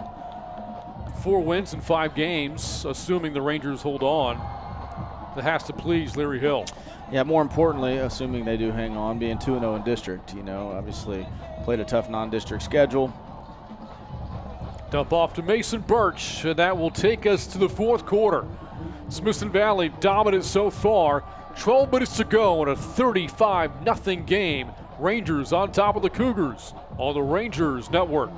4 wins in 5 games, assuming the Rangers hold on. That has to please Larry Hill. Yeah, more importantly, assuming they do hang on, being 2-0 in district. Obviously played a tough non-district schedule. Dump off to Mason Birch, and that will take us to the 4th quarter. Smithson Valley dominant so far. 12 minutes to go in a 35-0 game. Rangers on top of the Cougars on the Rangers Network.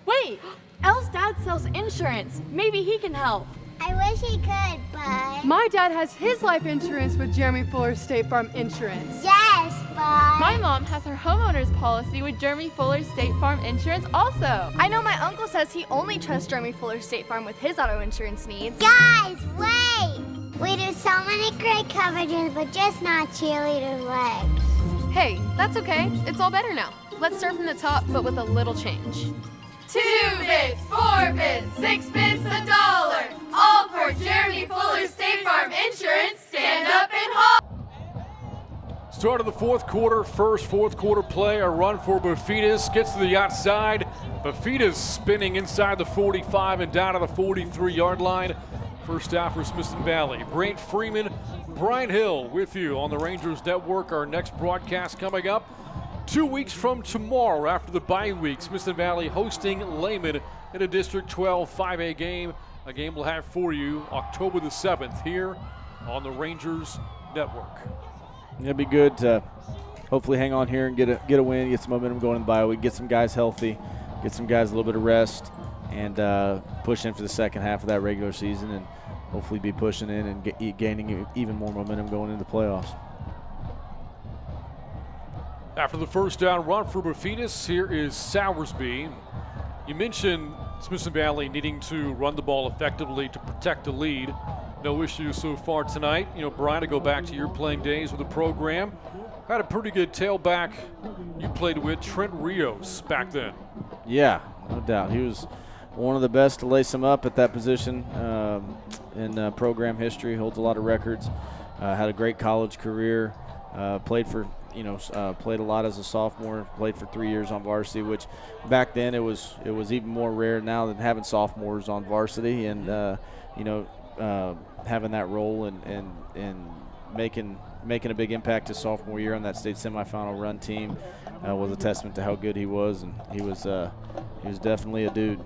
Wait, Elle's dad sells insurance. Maybe he can help. I wish he could, but... My dad has his life insurance with Jeremy Fuller State Farm Insurance. Yes, but... My mom has her homeowner's policy with Jeremy Fuller State Farm Insurance also. I know my uncle says he only trusts Jeremy Fuller State Farm with his auto insurance needs. Guys, wait! We do so many great coverages, but just not cheerleader legs. Hey, that's okay. It's all better now. Let's start from the top, but with a little change. 2 bits, 4 bits, 6 bits, $1. All for Jeremy Fuller State Farm Insurance. Stand up and haul. Start of the 4th quarter, first 4th quarter play, a run for Bafitas, gets to the outside. Bafitas spinning inside the 45 and down to the 43-yard line. First down for Smithson Valley. Brant Freeman, Brian Hill with you on the Rangers Network. Our next broadcast coming up 2 weeks from tomorrow after the bye week. Smithson Valley hosting Lehman in a District 12 5A game. A game we'll have for you October the 7th here on the Rangers Network. It'd be good to hopefully hang on here and get a win, get some momentum going in the bye week, get some guys healthy, get some guys a little bit of rest, and push in for the second half of that regular season, and hopefully be pushing in and gaining even more momentum going into the playoffs. After the first down run for Bafitas, here is Sowersby. You mentioned Smithson Valley needing to run the ball effectively to protect the lead. No issues so far tonight. Brian, to go back to your playing days with the program, had a pretty good tailback you played with, Trent Rios, back then. Yeah, no doubt. He was one of the best to lace him up at that position in program history. Holds a lot of records. Had a great college career. Played a lot as a sophomore. Played for 3 years on varsity, which back then it was even more rare now than having sophomores on varsity, and having that role and making making a big impact his sophomore year on that state semifinal run team was a testament to how good he was, and he was definitely a dude.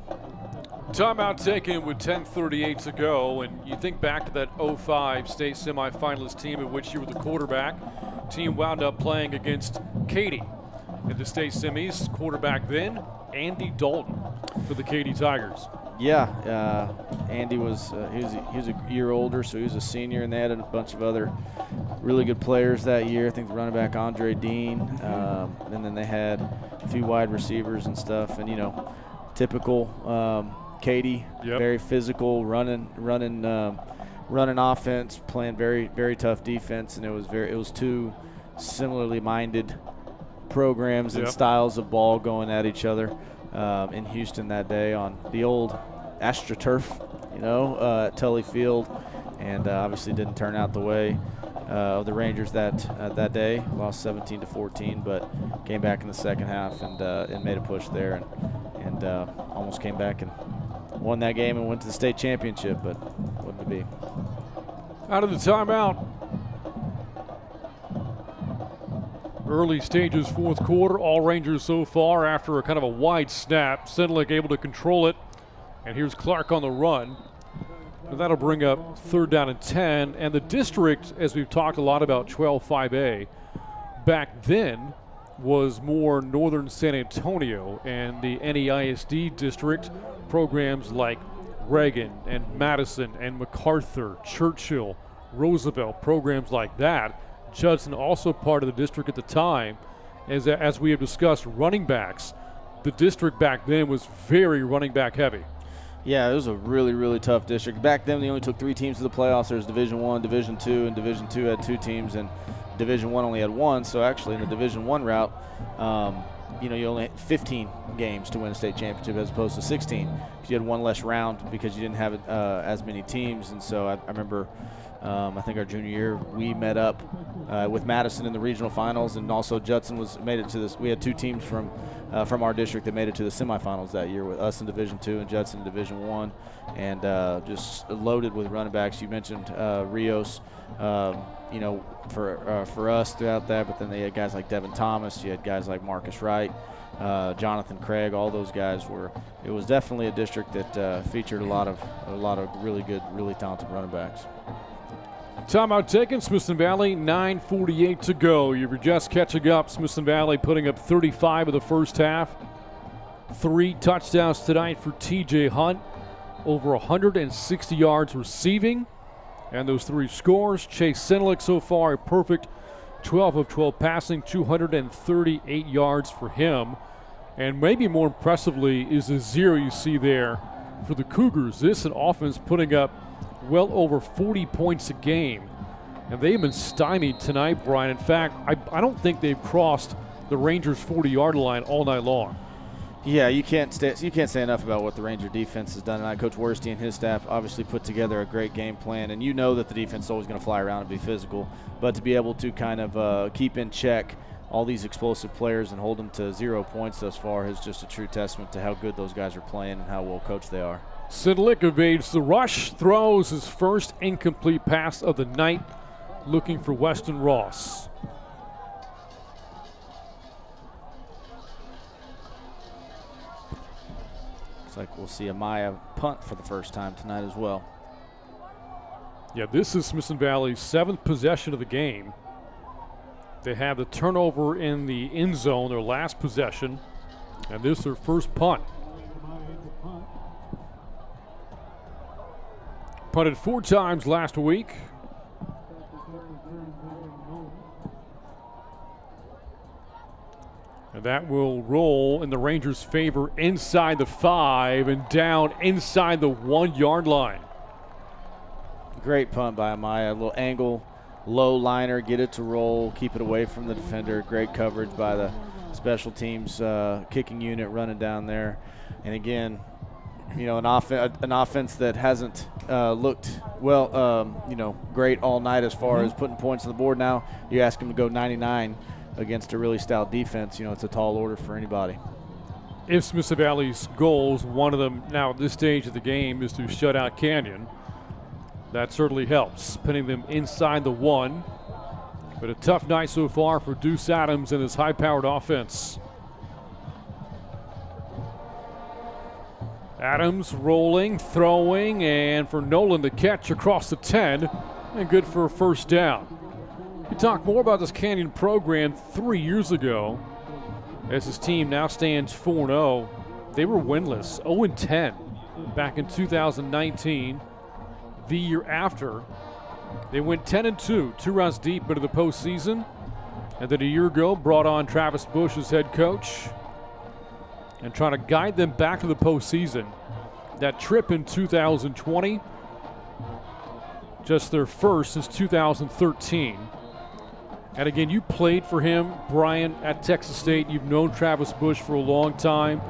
Timeout taken with 10:38 to go, and you think back to that 05 state semifinalist team in which you were the quarterback. Team wound up playing against Katy in the state semis. Quarterback then, Andy Dalton for the Katy Tigers. Yeah, Andy was he was a year older, so he was a senior, and they had a bunch of other really good players that year. I think the running back Andre Dean, and then they had a few wide receivers and stuff, and typical Katy, very physical, running offense, playing very, very tough defense, and it was two similarly minded programs and styles of ball going at each other in Houston that day on the old AstroTurf, at Tully Field, and obviously didn't turn out the way of the Rangers that day. Lost 17-14, but came back in the second half and made a push there and almost came back and won that game and went to the state championship, but wouldn't be. Out of the timeout. Early stages, fourth quarter. All Rangers so far after a kind of a wide snap. Sedlick able to control it. And here's Clark on the run. And that'll bring up 3rd down and 10. And the district, as we've talked a lot about 12-5A, back then was more northern San Antonio, and the NEISD district programs like Reagan and Madison and MacArthur, Churchill, Roosevelt, programs like that. Judson also part of the district at the time. As we have discussed, running backs, the district back then was very running back heavy. Yeah, it was a really, really tough district. Back then, they only took 3 teams to the playoffs. There was Division I, Division II, and Division II had 2 teams, and Division I only had 1. So actually, in the Division I route, you only had 15 games to win a state championship as opposed to 16. Because you had 1 less round because you didn't have as many teams. And so I remember, I think our junior year, we met up with Madison in the regional finals, and also Judson made it to this. We had 2 teams from our district that made it to the semifinals that year, with us in Division II and Judson in Division I, and just loaded with running backs. You mentioned Rios, for us throughout that, but then they had guys like Devin Thomas. You had guys like Marcus Wright, Jonathan Craig. All those guys were. It was definitely a district that featured a lot of really good, really talented running backs. Timeout taken. Smithson Valley, 9:48 to go. You're just catching up. Smithson Valley putting up 35 of the first half. 3 touchdowns tonight for TJ Hunt. Over 160 yards receiving. And those 3 scores. Chase Sedlick so far a perfect 12 of 12 passing, 238 yards for him. And maybe more impressively is the 0 you see there for the Cougars. This an offense putting up well over 40 points a game. And they've been stymied tonight, Brian. In fact, I don't think they've crossed the Rangers' 40-yard line all night long. Yeah, you can't say enough about what the Ranger defense has done tonight. Coach Worstey and his staff obviously put together a great game plan, and you know that the defense is always going to fly around and be physical, but to be able to kind of keep in check all these explosive players and hold them to 0 points thus far is just a true testament to how good those guys are playing and how well coached they are. Sedlick evades the rush, throws his first incomplete pass of the night, looking for Weston Ross. Looks like we'll see Amaya punt for the first time tonight as well. Yeah, this is Smithson Valley's 7th possession of the game. They have the turnover in the end zone, their last possession, and this is their first punt. Punted 4 times last week. And that will roll in the Rangers' favor inside the 5 and down inside the 1-yard line. Great punt by Amaya. A little angle, low liner, get it to roll, keep it away from the defender. Great coverage by the special teams kicking unit running down there. And again, an offense that hasn't looked great all night as far as putting points on the board. Now you ask them to go 99 against a really stout defense. It's a tall order for anybody. If Smithson Valley's goals, one of them now at this stage of the game, is to shut out Canyon, that certainly helps. Pinning them inside the 1. But a tough night so far for Deuce Adams and his high-powered offense. Adams rolling, throwing, and for Nolan to catch across the 10, and good for a first down. We talked more about this Canyon program 3 years ago, as his team now stands 4-0. They were winless, 0-10 back in 2019. The year after, they went 10-2, 2 rounds deep into the postseason. And then a year ago, brought on Travis Bush as head coach and trying to guide them back to the postseason. That trip in 2020, just their first since 2013. And again, you played for him, Brian, at Texas State. You've known Travis Bush for a long time.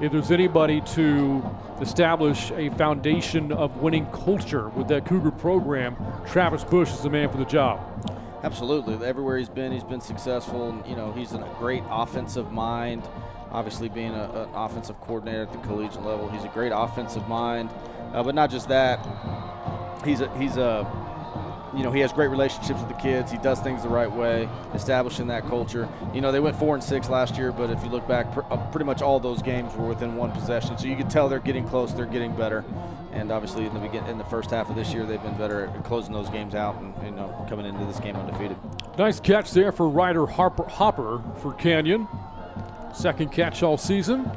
If there's anybody to establish a foundation of winning culture with that Cougar program, Travis Bush is the man for the job. Absolutely. Everywhere he's been successful. You know, he's a great offensive mind. Obviously, being an offensive coordinator at the collegiate level, he's a great offensive mind. But not just that, he has great relationships with the kids. He does things the right way, establishing that culture. You know, they went 4-6 last year, but if you look back, pretty much all those games were within one possession. So you could tell they're getting close, they're getting better. And obviously, in the first half of this year, they've been better at closing those games out and coming into this game undefeated. Nice catch there for Ryder Hopper for Canyon. Second catch all season.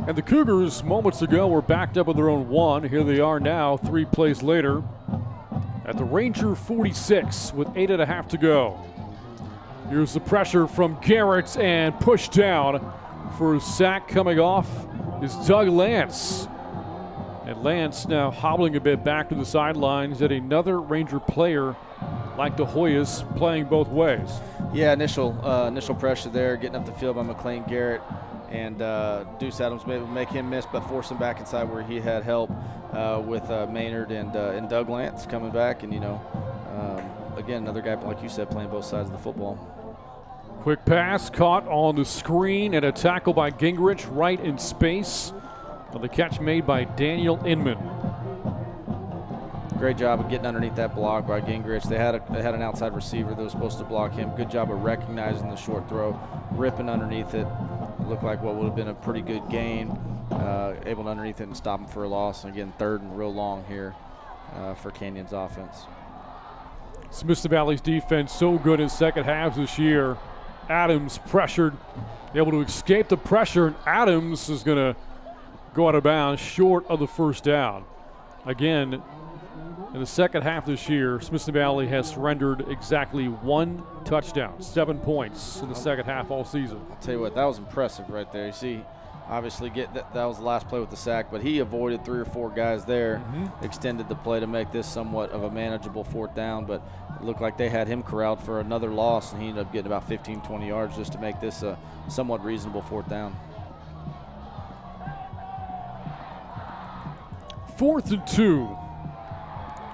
And the Cougars, moments ago, were backed up with their own 1. Here they are now, 3 plays later, at the Ranger 46 with 8.5 to go. Here's the pressure from Garrett and pushed down for a sack coming off is Doug Lance. And Lance now hobbling a bit back to the sidelines at another Ranger player like the Hoyas playing both ways. Yeah, initial pressure there, getting up the field by McLean Garrett. And Deuce Adams may make him miss, but force him back inside where he had help with Maynard and Doug Lance coming back. And, again, another guy, like you said, playing both sides of the football. Quick pass caught on the screen and a tackle by Gingrich right in space. Well, the catch made by Daniel Inman. Great job of getting underneath that block by Gingrich. They had an outside receiver that was supposed to block him. Good job of recognizing the short throw, ripping underneath it. It looked like what would have been a pretty good gain. Able to underneath it and stop him for a loss. And again, third and real long here for Canyon's offense. Smithson Valley's defense so good in second halves this year. Adams pressured, able to escape the pressure, and Adams is going to go out of bounds short of the first down. Again, in the second half this year, Smithson Valley has surrendered exactly 1 touchdown, 7 points in the second half all season. I'll tell you what, that was impressive right there. You see, obviously that was the last play with the sack, but he avoided 3 or 4 guys there, extended the play to make this somewhat of a manageable fourth down, but it looked like they had him corralled for another loss, and he ended up getting about 15, 20 yards just to make this a somewhat reasonable fourth down. 4th and 2.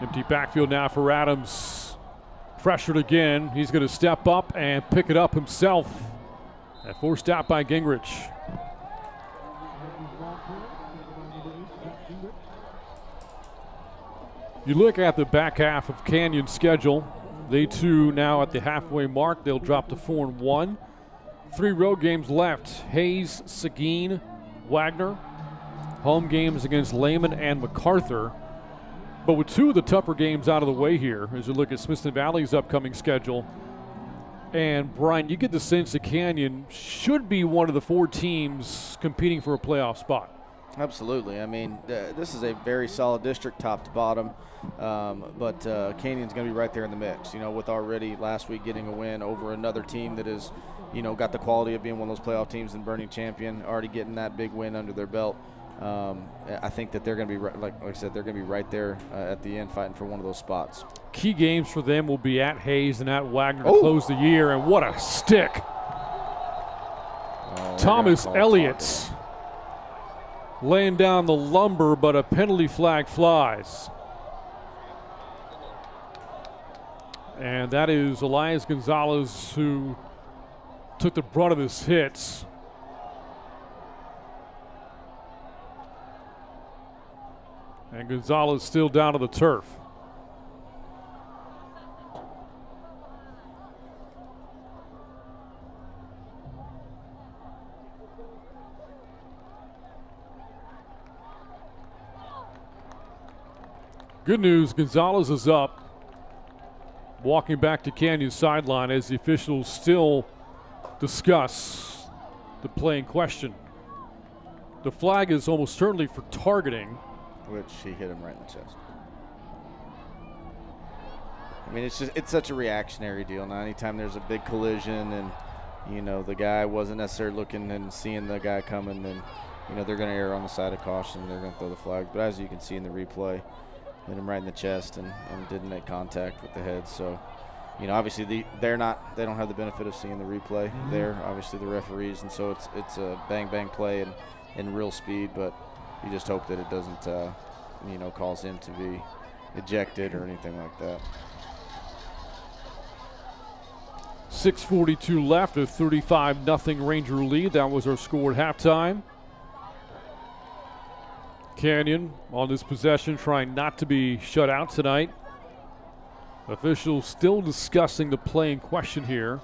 Empty backfield now for Adams. Pressured again. He's going to step up and pick it up himself. And forced out by Gingrich. You look at the back half of Canyon's schedule. They too now at the halfway mark. They'll drop to 4-1. 3 road games left. Hayes, Seguin, Wagner. Home games against Lehman and MacArthur. But with 2 of the tougher games out of the way here, as you look at Smithson Valley's upcoming schedule, and Brian, you get the sense that Canyon should be one of the 4 teams competing for a playoff spot. Absolutely. I mean, this is a very solid district, top to bottom, but Canyon's going to be right there in the mix. With already last week getting a win over another team that is, got the quality of being one of those playoff teams in Burning Champion, already getting that big win under their belt. I think that they're going to be, like I said, they're going to be right there at the end fighting for one of those spots. Key games for them will be at Hayes and at Wagner to close the year, and what a stick. Thomas Elliott laying down the lumber, but a penalty flag flies. And that is Elias Gonzalez who took the brunt of his hits. And Gonzalez still down to the turf. Good news, Gonzalez is up. Walking back to Canyon's sideline as the officials still discuss the play in question. The flag is almost certainly for targeting. Which he hit him right in the chest. I mean, it's such a reactionary deal now. Anytime there's a big collision and, you know, the guy wasn't necessarily looking and seeing the guy coming, then, you know, they're going to err on the side of caution. They're going to throw the flag. But as you can see in the replay, hit him right in the chest and didn't make contact with the head. So, you know, obviously they don't have the benefit of seeing the replay there. Obviously the referees, and so it's a bang play and in real speed. But you just hope that it doesn't, you know, cause him to be ejected or anything like that. 6:42 left, a 35-0 Ranger lead. That was our score at halftime. Canyon on this possession trying not to be shut out tonight. Officials still discussing the play in question here.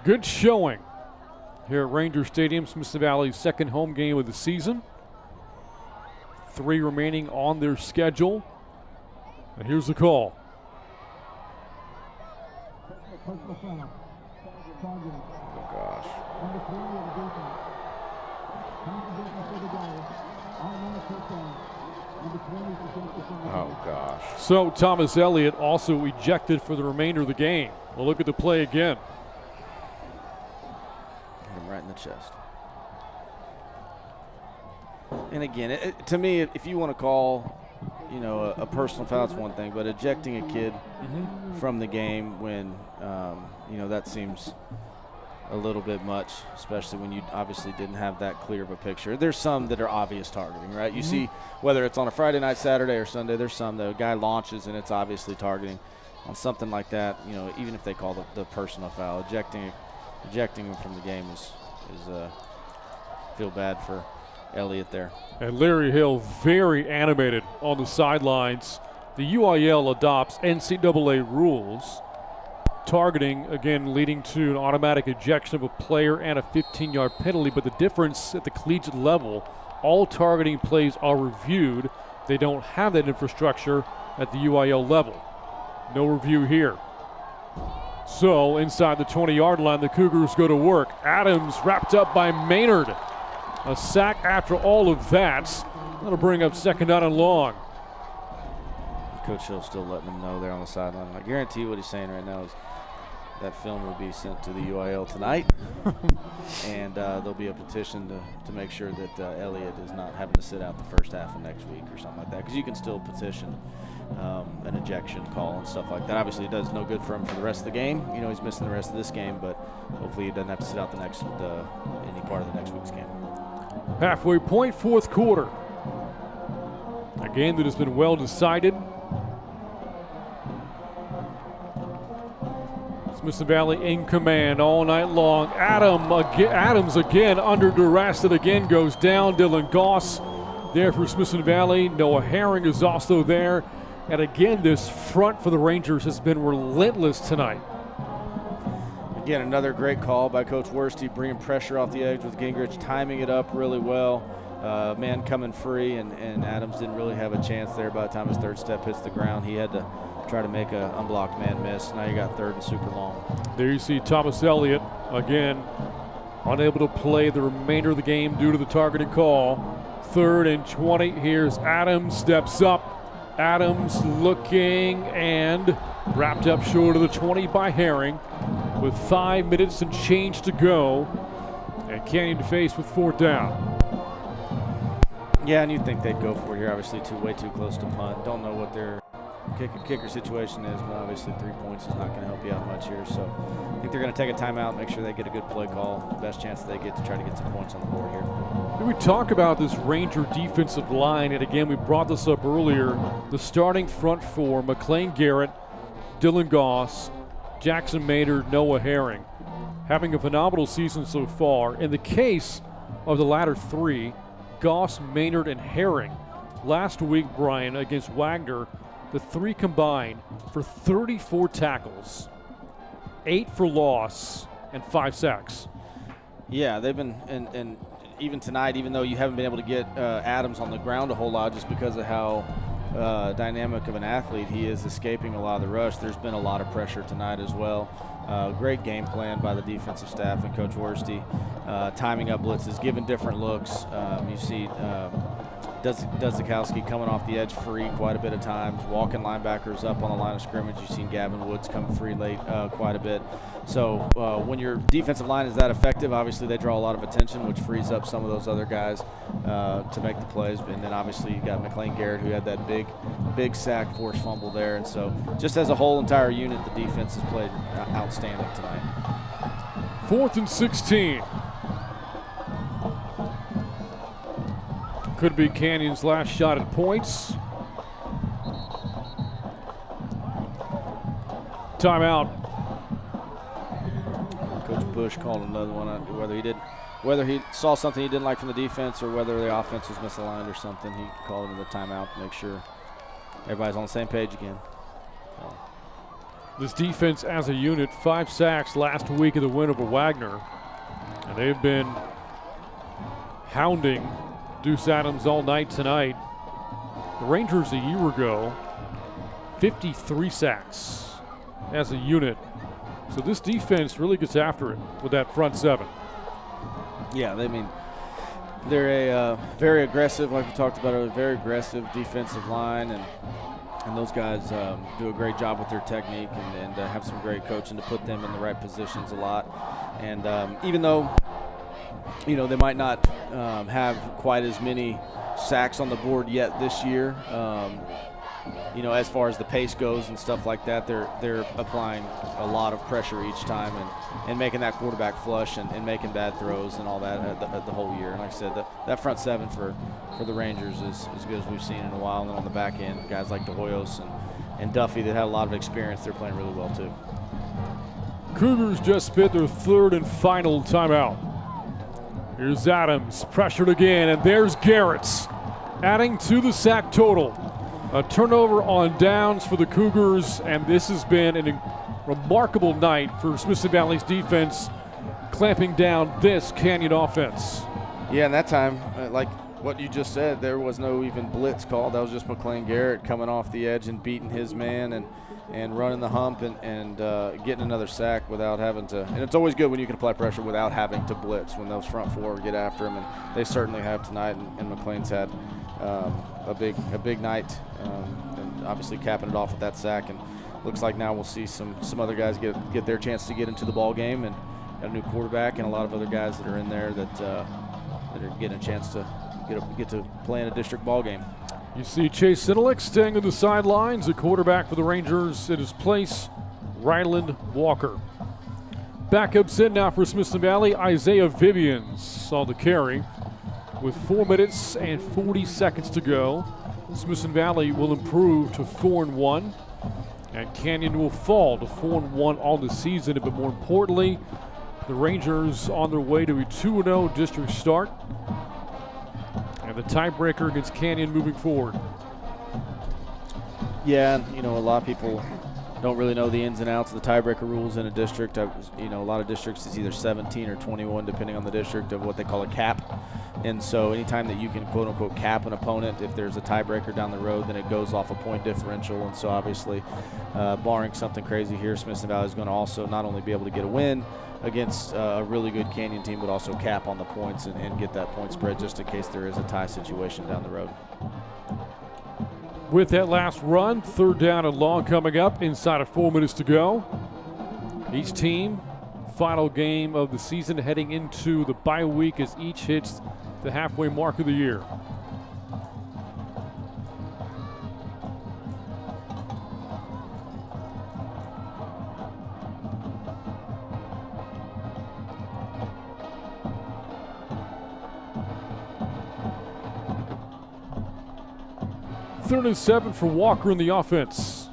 Good showing here at Ranger Stadium, Smithson Valley's second home game of the season. 3 remaining on their schedule. And here's the call. Oh, gosh. Oh, gosh. So Thomas Elliott also ejected for the remainder of the game. We'll look at the play again. Hit him right in the chest. And again, to me, if you want to call, you know, a personal foul, it's one thing, but ejecting a kid from the game when, you know, that seems a little bit much, especially when you obviously didn't have that clear of a picture. There's some that are obvious targeting, right? You see, whether it's on a Friday night, Saturday, or Sunday, there's some that a guy launches and it's obviously targeting. On something like that, you know, even if they call the personal foul, ejecting him from the game is feel bad for Elliott there. And Larry Hill very animated on the sidelines. The UIL adopts NCAA rules. Targeting, again, leading to an automatic ejection of a player and a 15-yard penalty. But the difference at the collegiate level, all targeting plays are reviewed. They don't have that infrastructure at the UIL level. No review here. So inside the 20-yard line, the Cougars go to work. Adams wrapped up by Maynard. A sack after all of that. That'll bring up second down and long. Coach Hill's still letting them know there on the sideline. I guarantee you what he's saying right now is that film will be sent to the UIL tonight. And there'll be a petition to make sure that Elliott is not having to sit out the first half of next week or something like that. Because you can still petition an ejection call and stuff like that. Obviously, it does no good for him for the rest of the game. You know, he's missing the rest of this game, but hopefully he doesn't have to sit out any part of the next week's game. Halfway point, fourth quarter. A game that has been well decided. Smithson Valley in command all night long. Adams again under duress. It again goes down. Dylan Goss there for Smithson Valley. Noah Herring is also there. And again, this front for the Rangers has been relentless tonight. Again, another great call by Coach Worsty, bringing pressure off the edge with Gingrich, timing it up really well. Man coming free, and Adams didn't really have a chance there by the time his third step hits the ground. He had to try to make an unblocked man miss. Now you got third and super long. There you see Thomas Elliott, again, unable to play the remainder of the game due to the targeted call. 3rd and 20. Here's Adams, steps up. Adams looking and wrapped up short of the 20 by Herring with 5 minutes and change to go. And Canyon faced with 4th down. Yeah, and you'd think they'd go for it here. Obviously, way too close to punt. Don't know what their kicker situation is, but obviously 3 points is not going to help you out much here. So I think they're going to take a timeout, make sure they get a good play call. The best chance they get to try to get some points on the board here. We talk about this Ranger defensive line, and again, we brought this up earlier. The starting front four, McLean Garrett, Dylan Goss, Jackson Maynard, Noah Herring, having a phenomenal season so far. In the case of the latter 3, Goss, Maynard, and Herring, last week, Brian, against Wagner, the 3 combined for 34 tackles, 8 for loss, and 5 sacks. Yeah, they've been, and even tonight, even though you haven't been able to get Adams on the ground a whole lot just because of how dynamic of an athlete, he is escaping a lot of the rush. There's been a lot of pressure tonight as well. Great game plan by the defensive staff and Coach Worsty, timing up blitzes, giving different looks. You see Duzikowski coming off the edge free quite a bit of times, walking linebackers up on the line of scrimmage. You've seen Gavin Woods come free late quite a bit. So when your defensive line is that effective, obviously they draw a lot of attention, which frees up some of those other guys to make the plays. And then obviously you got McLean Garrett, who had that big sack, forced fumble there. And so just as a whole entire unit, the defense has played outstanding tonight. 4th and 16. Could be Canyon's last shot at points. Timeout. Coach Bush called another one, whether he saw something he didn't like from the defense or whether the offense was misaligned or something. He called another timeout to make sure everybody's on the same page again. So. This defense as a unit, 5 sacks last week of the win over Wagner. And they've been hounding Deuce Adams all night tonight. The Rangers a year ago, 53 sacks as a unit. So this defense really gets after it with that front 7. Yeah, they're a very aggressive, like we talked about earlier, very aggressive defensive line, and those guys do a great job with their technique and have some great coaching to put them in the right positions a lot. And even though they might not have quite as many sacks on the board yet this year, as far as the pace goes and stuff like that, they're applying a lot of pressure each time and making that quarterback flush and making bad throws and all that the whole year. And like I said, that front 7 for the Rangers is as good as we've seen in a while. And then on the back end, guys like DeHoyos and Duffy that had a lot of experience, they're playing really well too. Cougars just spent their 3rd and final timeout. Here's Adams, pressured again, and there's Garrett's, adding to the sack total. A turnover on downs for the Cougars, and this has been a remarkable night for Smithson Valley's defense, clamping down this Canyon offense. Yeah, and that time, like what you just said, there was no even blitz called. That was just McLean Garrett coming off the edge and beating his man and running the hump and getting another sack without having to. And it's always good when you can apply pressure without having to blitz, when those front 4 get after him, and they certainly have tonight. And McLean's had a big night, and obviously capping it off with that sack. And looks like now we'll see some other guys get their chance to get into the ball game, and got a new quarterback and a lot of other guys that are in there that are getting a chance to get to play in a district ball game. You see Chase Sinelik staying on the sidelines, a quarterback for the Rangers. In his place, Ryland Walker. Backups in now for Smithson Valley. Isaiah Vivians saw the carry with 4 minutes and 40 seconds to go. Smithson Valley will improve to 4-1, and Canyon will fall to 4-1 on the season. But more importantly, the Rangers on their way to a 2-0 district start, and the tiebreaker against Canyon moving forward. Yeah, a lot of people don't really know the ins and outs of the tiebreaker rules in a district. A lot of districts it's either 17 or 21 depending on the district of what they call a cap. And so anytime that you can quote unquote cap an opponent, if there's a tiebreaker down the road, then it goes off a point differential. And so obviously, barring something crazy here, Smithson Valley is going to also not only be able to get a win against a really good Canyon team, but also cap on the points and get that point spread just in case there is a tie situation down the road. With that last run, 3rd down and long coming up inside of 4 minutes to go. Each team, final game of the season heading into the bye week as each hits the halfway mark of the year. Third and 7 for Walker in the offense.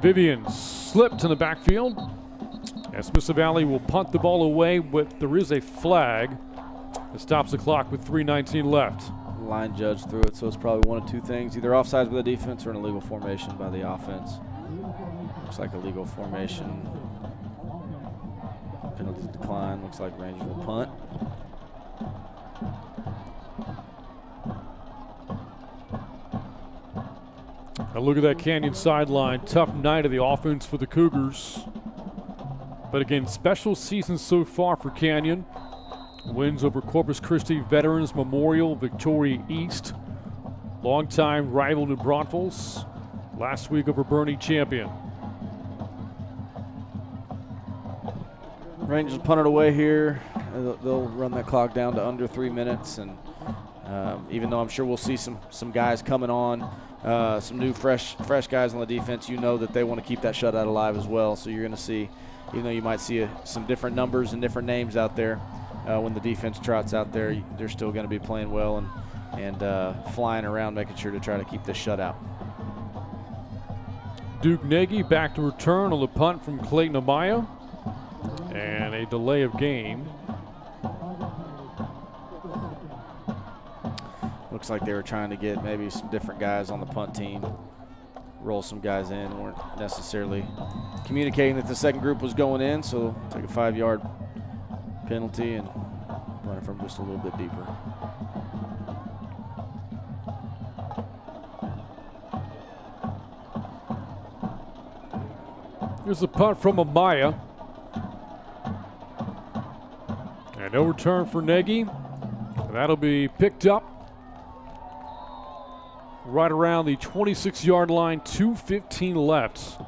Vivian slipped in the backfield. And Smithson Valley will punt the ball away, but there is a flag that stops the clock with 3:19 left. Line judge threw it, so it's probably one of two things: either offsides by the defense or an illegal formation by the offense. Looks like a legal formation. Penalty decline. Looks like Rangers will punt. Now look at that Canyon sideline. Tough night of the offense for the Cougars. But again, special season so far for Canyon. Wins over Corpus Christi Veterans Memorial, Victoria East. Longtime rival New Braunfels. Last week over Bernie Champion. Rangers punt it away here. They'll run that clock down to under 3 minutes. And even though I'm sure we'll see some guys coming on, some new fresh guys on the defense, you know that they want to keep that shutout alive as well. So you're going to see, even though you might see some different numbers and different names out there, when the defense trots out there, they're still going to be playing well and flying around, making sure to try to keep this shutout. Duke Nagy back to return on the punt from Clayton Amaya. And a delay of game. Looks like they were trying to get maybe some different guys on the punt team, roll some guys in, weren't necessarily communicating that the second group was going in, so take a 5-yard penalty and run it from just a little bit deeper. Here's a punt from Amaya. And no return for Nagy. That'll be picked up right around the 26-yard line, 2:15 left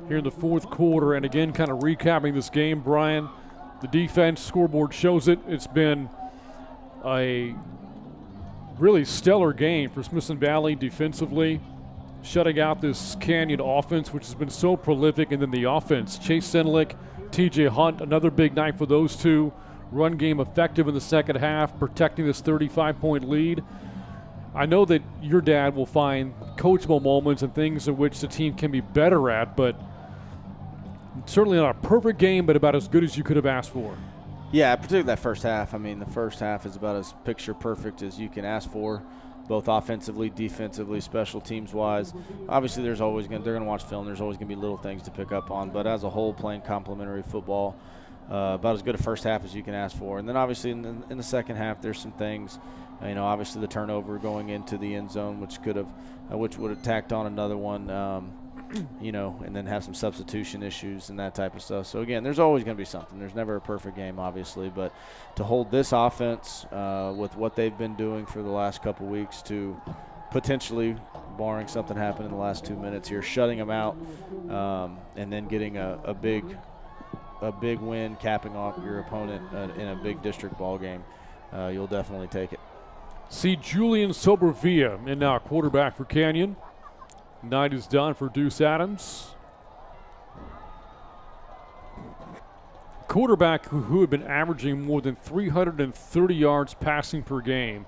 here in the fourth quarter. And again, kind of recapping this game, Brian, the defense scoreboard shows it. It's been a really stellar game for Smithson Valley defensively, shutting out this Canyon offense, which has been so prolific. And then the offense, Chase Senlick, TJ Hunt, another big night for those two. Run game effective in the second half, protecting this 35-point lead. I know that your dad will find coachable moments and things in which the team can be better at, but certainly not a perfect game, but about as good as you could have asked for. Yeah, particularly that first half. I mean, the first half is about as picture perfect as you can ask for, both offensively, defensively, special teams wise. Obviously, they're going to watch film. There's always going to be little things to pick up on, but as a whole, playing complementary football. About as good a first half as you can ask for. And then obviously in the second half, there's some things, obviously the turnover going into the end zone, which would have tacked on another one, and then have some substitution issues and that type of stuff. So again, there's always going to be something. There's never a perfect game, obviously, but to hold this offense with what they've been doing for the last couple weeks to potentially, barring something happen in the last 2 minutes here, shutting them out and then getting a big win, capping off your opponent in a big district ball game, you'll definitely take it. See Julian Sobervilla in now, quarterback for Canyon. Night is done for Deuce Adams. Quarterback who had been averaging more than 330 yards passing per game.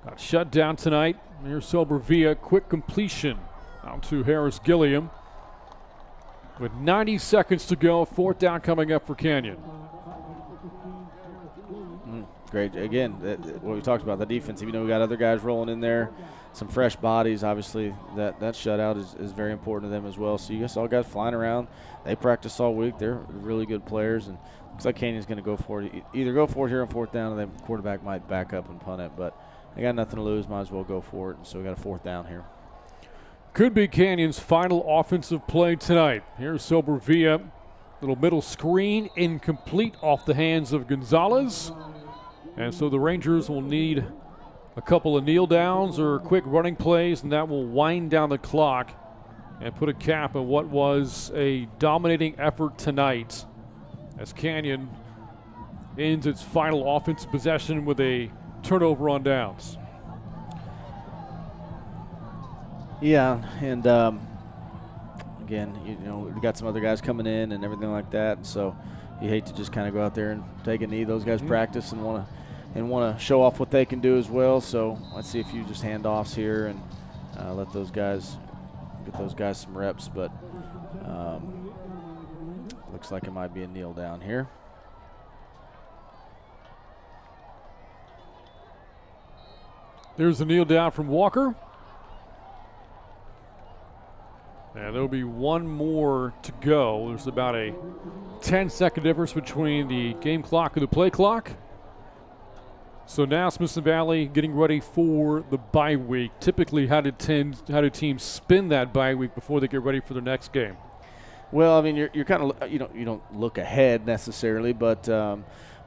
Got shut down tonight. Here's Sobervilla, quick completion out to Harris Gilliam. With 90 seconds to go, fourth down coming up for Canyon. Great. Again, what we talked about, the defense. Even though we got other guys rolling in there, some fresh bodies, obviously that shutout is very important to them as well. So you guys all guys flying around. They practice all week. They're really good players. And looks like Canyon's going to go for it. Either go for it here on fourth down, or the quarterback might back up and punt it. But they got nothing to lose. Might as well go for it. And so we got a fourth down here. Could be Canyon's final offensive play tonight. Here's Sobervilla. Little middle screen, incomplete off the hands of Gonzalez. And so the Rangers will need a couple of kneel downs or quick running plays, and that will wind down the clock and put a cap on what was a dominating effort tonight as Canyon ends its final offensive possession with a turnover on downs. Yeah, and again, we got some other guys coming in and everything like that, so you hate to just kind of go out there and take a knee. Those guys practice and want to show off what they can do as well. So let's see if you just handoffs here and let those guys get those guys some reps. But looks like it might be a kneel down here. There's a kneel down from Walker. And there'll be one more to go. There's about a 10-second difference between the game clock and the play clock. So now Smithson Valley getting ready for the bye week. Typically, how do teams spend that bye week before they get ready for their next game? Well, I mean, you're kind of you don't look ahead necessarily, but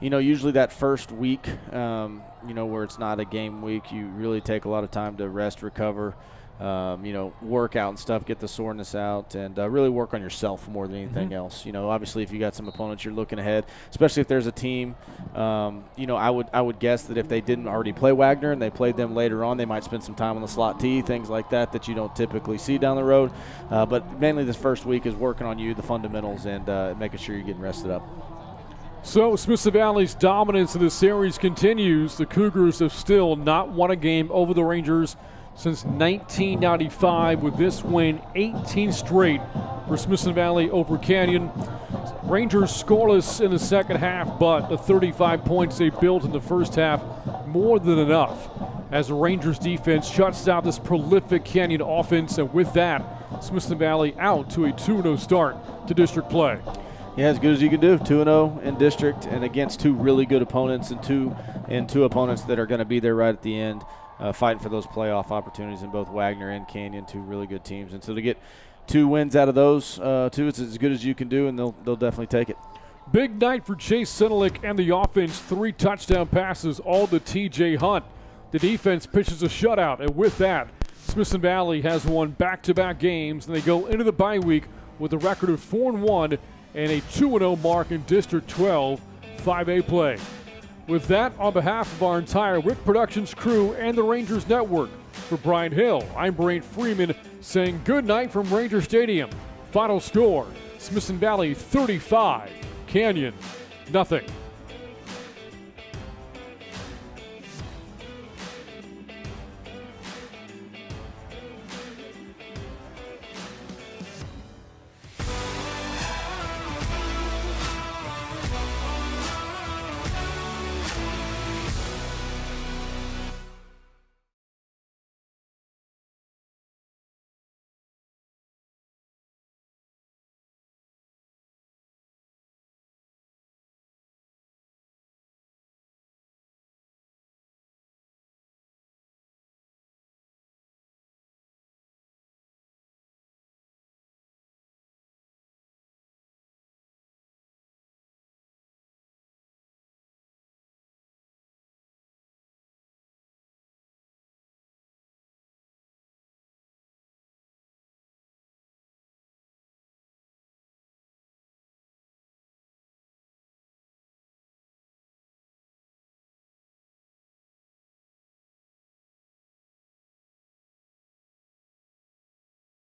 usually that first week, where it's not a game week, you really take a lot of time to rest, recover, work out and stuff, get the soreness out, and really work on yourself more than anything else. Obviously, if you got some opponents you're looking ahead, especially if there's a team, I would guess that if they didn't already play Wagner and they played them later on, they might spend some time on the slot T, things like that you don't typically see down the road. But mainly this first week is working on you, the fundamentals, and making sure you're getting rested up. So Smithson Valley's dominance in the series continues. The Cougars have still not won a game over the Rangers since 1995, with this win 18 straight for Smithson Valley over Canyon. Rangers scoreless in the second half, but the 35 points they built in the first half more than enough as the Rangers defense shuts down this prolific Canyon offense, and with that, Smithson Valley out to a 2-0 start to district play. Yeah, as good as you can do, 2-0 in district and against two really good opponents and two opponents that are going to be there right at the end. Fighting for those playoff opportunities in both Wagner and Canyon, two really good teams. And so to get 2 wins out of those two, it's as good as you can do, and they'll definitely take it. Big night for Chase Senelik and the offense. 3 touchdown passes, all to TJ Hunt. The defense pitches a shutout, and with that, Smithson Valley has won back-to-back games, and they go into the bye week with a record of 4-1 and a 2-0 mark in District 12 5A play. With that, on behalf of our entire WIC Productions crew and the Rangers Network, for Brian Hill, I'm Brain Freeman saying good night from Ranger Stadium. Final score, Smithson Valley 35, Canyon 0.